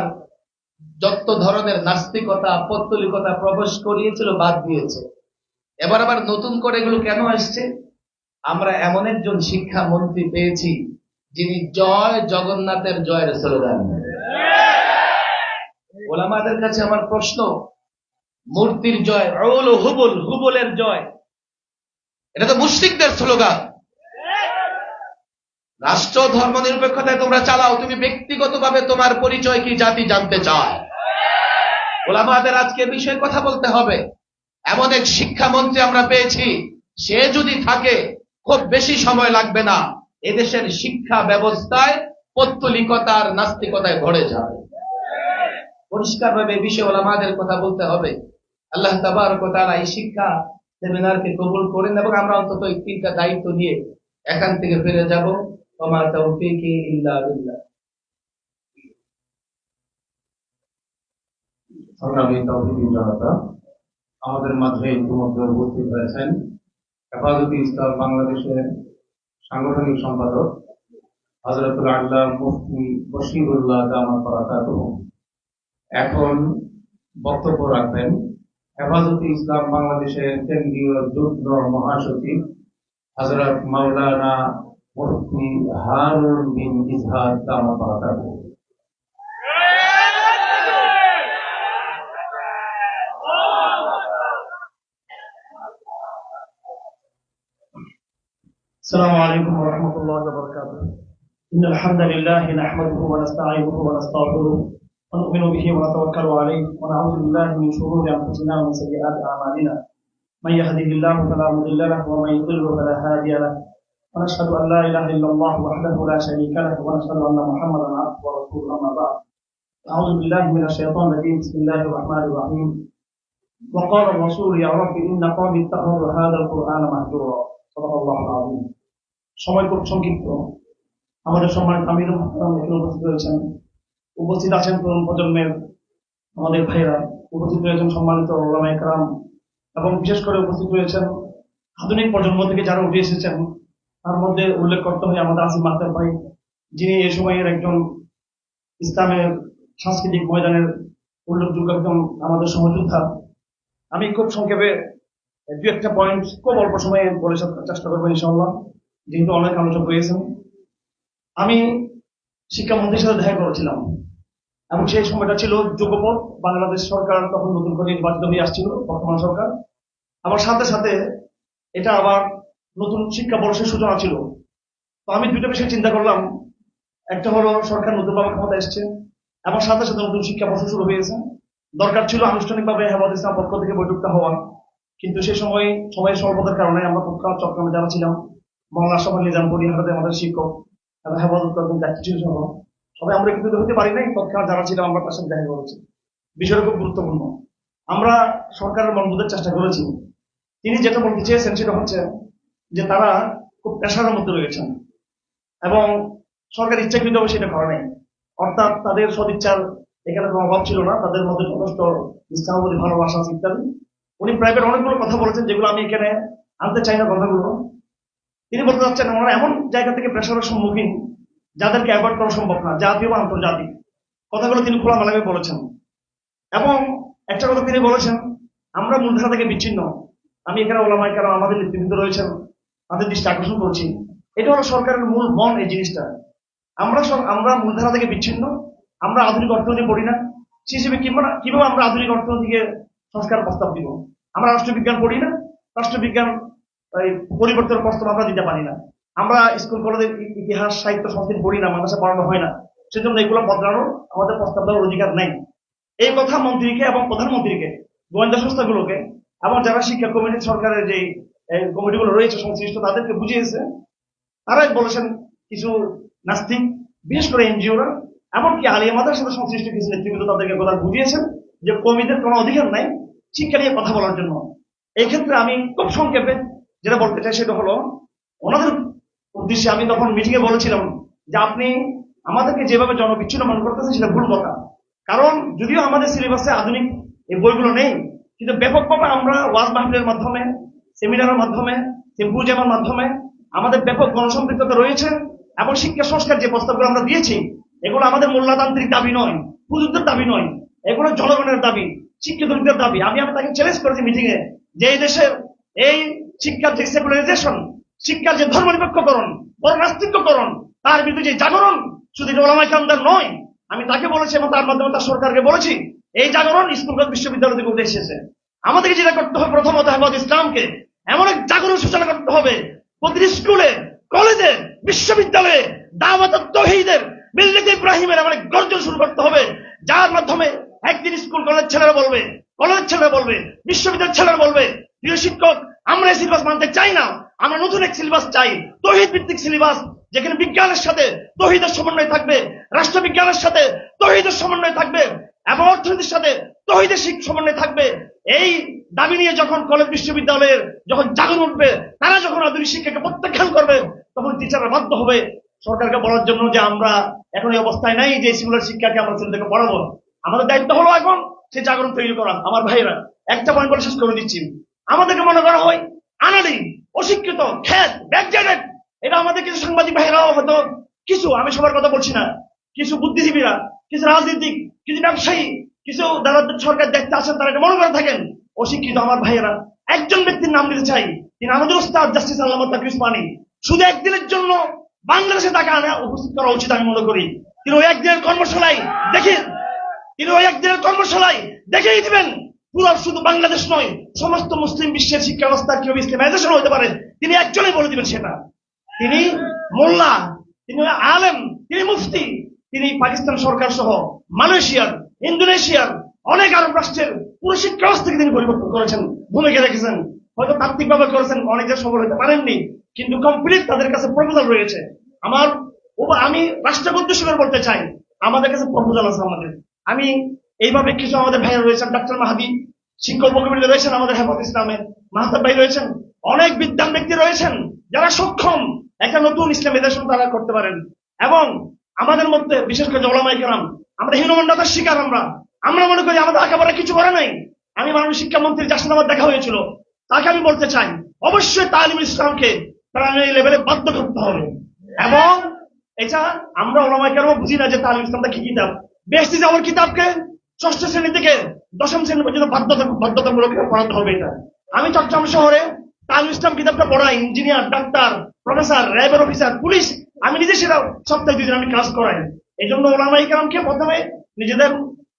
যত ধরনের নাস্তিকতা, পৌত্তলিকতা প্রবেশ করিয়েছিল, বাদ দিয়েছে। এবার আবার নতুন করে এগুলো কেন আসছে? আমরা এমন একজন শিক্ষা মন্ত্রী পেয়েছি যিনি জয় জগন্নাথের জয়ের স্লোগান। ওলামাদের কাছে আমার প্রশ্ন, মূর্তির জয়, হুবলের জয়, এটা তো মুশরিকদের স্লোগান। রাষ্ট্র ধর্ম নিরপেক্ষতায় তোমরা চালাও, তুমি ব্যক্তিগতভাবে তোমার পরিচয় কি জাতি জানতে চায়? ওলামাদের আজকে বিষয়ে কথা বলতে হবে। এমন এক শিক্ষামন্ত্রী আমরা পেয়েছি, সে যদি থাকে খুব বেশি সময় লাগবে না, এদেশের শিক্ষা ব্যবস্থায় পৌত্তলিকতার নাস্তিকতায় ভরে যাবে। পরিষ্কারভাবে এই বিষয়ে ওলামাদের কথা বলতে হবে। আল্লাহ তাবারক ওয়া তাআলা এই শিক্ষা সেমিনারকে কবুল করেন এবং আমরা অন্তত এই তিনটা দায়িত্ব নিয়ে এখান থেকে ফিরে যাব। ওয়া মা তাওফীকি ইল্লা বিল্লাহ। সংগ্রামী তাওহীদি জনতা, আমাদের মাঝে ইতিমধ্যে উপস্থিত হয়েছেন হেফাজতে ইসলাম বাংলাদেশের সাংগঠনিক সম্পাদক হযরতুল আল্লাহ মুফতি বশিরুল্লাহ দামাত বারাকাতুহু। এখন বক্তব্য রাখবেন হেফাজতে ইসলাম বাংলাদেশের কেন্দ্রীয় যুগ্ম মহাসচিব হযরত মাওলানা মুফতি হারুন বিন ইসহাক দামাত বারাকাতুহু। السلام عليكم ورحمة الله وبركاته. إن الحمد لله نحمده ونستعينه ونستغفره ونؤمن به ونتوكل عليه ونعوذ بالله من شرور أنفسنا ومن سيئات أعمالنا. من يهده الله فلا مضل له ومن يضلل فلا هادي له. ونشهد أن لا إله إلا الله وحده لا شريك له ونشهد أن محمدا عبده ورسوله. أما بعد. أعوذ بالله من الشيطان الرجيم. بسم الله الرحمن الرحيم. وقال الرسول يا رب إن قومي اتخذوا هذا القرآن مهجورا. صدق الله العظيم. সময় খুব সংক্ষিপ্ত। আমাদের সম্মানিত আমির এখানে উপস্থিত রয়েছেন, উপস্থিত আছেন তরুণ প্রজন্মের আমাদের ভাইরা, উপস্থিত রয়েছেন সম্মানিত ওলামায়ে কেরাম, এবং বিশেষ করে উপস্থিত রয়েছেন আধুনিক প্রজন্ম থেকে যারা উঠে এসেছেন। তার মধ্যে উল্লেখ করতে হয় আমাদের আসিফ মাহতাব ভাই, যিনি এই সময়ের একজন ইসলামের সাংস্কৃতিক ময়দানের উল্লেখযোগ্য একজন আমাদের সহযোদ্ধা। আমি খুব সংক্ষেপে দু একটা পয়েন্ট খুব অল্প সময়ে বলে চেষ্টা করবো ইনশাআল্লাহ, যেহেতু অনেক আলোচক রয়েছেন। আমি শিক্ষামন্ত্রীর সাথে দেখা করেছিলাম এবং সেই সময়টা ছিল যুগপৎ। বাংলাদেশ সরকার তখন নতুন করে নির্বাচিত হয়ে আসছিল, বর্তমান সরকার। আবার সাথে সাথে এটা আবার নতুন শিক্ষাবর্ষের সূচনা ছিল। তো আমি দুইটা বিষয় চিন্তা করলাম, একটা হলো সরকার নতুনভাবে ক্ষমতা এসছে এবং সাথে সাথে নতুন শিক্ষাবর্ষ শুরু হয়েছে। দরকার ছিল আনুষ্ঠানিকভাবে হেফাজতে ইসলাম পক্ষ থেকে বৈঠকটা হওয়া, কিন্তু সেই সময় সময়ের স্বল্পতার কারণে আমরা চট্টগ্রামে যারা ছিলাম, মহল্লা সভা নিজামপুরি হাটাতে আমাদের শিক্ষক এবং হেফাজত কর্মী দায়িত্ব ছিল সবাই আমরা একত্রিত হতে পারি নাই। তৎক্ষণাৎ যারা ছিলাম আমরা তার সাথে দেখা করেছি। বিষয়টা খুব গুরুত্বপূর্ণ। আমরা সরকারের মন বোঝার চেষ্টা করেছি। তিনি যেটা বলতে চেয়েছেন সেটা হচ্ছে যে তারা খুব প্রেশারের মধ্যে রয়েছেন এবং সরকার ইচ্ছাকৃতভাবে সেটা করে নাই। অর্থাৎ তাদের সদিচ্ছার এখানে কোনো অভাব ছিল না, তাদের মধ্যে যথেষ্ট ইসলামের প্রতি ভালোবাসা আছে ইত্যাদি। উনি প্রাইভেট অনেকগুলো কথা বলেছেন যেগুলো আমি এখানে আনতে চাই না কথাগুলো। তিনি বলতে চাচ্ছেন আমরা এমন জায়গা থেকে প্রেশারের সম্মুখীন যাদেরকে অ্যাভয়েড করা সম্ভব না, জাতীয় বা আন্তর্জাতিক। কথাগুলো তিনি খোলামেলাভাবে বলেছেন। এবং একটা কথা তিনি বলেছেন, আমরা মূলধারা থেকে বিচ্ছিন্ন। আমি এখানে ওলামায়ে কেরাম আমাদের নেতৃবৃন্দ রয়েছেন, তাদের দৃষ্টি আকর্ষণ করছি, এটা হলো সরকারের মূল মন। এই জিনিসটা আমরা মূলধারা থেকে বিচ্ছিন্ন, আমরা আধুনিক অর্থনীতি পড়ি না, সেই হিসেবে কিভাবে আমরা আধুনিক অর্থনীতিকে সংস্কার প্রস্তাব দিব? আমরা রাষ্ট্রবিজ্ঞান পড়ি না, রাষ্ট্রবিজ্ঞান এই পরিবর্তনের প্রস্তাব আমরা দিতে পারি না। আমরা স্কুল কলেজের ইতিহাস সাহিত্য সংস্কৃতি পড়ি না, মাদ্রাসা পড়ানো হয় না, সেজন্য এগুলো বদলানোর আমাদের প্রস্তাব দেওয়ার অধিকার নেই। এই কথা মন্ত্রীকে এবং প্রধানমন্ত্রীকে, গোয়েন্দা সংস্থাগুলোকে এবং যারা শিক্ষা কমিটি সরকারের যে কমিটিগুলো রয়েছে সংশ্লিষ্ট তাদেরকে বুঝিয়েছে। তারাই বলেছেন কিছু নাস্তিক, বিশেষ করে এনজিওরা, এমনকি আলিয়া মাদ্রাসার সাথে সংশ্লিষ্ট কিছু নেতৃবৃন্দ তাদেরকে কথা বুঝিয়েছেন যে কমিটির কোনো অধিকার নাই শিক্ষা নিয়ে কথা বলার জন্য। এই ক্ষেত্রে আমি খুব সংক্ষেপে যেটা বলতে চাই সেটা হলো, ওনাদের উদ্দেশ্যে আমি তখন মিটিংয়ে বলেছিলাম যে আপনি আমাদেরকে যেভাবে জনবিচ্ছিন্ন মনে করতেছেন সেটা ভুল কথা। কারণ যদিও আমাদের সিলেবাসে আধুনিক এই বইগুলো নেই, কিন্তু ব্যাপকভাবে আমরা ওয়াজ মাহফিলের মাধ্যমে, সেমিনারের মাধ্যমে, সিম্পোজিয়ামের মাধ্যমে আমাদের ব্যাপক গণসম্পৃক্ততা রয়েছে। এবং শিক্ষা সংস্কার যে প্রস্তাবগুলো আমরা দিয়েছি এগুলো আমাদের মোল্লাতান্ত্রিক দাবি নয়, হুজুরদের দাবি নয়, এগুলো জনগণের দাবি, শিক্ষিতদের দাবি। আমি তাকে চ্যালেঞ্জ করেছি মিটিংয়ে যে এই দেশের এই শিক্ষার যে সেকুলারাইজেশন, শিক্ষার যে ধর্মনিরপেক্ষকরণ, বড় নাস্তিক্যকরণ, তার বিরুদ্ধে যে জাগরণ শুধু ওলামায়ে কেরামদের নয়, আমি তাকে বলেছি এবং তার মাধ্যমে তার সরকারকে বলেছি এই জাগরণ স্কুল কলেজ বিশ্ববিদ্যালয় থেকে উঠে এসেছে। আমাদেরকে যেটা করতে হবে, প্রথমত হেফাজত ইসলামকে এমন এক জাগরণ সূচনা করতে হবে, প্রতিটি স্কুলে, কলেজে, বিশ্ববিদ্যালয়ে দাওয়াত তাওহীদের, মিল্লাতে ইব্রাহিমের এমন এক গর্জন শুরু করতে হবে, যার মাধ্যমে একদিন স্কুল কলেজ ছেলেরা বলবে, কলেজের ছেলেরা বলবে, বিশ্ববিদ্যালয়ের ছেলেরা বলবে, প্রিয় শিক্ষক আমরা এই সিলেবাস মানতে চাই না, আমরা নতুন এক সিলেবাস চাই, তাওহীদ ভিত্তিক সিলেবাস, যেখানে বিজ্ঞানের সাথে তাওহীদের সমন্বয় থাকবে, রাষ্ট্রবিজ্ঞানের সাথে তাওহীদের সমন্বয় থাকবে এবং অর্থনীতির সাথে তাওহীদের সমন্বয় থাকবে। এই দাবি নিয়ে যখন কলেজ বিশ্ববিদ্যালয়ের যখন জাগরণ উঠবে, তারা যখন আধুনিক শিক্ষাকে প্রত্যাখ্যান করবে, তখন টিচাররা বাধ্য হবে সরকারকে বলার জন্য যে আমরা এখন এই অবস্থায় নাই যে স্কুলের শিক্ষাকে আমরা ছেলেদেরকে পড়াবো। আমাদের দায়িত্ব হলো এখন সেই জাগরণ তৈরি করা। আমার ভাইয়েরা, একটা পয়েন্ট বলে শেষ করে দিচ্ছি। আমাদেরকে মনে করা হয় আনাড়ি, অশিক্ষিত, খ্যাত, ব্যাকডেটেড। এটা আমাদের কিছু সাংবাদিক ভাইরাও হয়তো, কিছু, আমি সবার কথা বলছি না, কিছু বুদ্ধিজীবীরা, কিছু রাজনীতিক, কিছু ব্যবসায়ী, কিছু যারা সরকার দেখতে আসেন তারা এটা মনে করে থাকেন অশিক্ষিত। আমার ভাইয়েরা, একজন ব্যক্তির নাম নিতে চাই, তিনি আমাদের ওস্তাদ জাস্টিস আল্লামা তাকি উসমানী। শুধু একদিনের জন্য বাংলাদেশে তাকে আনা উপস্থিত করা উচিত আমি মনে করি। তিনি ওই একদিনের কর্মশালায় দেখিয়ে দিবেন পুরো শুধু বাংলাদেশ নয়, সমস্ত মুসলিম বিশ্বের শিক্ষা ব্যবস্থা কিভাবে ইসলামাইজেশন হতে পারে তিনি একজনই বলে দিবেন সেটা। তিনি মোল্লা, তিনি আলেম, তিনি মুফতি, তিনি পাকিস্তান সরকার সহ মালয়েশিয়ার, ইন্দোনেশিয়ার, অনেক আরব রাষ্ট্রের পুরো শিক্ষা ব্যবস্থাকে তিনি পরিবর্তন করেছেন, ভূমিকা রেখেছেন। হয়তো তাত্ত্বিক ভাবে করেছেন, অনেকের সফল হতে পারেননি, কিন্তু কমপ্লিট তাদের কাছে প্রপোজাল রয়েছে। আমি রাষ্ট্রকে উদ্দেশ্য করে বলতে চাই, আমাদের কাছে প্রপোজাল আছে। আমি এইভাবে কিছু আমাদের ভাইরা রয়েছেন, ডাক্তার মাহাদি, শিক্ষক কমিটি রয়েছেন, আমাদের হেফাজত ইসলামের মাহতাব ভাই রয়েছেন, অনেক বিদ্যান ব্যক্তি রয়েছেন যারা সক্ষম একটা নতুন ইসলামাইজেশন তারা করতে পারেন। এবং আমাদের মধ্যে বিশেষ করে ওলামায়ে কেরাম, আমরা হীনমন্যতার শিকার। আমরা মনে করি আমাদের একেবারে কিছু করে নাই। আমি মাননীয় শিক্ষামন্ত্রী যার সাথে আমার দেখা হয়েছিল, তাকে আমি বলতে চাই অবশ্যই তালিম ইসলামকে প্রাণী লেভেলে বাধ্য করতে হবে। এবং এটা আমরা ওলামায়ে কেরাম বুঝি না যে তালিম ইসলামটা কি কিতাব। বেহেশতি যাওয়ার কিতাবকে 6ষ্ঠ শ্রেণী থেকে 10ম শ্রেণী পর্যন্ত বাধ্যতামূলক পড়াতে হবে। এটা আমি চট্টগ্রাম শহরে তালিম ইসলাম কিতাবটা পড়াই, ইঞ্জিনিয়ার, ডাক্তার, প্রফেসর, র্যাবের অফিসার, পুলিশ, আমি নিজে সেটা সপ্তাহে 2 দিন আমি ক্লাস করাই। এই জন্য ওলামায়ে কেরামকে প্রথমে নিজেদের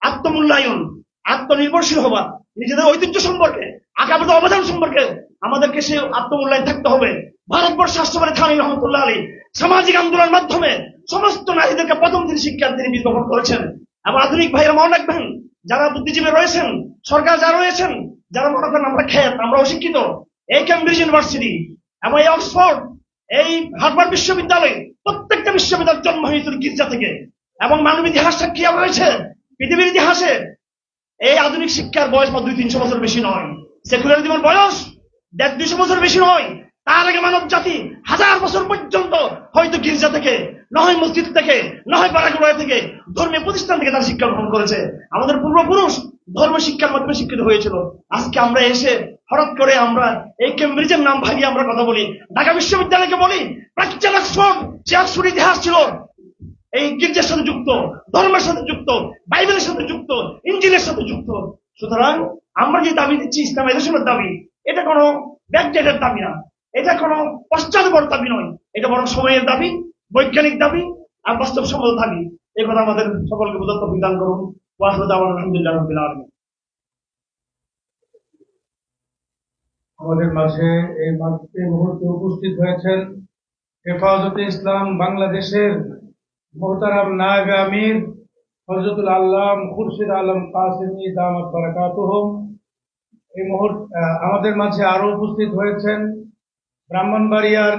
আত্মমূল্যায়ন, আত্মনির্ভরশীল হওয়া, নিজেদের ঐতিহ্য সম্পর্কে, আকাবিদ অবদান সম্পর্কে আমাদেরকে সে আত্মমূল্যায়ন থাকতে হবে। ভারতবর্ষ রাষ্ট্রপতি থানি রহমতুল্লাহ আলী সামাজিক আন্দোলনের মাধ্যমে সমস্ত নারীদেরকে প্রথম দিন শিক্ষা তিনি বিজ্ঞাপন করেছেন। এবং আধুনিক ভাইরা মনে রাখবেন, যারা বুদ্ধিজীবী রয়েছেন, সরকার যারা রয়েছেন, যারা মনে করেন আমরা খ্যাত, আমরা অশিক্ষিত, এই কেমব্রিজ ইউনিভার্সিটি এবং এই অক্সফোর্ড, এই হার্ভার্ড বিশ্ববিদ্যালয়, প্রত্যেকটা বিশ্ববিদ্যালয় জন্ম হয়েছিল গির্জা থেকে। এবং মানব ইতিহাস সাক্ষী রয়েছে, পৃথিবীর ইতিহাসে এই আধুনিক শিক্ষার বয়স 200-300 বছর বেশি নয়, সেকুলার জীবন বয়স 150-200 বছর বেশি নয়। তার আগে মানব জাতি 1000 বছর পর্যন্ত হয়তো গির্জা থেকে, নয় মসজিদ থেকে, নয় পাড়াগুড়ায় থেকে, ধর্মীয় প্রতিষ্ঠান থেকে তারা শিক্ষা গ্রহণ করেছে। আমাদের পূর্বপুরুষ ধর্ম শিক্ষার মাধ্যমে শিক্ষিত হয়েছিল। আজকে আমরা এসে হঠাৎ করে আমরা এই কেমব্রিজের নাম ভাঙিয়ে আমরা কথা বলি, ঢাকা বিশ্ববিদ্যালয়কে বলি প্রাচ্যের অক্সফোর্ড। সে অক্সফোর্ড ইতিহাস ছিল এই গির্জার সাথে যুক্ত, ধর্মের সাথে যুক্ত, বাইবেলের সাথে যুক্ত, ইঞ্জিলের সাথে যুক্ত। সুতরাং আমরা যে দাবি দিচ্ছি ইসলামাইজেশনের দাবি, এটা কোনো ব্যাকডেটের দাবি না, এটা কোনো পশ্চাৎপর দাবি নয়, এটা বরং সময়ের দাবি, বৈজ্ঞানিক দাবি আর বাস্তবসম্মত দাবি। এই কথা আমাদের সকলকে বোঝার তৌফিক দান করুন। ওয়া আখিরু দাওয়ানা আলহামদুলিল্লাহি রাব্বিল আলামিন। আমাদের মাঝে এই মুহূর্তে উপস্থিত হয়েছেন হেফাজতে ইসলাম বাংলাদেশের মোহতারাম নায়েবে আমির হযরতুল আল্লাম খুরশিদ আলম কাসেমী দামাত বারাকাতুহুম। এই মুহূর্তে আমাদের মাঝে আরো উপস্থিত হয়েছেন ব্রাহ্মণবাড়িয়ার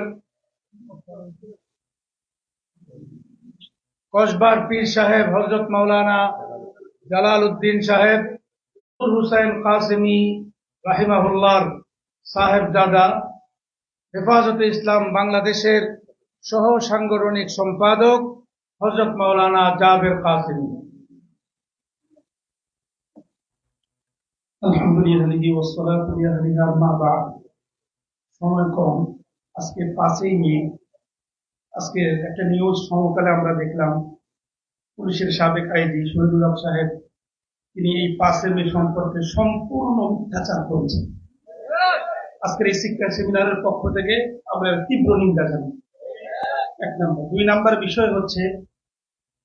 কসবার পীর সাহেব হযরত মাওলানা জালাল উদ্দিন সাহেব হুসাইন কাসেমী রাহিমাহুল্লাহর সাহেবজাদা, হেফাজতে ইসলাম বাংলাদেশের সহ সাংগঠনিক সম্পাদক হযরত মাওলানা জাবের কাসেমী। আলহামদুলিল্লাহি ওয়াসসালাতু আলা মা বা'দ। সময় কম, আজকে 5ই মে। আজকে একটা নিউজ সমকালে আমরা দেখলাম পুলিশের সাবেক আইজি শহীদুল হক সাহেব তিনি এই 5 মে সম্পর্কে সম্পূর্ণ মিথ্যাচার করেছেন। আজকের এই শিক্ষা সেমিনারের পক্ষ থেকে আমরা তীব্র নিন্দা জানাই। 1 নম্বর। 2 নম্বর বিষয় হচ্ছে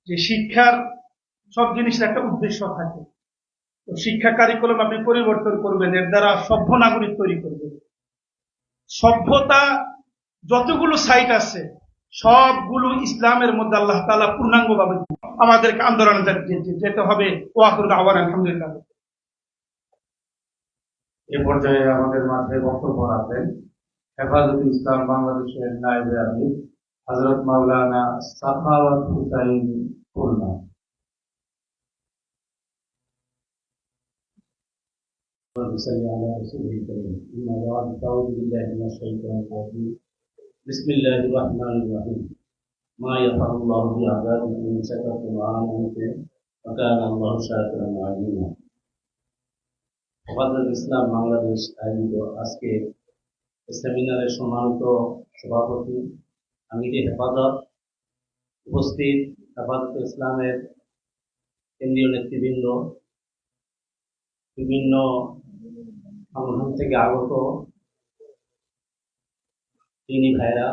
যে শিক্ষার সব জিনিসের একটা উদ্দেশ্য থাকে। তো শিক্ষা কারিকুলাম আপনি পরিবর্তন করবেন, এর দ্বারা সভ্য নাগরিক তৈরি করবেন। সভ্যতা যতগুলো সাইট আছে সবগুলো ইসলামের মধ্যে আল্লাহ তাআলা পূর্ণাঙ্গভাবে আমাদেরকে আন্দোলনে যেতে হবে। ওয়া আখিরু দাওয়ানা আলহামদুলিল্লাহ। এ পর্যায়ে আমাদের মাঝে বক্তব্য রাখবেন হেফাজতে ইসলাম বাংলাদেশের নায়েবে আমির হযরত মাওলানা সাখাওয়াত হুসাইন খুলনা। بسم الله الرحمن الرحيم ما يفعل الله بعباده إن شكرتم وآمنتم وكان الله شاكرا عليما। হেফাজত ইসলাম বাংলাদেশ আয়োজিত আজকে সেমিনারের সম্মানিত সভাপতি আমিরে হেফাজত, উপস্থিত হেফাজতে ইসলামের কেন্দ্রীয় নেতৃবৃন্দ, বিভিন্ন সংগঠন থেকে আগত তিনি ভাইরা,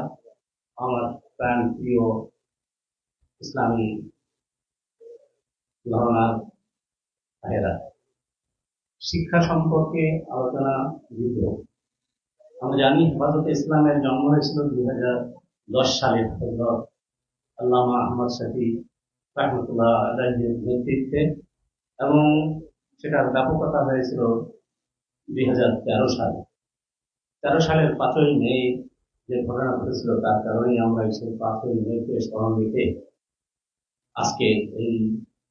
আমার প্রাণ প্রিয় ইসলামী ধারণার ভাইরা, শিক্ষা সম্পর্কে আলোচনা যুদ্ধ। আমরা জানি হেফাজতে ইসলামের জন্ম হয়েছিল 2010 সালে হযরত আল্লামা আহমদ শফি রাহমাতুল্লাহ আলাইহির নেতৃত্বে, এবং সেটার ব্যাপকতা হয়েছিল 2013 সালে। 13 সালের 5ই মে যে ঘটনা ঘটেছিল তার কারণেই আমরা সেই 5ই মেকে স্মরণ রেখে আজকে এই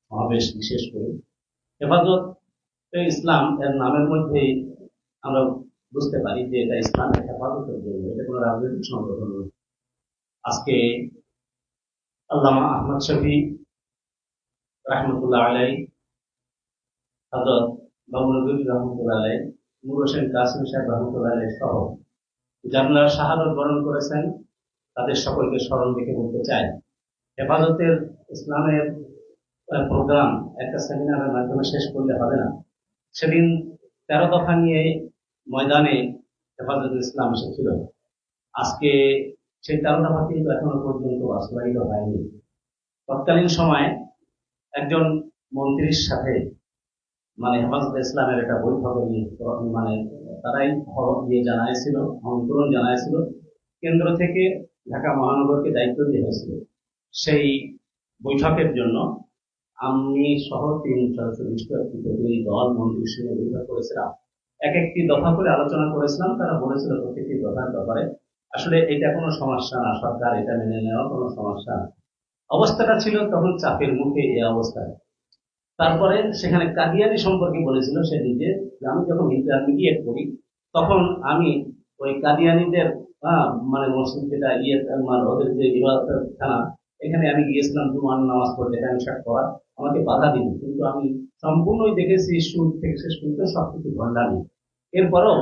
সমাবেশ বিশেষ করে হেফাজত ইসলাম এর নামের মধ্যেই আমরা বুঝতে পারি যে এটা ইসলামের হেফাজতের জন্য, এটা কোনো রাজনৈতিক সংগঠন নয়। আজকে আল্লামা আহমদ শফি রাহমাতুল্লাহ আলাইহি, হযরত বাবুল নবী রাহমাতুল্লাহ আলাইহি, নূর হোসেন কাসেমী সাহেব রাহমাতুল্লাহ আলাইহি সহ যারা শাহাদাত বরণ করেছেন তাদের সকলকে স্মরণ রেখে বলতে চাই, হেফাজতের ইসলামের প্রোগ্রাম একটা সেমিনারের মাধ্যমে শেষ করলে হবে না। সেদিন 13 দফা নিয়ে ময়দানে হেফাজত ইসলাম এসেছিল। আজকে সেই 13 দফা কিন্তু এখনো পর্যন্ত বাস্তবায়িত হয়নি। তৎকালীন সময়ে একজন মন্ত্রীর সাথে মানে হেফাজত ইসলামের একটা বৈঠকে মানে তারাই জানাইছিল, আমন্ত্রণ জানাইছিল, কেন্দ্র থেকে ঢাকা মহানগরকে দায়িত্ব দিয়ে হয়েছিল। সেই বৈঠকের জন্য আমি সহ 3 সদস্য বিশিষ্ট একটি প্রতিনিধি দল মন্ত্রীর সঙ্গে বৈঠক করেছিলাম। একটি দফা করে আলোচনা করেছিলাম। তারা বলেছিল প্রত্যেকটি দফার ব্যাপারে আসলে এটা কোনো সমস্যা না, সরকার এটা মেনে নেওয়া কোনো সমস্যা না। অবস্থাটা ছিল তখন চাপের মুখে এই অবস্থায়। তারপরে সেখানে কাদিয়ানি সম্পর্কে বলেছিল সে নিজে, আমি যখন ইন্টারমিডিয়েট করি তখন আমি ওই কাদিয়ানিদের মানে মসজিদ যেটা ওদের যে ইবাদতের খানা, এখানে আমি গিয়েছিলাম জুমার নামাজ পড়তে, টাইমশাট করা, আমাকে বাধা দিন, কিন্তু আমি সম্পূর্ণই দেখেছি শুরু থেকে শেষ পর্যন্ত সবকিছু ভণ্ডামি। এরপরও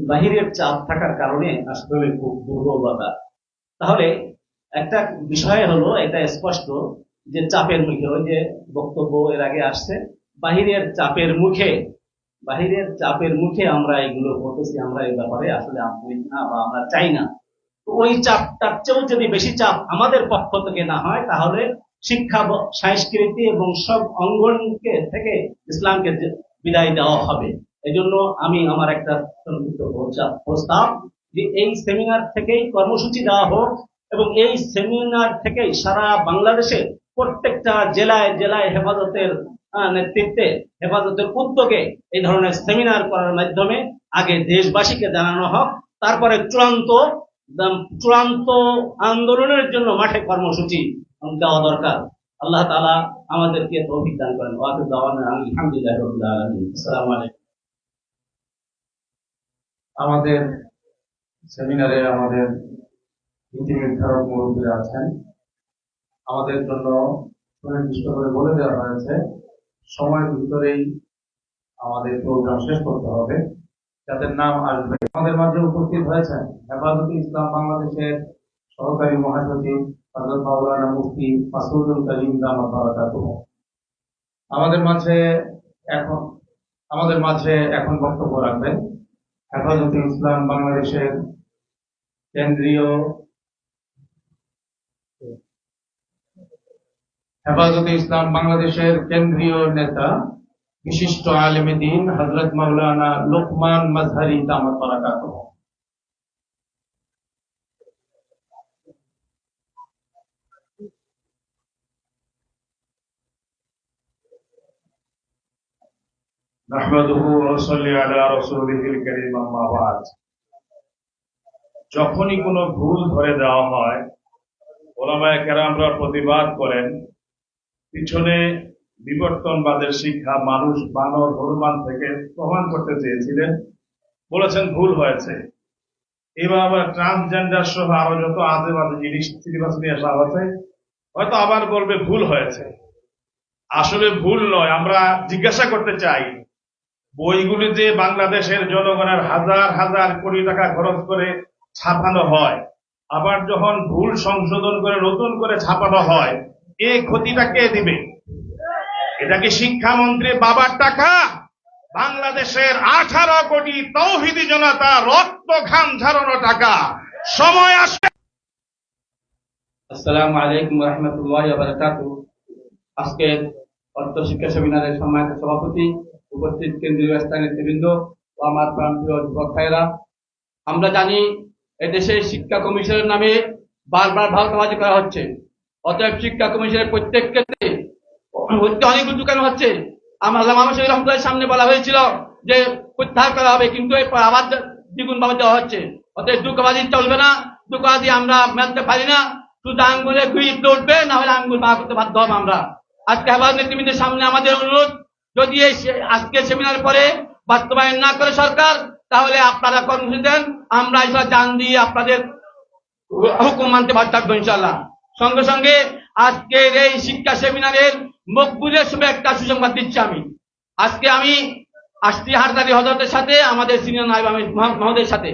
বাহিরের চাপ থাকার কারণে আসলে খুব দুর্বলতা। তাহলে একটা বিষয় হলো এটা স্পষ্ট যে চাপের মুখে, ওই যে বক্তব্য এর আগে আসছে, বাহিরের চাপের মুখে আমরা এগুলো করতেছি। আমরা এই ব্যাপারে আসলে আগ্রহী না বা আমরা চাই না। ওই চাপটার চেয়েও যদি বেশি চাপ আমাদের পক্ষ থেকে না হয়, তাহলে শিক্ষা, সংস্কৃতি এবং সব অঙ্গনকে থেকে ইসলামকে বিদায় দেওয়া হবে। এই জন্য আমি আমার একটা সংক্ষিপ্ত প্রস্তাব যে এই সেমিনার থেকেই কর্মসূচি দেওয়া হোক, এবং এই সেমিনার থেকেই সারা বাংলাদেশে প্রত্যেকটা জেলায় জেলায় হেফাজতের নেতৃত্বে, হেফাজতের উদ্যোগে এই ধরনের সেমিনার করার মাধ্যমে আগে দেশবাসীকে জানানো হোক, তারপরে চূড়ান্ত আন্দোলনের জন্য মাঠে কর্মসূচি দেওয়া দরকার। আল্লাহ তাআলা আমাদেরকে তৌফিক দান করেন। ওয়া আখিরু দাওয়ানা আলহামদুলিল্লাহি রাব্বিল আলামিন। আসসালামু আলাইকুম। আমাদের সেমিনারে আমাদের নীতি নির্ধারক মুরব্বীরা আছেন। আমাদের জন্য সুনির্দিষ্ট করে বলে দেওয়া হয়েছে সময়ের ভিতরেই আমাদের প্রোগ্রাম শেষ করতে হবে। যাদের নাম আসবে আমাদের মাঝে উপস্থিত হয়েছেন হেফাজতে ইসলাম বাংলাদেশের সহকারী মহাসচিব হযরত মাওলানা মুফতি মাসউদুল কারীম দামাত বারাকাতুহু আমাদের মাঝে এখন বক্তব্য রাখবেন হেফাজতে ইসলাম বাংলাদেশের কেন্দ্রীয় নেতা বিশিষ্ট আলেমে দ্বীন হযরত মাওলানা লোকমান মাজহারি দামাত বারাকাতুহু। নাহমাদুহু ওয়া নুসাল্লি আলা রাসূলিহিল কারীম, আম্মা বা'দ। যখনই কোনো ভুল ধরে দেওয়া হয়, ওলামায়ে কেরামরা প্রতিবাদ করেন। পিছনে বিবর্তনবাদের শিক্ষা মানুষ বানর হনুমান থেকে প্রমাণ করতে চেয়েছিলেন, বলেছেন ভুল হয়েছে। এবার আবার ট্রান্সজেন্ডার সহ আরো যত আজে বাজে জিনিস সিলেবাস নিয়ে আসা হয়েছে, হয়তো আবার বলবে ভুল হয়েছে। আসলে ভুল নয়। আমরা জিজ্ঞাসা করতে চাই, বইগুলি যে বাংলাদেশের জনগণের হাজার হাজার কোটি টাকা খরচ করে ছাপানো হয়, আবার যখন ভুল সংশোধন করে নতুন করে ছাপানো হয়, এই ক্ষতিটা কে দিবে? এটা কি শিক্ষামন্ত্রী বাবার টাকা? বাংলাদেশের 18 কোটি তৌহিদি জনতা রক্ত ঘাম ঝরানো টাকা। সময় আসবে। আসসালামু আলাইকুম ওয়া রাহমাতুল্লাহি ওয়া বারাকাতুহু। আজকের অর্থ শিক্ষা সেমিনারের সম্মানিত সভাপতি, উপস্থিত কেন্দ্রীয় স্থানীয় নেতৃবৃন্দ ও আমার প্রাণপ্রিয় যুবক ভাইয়েরা, আমরা জানি এদেশে শিক্ষা কমিশনের নামে বারবার ভাওতাবাজি করা হচ্ছে। অতএব শিক্ষা কমিশনের প্রত্যেক ক্ষেত্রে অনেক ঢুকানো হচ্ছে। আল্লামা মুহাম্মদ শফি রহমাতুল্লাহর সামনে বলা হয়েছিল যে প্রত্যাহার করা হবে, কিন্তু এরপর আবার দ্বিগুণ ভাবে দেওয়া হচ্ছে। অতএব দুঃখবাজি চলবে না, দুঃখবাজি আমরা মানতে পারি না। শুধু আঙ্গুলে গুইট উঠবে, না হলে আঙ্গুল বাঁকা করতে বাধ্য হবো আমরা। আজকে হেফাজত নেতৃবৃন্দের সামনে আমাদের অনুরোধ, যদি এই আজকে সেমিনার পরে বাস্তবায়ন না করে সরকার, তাহলে আপনারা কর্মসূচি দেন, আমরা এসব জান দিয়ে আপনাদের হুকুম মানতে বাধ্য থাকবো ইনশাআল্লাহ। সঙ্গে সঙ্গে আজকের এই শিক্ষা সেমিনারের মকবুলের শুভে একটা সুসংবাদ দিচ্ছি। আজকে আমি আসছি হাটদারি হযরতের সাথে, আমাদের সিনিয়র নায়েব আমির মহোদয়ের সাথে।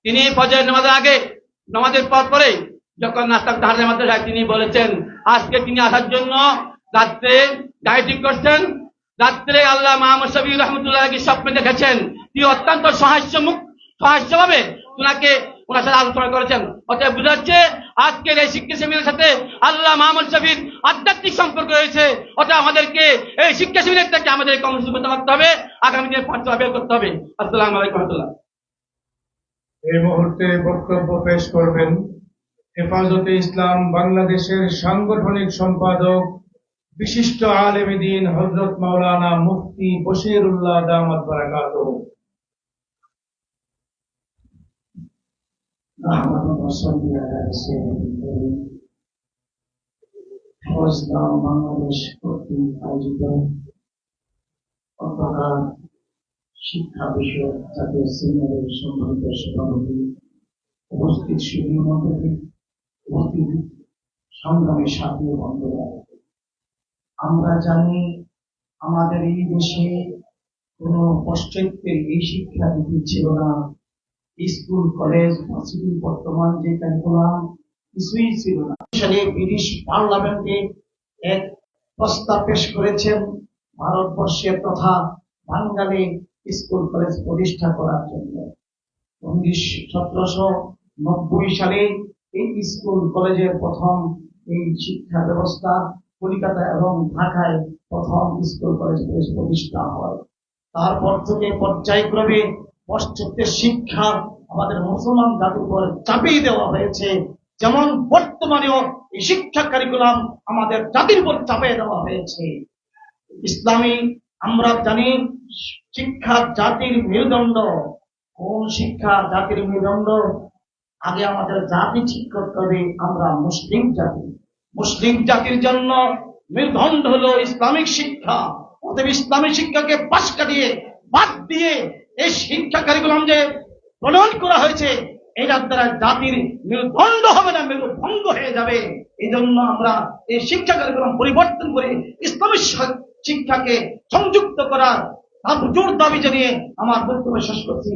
তিনি ফজরের নামাজের আগে, নামাজের পরে যখন নাস্তা হাটদারি মাদ্রাসায় তিনি বলেছেন আজকে তিনি আসার জন্য রাত্রে গাড়ি ঠিক করছেন। রাত্রে আল্লাহ মুহাম্মদ শফি রহমতুল্লাহকে স্বপ্নে দেখেছেন, তিনি অত্যন্ত সহাস্যভাবে ওনার সাথে আলোচনা করেছেন। অতএব বোঝা যাচ্ছে আজকের এই শিক্ষা সেমিনারের সাথে আল্লাহ মুহাম্মদ শফির আধ্যাত্মিক সম্পর্ক রয়েছে। অতএব আমাদেরকে এই শিক্ষা সেমিনার থেকে আমাদের কর্মসূচি করতে হবে, আগামী দিনে ফতোয়া বের করতে হবে। আসসালামু আলাইকুম ওয়া রাহমাতুল্লাহ। এই মুহূর্তে বক্তব্য পেশ করবেন হেফাজতে ইসলাম বাংলাদেশের সাংগঠনিক সম্পাদক বিশিষ্ট আলেমে দ্বীন হযরত মাওলানা মুফতি বশিরুল্লাহ দামাত বারাকাতুহু। বাংলাদেশ কর্তৃক আয়োজিত শিক্ষা বিষয়ক জাতীয় সেমিনারের সম্মানিত সভাপতি, উপস্থিত সুধী মণ্ডলী, উপস্থিত সংগ্রামী সাথী বন্ধুরা, আমরা জানি আমাদের এই দেশে কোন পশ্চাত্যের এই শিক্ষা নীতি ছিল না। স্কুল, কলেজ, ভার্সিটি, বর্তমান যে কারিকুলাম কিছুই ছিল না। ব্রিটিশ পার্লামেন্টে এক প্রস্তাব পেশ করেছেন ভারতবর্ষে তথা বাঙালি স্কুল কলেজ প্রতিষ্ঠা করার জন্য। 1792 1990 সালে এই স্কুল কলেজের প্রথম এই শিক্ষা ব্যবস্থা কলকাতা এবং ঢাকায় প্রথম স্কুল কলেজ প্রতিষ্ঠা হয়। তারপর থেকে পর্যায়ক্রমে পাশ্চাত্যের শিক্ষা আমাদের মুসলমান জাতির উপর চাপিয়ে দেওয়া হয়েছে, যেমন বর্তমানেও এই শিক্ষা কারিকুলাম আমাদের জাতির উপর চাপিয়ে দেওয়া হয়েছে। ইসলামী আমরা জানি শিক্ষা জাতির মেরুদণ্ড। কোন শিক্ষা জাতির মেরুদণ্ড? আগে আমাদের জাতি ঠিক করতে হবে আমরা মুসলিম জাতি। মুসলিম জাতির জন্য মেরুদণ্ড হলো ইসলামিক শিক্ষা। অতএব ইসলামী শিক্ষাকে পাশ কাটিয়ে বাদ দিয়ে এই শিক্ষা কারিকুলাম যে প্রণয়ন করা হয়েছে এটার দ্বারা জাতির মেরুদণ্ড হবে না, মেরুভঙ্গ হয়ে যাবে। এই জন্য আমরা এই শিক্ষা কারিকুলাম পরিবর্তন করে ইসলামী শিক্ষাকে সংযুক্ত করার জোর দাবি জানিয়ে আমার বক্তব্য শেষ করছি।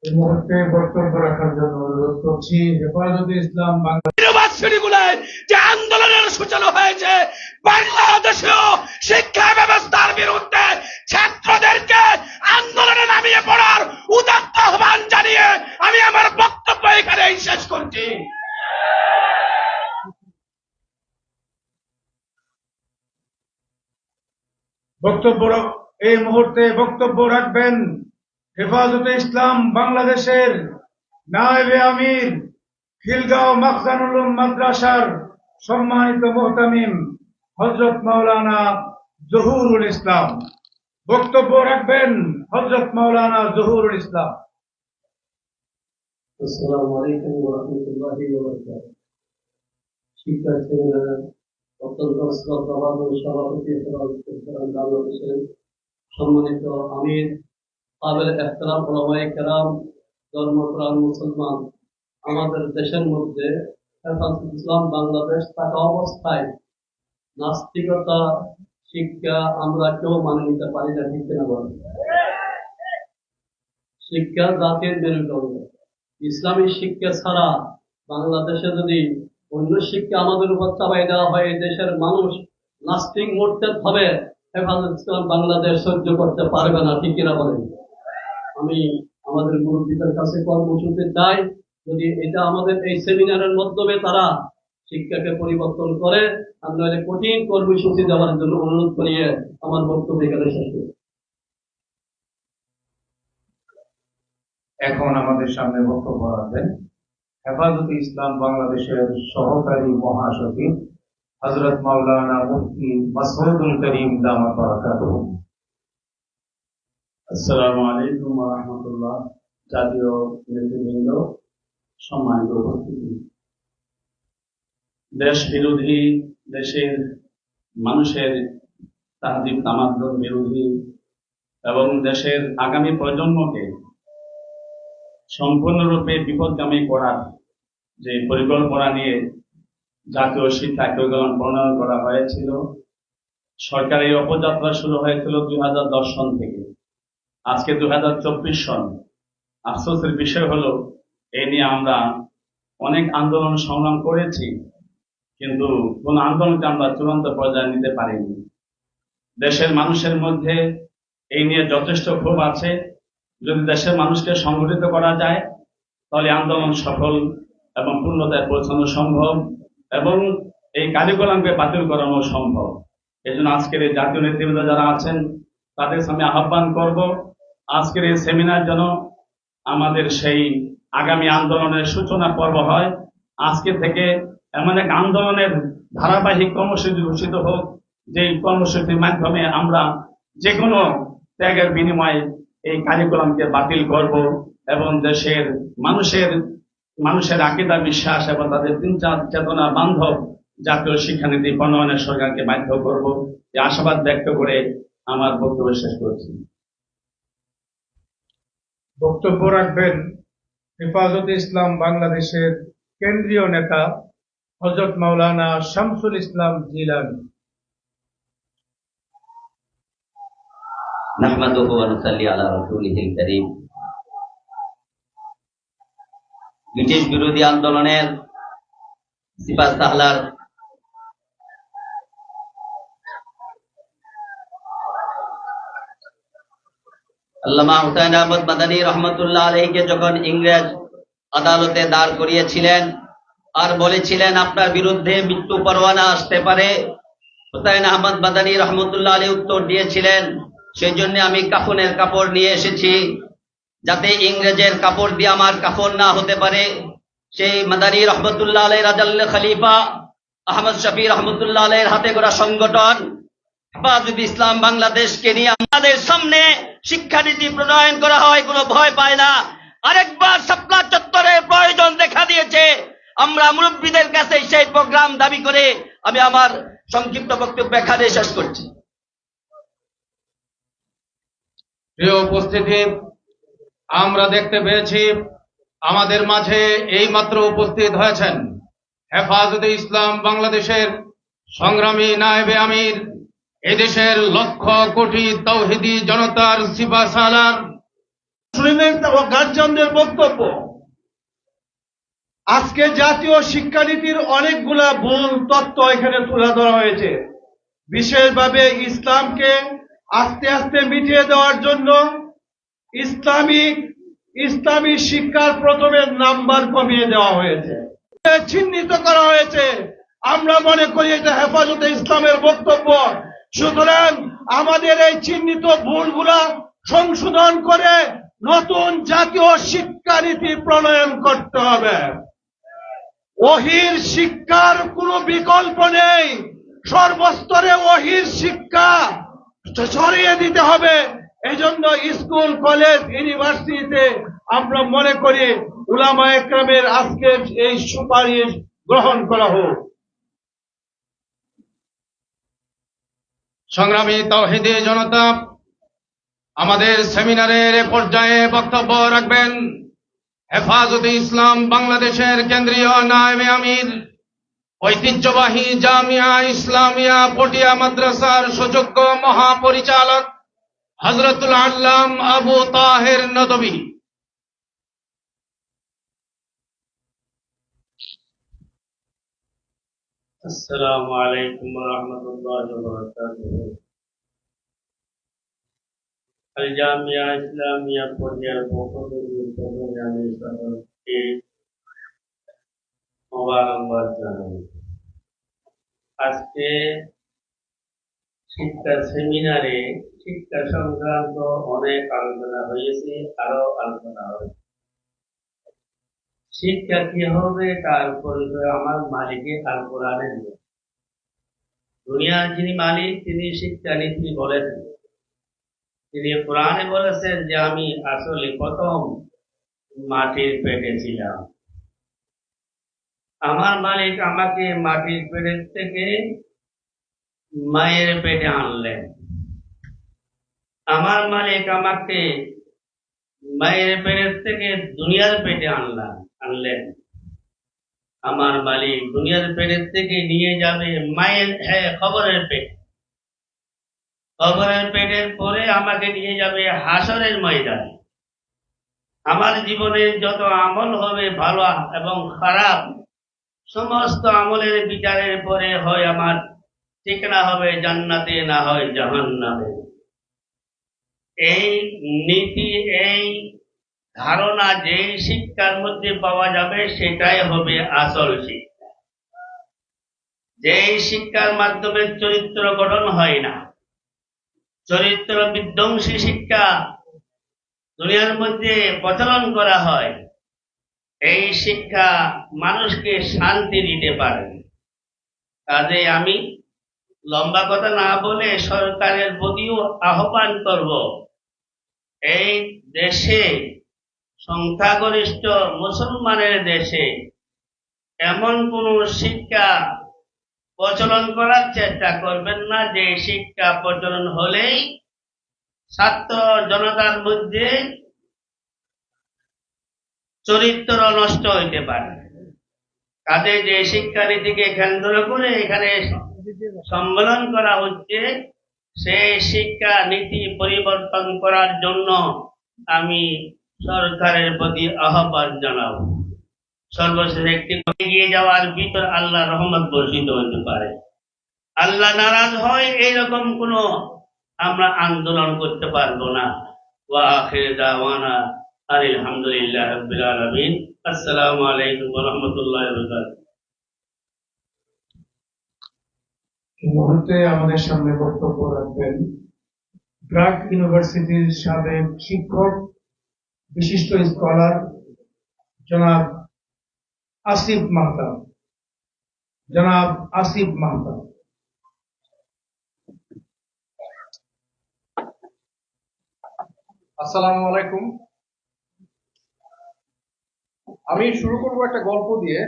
এই মুহূর্তে বক্তব্য রাখার জন্য অনুরোধ করছি হেফাজতে ইসলাম বাংলা ইউনিভার্সিটিগুলোয় যে আন্দোলনের সূচনা হয়েছে, বাংলাদেশেও শিক্ষা ব্যবস্থার বিরুদ্ধে ছাত্রদেরকে আন্দোলনে নামিয়ে পড়ার উদাত্ত আহ্বান জানিয়ে আমি আমার বক্তব্য এখানে শেষ করছি। এই মুহূর্তে বক্তব্য রাখবেন হেফাজতে ইসলাম বাংলাদেশের নায়েবে আমির, খিলগাঁও মাখজানুল উলুম মাদ্রাসার সম্মানিত মুহতামিম হযরত মাওলানা জহুরুল ইসলাম। বক্তব্য রাখবেন হযরত মাওলানা জহুরুল ইসলাম। আসসালামু আলাইকুম ওয়া রাহমাতুল্লাহি ওয়া বারাকাতুহু। শিক্ষা সেমিনারের অত্যন্ত শ্রদ্ধাবান সভাপতি বাংলাদেশের সম্মানিত আমির, কাবিল ইহতিরাম উলামায়ে কেরাম, ধর্মপ্রাণ মুসলমান, আমাদের দেশের মধ্যে হেফাজতে ইসলাম বাংলাদেশ থাকা অবস্থায় নাস্তিকতা শিক্ষা আমরা কেউ মানে নিতে পারি না, ঠিক কিনা বলেন? শিক্ষা জাতির মেরুদণ্ড। ইসলামী শিক্ষা ছাড়া বাংলাদেশে যদি অন্য শিক্ষা আমাদের উপর চাপাই দেওয়া হয়, দেশের মানুষ নাস্তিক মোর্তেদ হবে, হেফাজতে ইসলাম বাংলাদেশ সহ্য করতে পারবে না, ঠিক কিনা বলেন? আমি আমাদের মুরব্বীদের কাছে কর্মসূচি চাই, যদি এটা আমাদের এই সেমিনারের মাধ্যমে তারা শিক্ষাকে পরিবর্তন করে, আর নইলে কঠিন কর্মসূচি দেওয়ার জন্য অনুরোধ করিয়ে আমার বক্তব্য এখানে শেষ করি। এখন আমাদের সামনে বক্তব্য রাখবেন হেফাজতে ইসলাম বাংলাদেশের সহকারী মহাসচিব হযরত মাওলানা মুফতি মাসউদুল করিম দামাত বারাকাতুহু। আসসালামু আলাইকুম ওয়া রাহমাতুল্লাহ। জাতীয় নেতৃবৃন্দ, সম্মানিত উপস্থিতি, দেশ বিরোধী, দেশের মানুষের তাহজিব তামাদ্দুন বিরোধী এবং দেশের আগামী প্রজন্মকে সম্পূর্ণরূপে বিপদগামী করার যে পরিকল্পনা নিয়ে জাতীয় শিক্ষা কারিকুলাম প্রণয়ন করা হয়েছিল, সরকারের অপযাত্রা শুরু হয়েছিল 2010 সন থেকে। আজকে 2024 সন। আফসোসের বিষয় হলো এই নিয়ে আমরা অনেক আন্দোলন সংগ্রাম করেছি, কিন্তু কোন আন্দোলনকে আমরা চূড়ান্ত পর্যায়ে নিতে পারিনি। দেশের মানুষের মধ্যে এই নিয়ে যথেষ্ট ক্ষোভ আছে। যদি দেশের মানুষকে সংগঠিত করা যায় তাহলে আন্দোলন সফল এবং পূর্ণতায় পৌঁছানো সম্ভব এবং এই কারিকুলামকে বাতিল করানো সম্ভব। এই জন্য আজকের এই জাতীয় নেতৃবৃন্দ যারা আছেন তাদের সামনে আহ্বান করব, আজকের এই সেমিনার যেন আমাদের সেই আগামী আন্দোলনের সূচনা পর্ব হয়। আজকে থেকে এমন এক আন্দোলনের ধারাবাহিক কর্মসূচি ঘোষিত হোক, যে কর্মসূচির মাধ্যমে আমরা যে কোনো ত্যাগের বিনিময়ে এই কারিকুলামকে বাতিল করব এবং দেশের মানুষের আকীদা বিশ্বাস এবং তাদের চিন্তা চেতনা বান্ধব জাতীয় শিক্ষানীতি প্রণয়নের সরকারকে বাধ্য করব। এই আশাবাদ ব্যক্ত করে আমার বক্তব্য শেষ করছি। বক্তব্য রাখবেন হেফাজতে ইসলাম বাংলাদেশের কেন্দ্রীয় নেতা হযরত মাওলানা শামসুল ইসলাম জিলানী। নাহমাদুহু ওয়া নুসাল্লি আলা রাসূলিহিল কারীম। ব্রিটিশ বিরোধী আন্দোলনের সিপাহসালার আল্লামা হুসাইন আহমদ মাদানী রহমতুল্লাহ আলাইহিকে যখন ইংরেজ আদালতে দাঁড় করিয়েছিলেন আর বলেছিলেন আপনার বিরুদ্ধে মৃত্যু পরোয়ানা আসতে পারে, হুসাইন আহমদ মাদানী রহমতুল্লাহ আলাইহি উত্তর দিয়েছিলেন, সেই জন্য আমি কাফনের কাপড় নিয়ে এসেছি, যাতে ইংরেজের কাপড় দিয়ে আমার কাফন না হতে পারে। সেই মাদানী রহমতুল্লাহ আলাইহি রাজাল্লে খলিফা আহমদ শফি রহমতুল্লাহ আলাইহির হাতে গড়া সংগঠন হেফাজত ইসলাম বাংলাদেশকে নিয়ে আমাদের সামনে শিক্ষানীতি প্রণয়ন করা হয়, কোনো ভয় পায় না। আরেকবার শাপলা চত্বরে প্রয়োজন দেখা দিয়েছে, আমরা মুরব্বীদের কাছে সেই প্রোগ্রাম দাবি করে আমি আমার সংক্ষিপ্ত বক্তব্য এখানে শেষ করছি। প্রিয় উপস্থিতি, আমরা দেখতে পেয়েছি আমাদের মাঝে এইমাত্র উপস্থিত হয়েছেন হেফাজতে ইসলাম বাংলাদেশের সংগ্রামী নায়েবে আমির, এদেশের লক্ষ কোটি তৌহিদি জনতার সিপাহসালার। শুনলেন গার্জিয়ানদের বক্তব্য। আজকে জাতীয় শিক্ষানীতির অনেকগুলা ভুল তথ্য এখানে তুলে ধরা হয়েছে। বিশেষভাবে ইসলামকে আস্তে আস্তে মিটিয়ে দেওয়ার জন্য ইসলামী শিক্ষার প্রথমে নাম্বার কমিয়ে দেওয়া হয়েছে, চিহ্নিত করা হয়েছে। আমরা মনে করি এটা হেফাজতে ইসলামের বক্তব্য। সুতরাং আমাদের এই চিহ্নিত ভুলগুলা সংশোধন করে নতুন জাতীয় শিক্ষানীতি প্রণয়ন করতে হবে। ওহীর শিক্ষার কোনো বিকল্প নেই, সর্বস্তরে ওহীর শিক্ষা ছড়িয়ে দিতে হবে। এজন্য স্কুল, কলেজ, ইউনিভার্সিটিতে আমরা মনে করি উলামা একরামের আজকের এই সুপারিশ গ্রহণ করা হোক। সংগ্রামী তাওহীদি জনতা, আমাদের সেমিনারের এ পর্যায়ে বক্তব্য রাখবেন হেফাজতে ইসলাম বাংলাদেশের কেন্দ্রীয় নায়েবে আমির, ঐতিহ্যবাহী জামিয়া ইসলামিয়া পটিয়া মাদ্রাসার সুযোগ্য মহাপরিচালক হযরতুল আল্লাম আবু তাহের নদভী। আসসালামু আলাইকুম ওয়া রাহমাতুল্লাহি ওয়া বারাকাতুহু। আল জামিয়া ইসলামিয়া পটিয়ার পক্ষ থেকে আমি সকলকে মোবারকবাদ জানাই। আজকে শিক্ষা সেমিনারে শিক্ষা সংক্রান্ত অনেক আলোচনা হয়েছে, আরো আলোচনা হবে। শিক্ষা কি হবে তার পরিচয় আমার মালিকের আল কোরআনে দিয়ে। দুনিয়ার যিনি মালিক তিনি শিক্ষানীতি বলেছেন, তিনি কোরআনে বলেছেন যে আমি আসলে প্রথম মাটির পেটে ছিলাম। আমার মালিক আমাকে মাটির পেটের থেকে মায়ের পেটে আনলেন। আমার মালিক আমাকে মায়ের পেটের থেকে দুনিয়ার পেটে আনলেন। আমার মালিক দুনিয়ার পেটের থেকে নিয়ে যাবে মায়ের খবরের পেটে। খবরের পেটের পরে আমাকে নিয়ে যাবে হাসরের ময়দানে। আমার জীবনের যত আমল হবে ভালো এবং খারাপ, সমস্ত আমলের বিচারের পরে হয় আমার ঠিকানা হবে জান্নাতে, না হয় জাহান্নামে। এই নীতি, এই ধারণা যে শিক্ষার মধ্যে পাওয়া যাবে সেটাই হবে আসল শিক্ষা। যে শিক্ষার মাধ্যমে চরিত্র গঠন হয় না, চরিত্র বিধ্বংসী শিক্ষা দুনিয়ার মধ্যে প্রচলন করা হয়, এই শিক্ষা মানুষকে শান্তি দিতে পারে। কাজে আমি লম্বা কথা না বলে সরকারের প্রতিও আহ্বান করব, এই দেশে সংখ্যাগরিষ্ঠ মুসলমানের দেশে এমন কোন শিক্ষা প্রচলন করার চেষ্টা করবেন না যে শিক্ষা প্রচলন হলেই ছাত্র জনতার মধ্যে চরিত্র নষ্ট হইতে পারে। কাজে যে শিক্ষানীতিকে কেন্দ্র করে এখানে সম্মেলন করা হচ্ছে, সেই শিক্ষা নীতি পরিবর্তন করার জন্য আমি সরকারের প্রতি আহ্বান জানাব। সর্বশেষ একটি এগিয়ে যাওয়ার ভিতর আল্লাহ রহমত বর্ষিত হতে পারে। আল্লাহ নারাজ হয় এইরকম কোনো আমরা আন্দোলন করতে পারবো না। ওয়া আখির দাওয়ানা আলহামদুলিল্লাহি রাব্বিল আলামিন। আসসালামু আলাইকুম ওয়া রাহমাতুল্লাহি ওয়া বারাকাতুহু। এই মুহূর্তে আমাদের সামনে বক্তব্য রাখবেন ব্র্যাক ইউনিভার্সিটির সাবেক শিক্ষক, বিশিষ্ট স্কলার জনাব আসিফ মাহতাব। জনাব আসিফ মাহতাব। আসসালামু আলাইকুম। আমি শুরু করব একটা গল্প দিয়ে।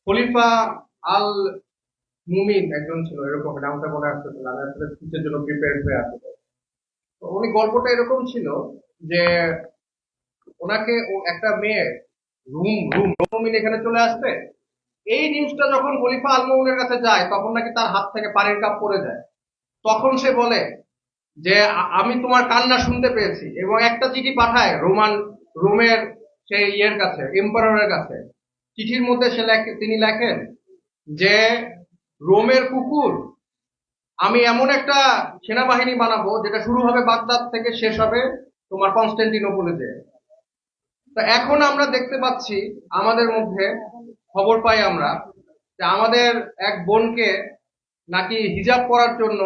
খলিফা আল মুমিন একজন ছিল, এরকম নামটা মনে আসতেছে না, আমি আসলে স্পিচের জন্য প্রিপেয়ার হয়ে আসতে। তো উনি গল্পটা এরকম ছিল যে ওনাকে একটা মেয়ে মুমিন এখানে চলে আসছে। এই নিউজটা যখন খলিফা আল মুমিনের কাছে যায় তখন নাকি তার হাত থেকে পানির কাপ পড়ে যায়। তখন সে বলে যে আমি তোমার কান্না শুনতে পেয়েছি, এবং একটা চিঠি পাঠায় রোমের সেই ইয়ের কাছে, এম্পারারের কাছে। চিঠির মধ্যে তিনি লেখেন যে রোমের কুকুর, আমি এমন একটা সেনাবাহিনী বানাবো যেটা শুরু হবে বাগদাদ থেকে, শেষ হবে তোমার কনস্টান্টিনোপলে। তো এখন আমরা দেখতে পাচ্ছি আমাদের মধ্যে খবর পাই আমরা যে আমাদের এক বোনকে নাকি হিজাব করার জন্য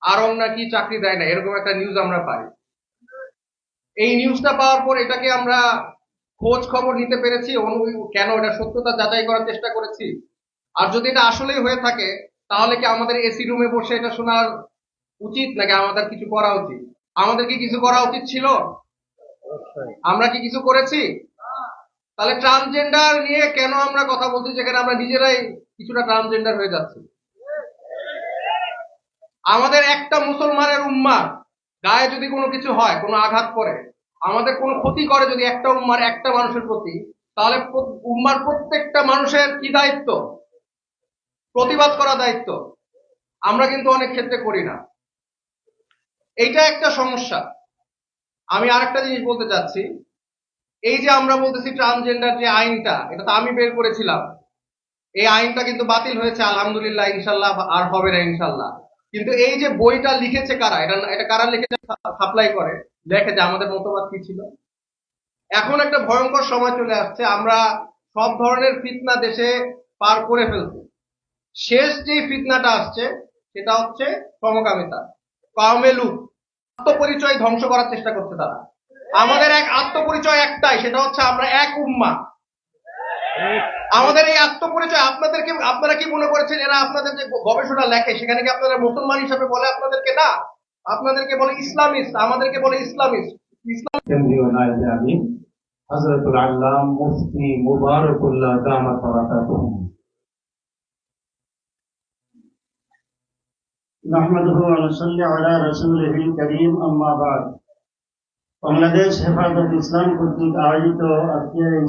আরং নাকি চাকরি দেয় না, এরকম একটা নিউজ আমরা পাই। এই নিউজটা পাওয়ার পর এটাকে আমরা খোঁজ খবর নিতে পেরেছি, কেন এটা সত্যতা যাচাই করার চেষ্টা করেছি। আর যদি এটা আসলেই হয়ে থাকে তাহলে কি আমাদের এসি রুমে বসে এটা শোনার উচিত, নাকি আমাদের কিছু করা উচিত? আমাদের কি কিছু করা উচিত ছিল? আমরা কি কিছু করেছি? তাহলে ট্রান্সজেন্ডার নিয়ে কেন আমরা কথা বলছি যেখানে আমরা নিজেরাই কিছুটা ট্রান্সজেন্ডার হয়ে যাচ্ছি? আমাদের একটা মুসলমানের উম্মার গায়ে যদি কোনো কিছু হয়, কোনো আঘাত করে, আমাদের কোনো ক্ষতি করে যদি একটা উম্মার একটা মানুষের প্রতি, তাহলে উম্মার প্রত্যেকটা মানুষের কি দায়িত্ব? প্রতিবাদ করা দায়িত্ব। আমরা কিন্তু অনেক ক্ষেত্রে করি না। এইটা একটা সমস্যা। আমি আরেকটা জিনিস বলতে চাচ্ছি, এই যে আমরা বলতেছি ট্রান্সজেন্ডার যে আইনটা, এটা তো আমি বের করেছিলাম। এই আইনটা কিন্তু বাতিল হয়েছে আলহামদুলিল্লাহ, ইনশাল্লাহ আর হবে না ইনশাল্লাহ। কিন্তু এই যে বইটা লিখেছে কারা, এটা কারা লিখেছে, সাপ্লাই করে, লেখে যে আমাদের মতবাদ কি ছিল। এখন একটা ভয়ঙ্কর সময় চলে আসছে, আমরা সব ধরনের ফিতনা দেশে পার করে ফেলছি। শেষ যে ফিতনাটা আসছে সেটা হচ্ছে সমকামিতা, কাউমে লুত। আত্মপরিচয় ধ্বংস করার চেষ্টা করছে তারা। আমাদের এক আত্মপরিচয় একটাই, সেটা হচ্ছে আমরা এক উম্মাহ। আমাদের এই আত্মপরিচয় আপনারা কি মনে করেছেন এরা আপনাদের যে গবেষণা লেখে সেখানে কি আপনারা মুসলমান হিসেবে বলে আপনাদেরকে? না, আপনাদেরকে বলে ইসলামিস্ট, আমাদেরকে বলে ইসলামিস্ট। কেন্দ্রীয় নায়েবে আমির হযরতুল আল্লাম মুফতি মুবারকুল্লাহ দামাত বারাকাতুহু। নাহমাদুহু ওয়া নুসাল্লি আলা রাসূলিহিল কারীম, আম্মা বাদ। বাংলাদেশ হেফাজত ইসলাম কর্তৃক আয়োজিত আজকের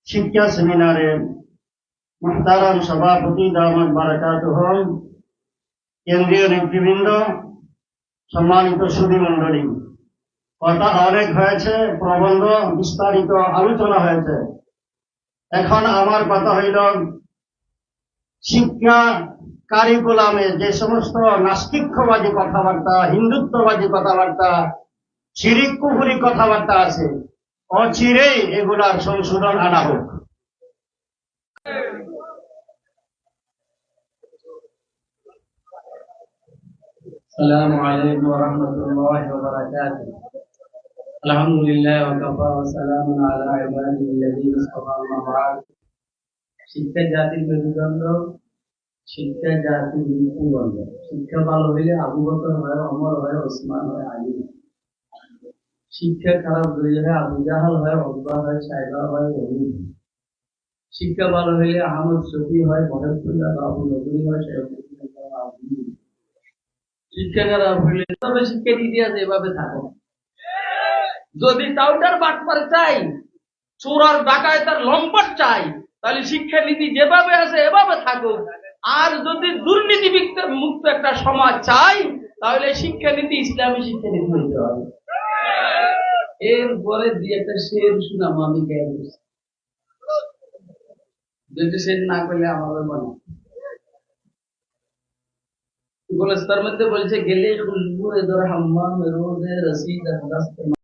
শিক্ষা সেমিনারে মুহতারাম সভাপতি দামাত বারাকাতুহু, কেন্দ্রীয় নেতৃবৃন্দ, সম্মানিত সুধী মণ্ডলী, কথা অনেক হয়েছে, প্রবন্ধ বিস্তারিত আলোচনা হয়েছে। এখন আমার কথা হইল, শিক্ষা কারিকুলামে যে সমস্ত নাস্তিক্যবাদী কথাবার্তা, হিন্দুত্ববাদী কথাবার্তা, শিরিক কুফরি কথাবার্তা আছে, অচিরেই এগুলার সংশোধন আনা হোক। আসসালামু আলাইকুম ওয়া রাহমাতুল্লাহি ওয়া বারাকাতুহু। আলহামদুলিল্লাহ ওয়া কাফা ওয়া সালামুন আলা ইবাদিল্লাযিনা ইসতাফা, আম্মা বা'দ। শিক্ষা জাতির মেরুদণ্ড, শিক্ষা জাতির মৃত্যুদণ্ড। শিক্ষা ভালো হইলে আবু বকর হয়, ওমর হয়, ওসমান হয়, আলী হয়। শিক্ষা খারাপ হইলে আবু জাহাল হয়, উতবা হয়, সাইবা হয়, ওলীদ হয়। শিক্ষা ভালো হইলে আহমদ শফি হয়, মহেবুল্লাহ বাবু নবী হয়, শেখুল্লাহ আবু। শিক্ষা খারাপ হইলে তবে শিক্ষা নীতি আছে, এভাবে থাকো। যদি টাউটার বাটপার চাই, চোরার ডাকায়তার লম্পট চাই, তাহলে শিক্ষা নীতি যেভাবে আছে এভাবে থাকো। আর যদি দুর্নীতি মুক্ত একটা সমাজ চাই, তাহলে শিক্ষানীতি ইসলামী শিক্ষানীতি হইতে হবে। এরপরে দিয়ে একটা শের শুনাবো আমি, দুইটা শের না করলে আমার মনে গুলস্তার মধ্যে বলছে গেলে খুলবু এদর হাম্মাম রোজে রসিদ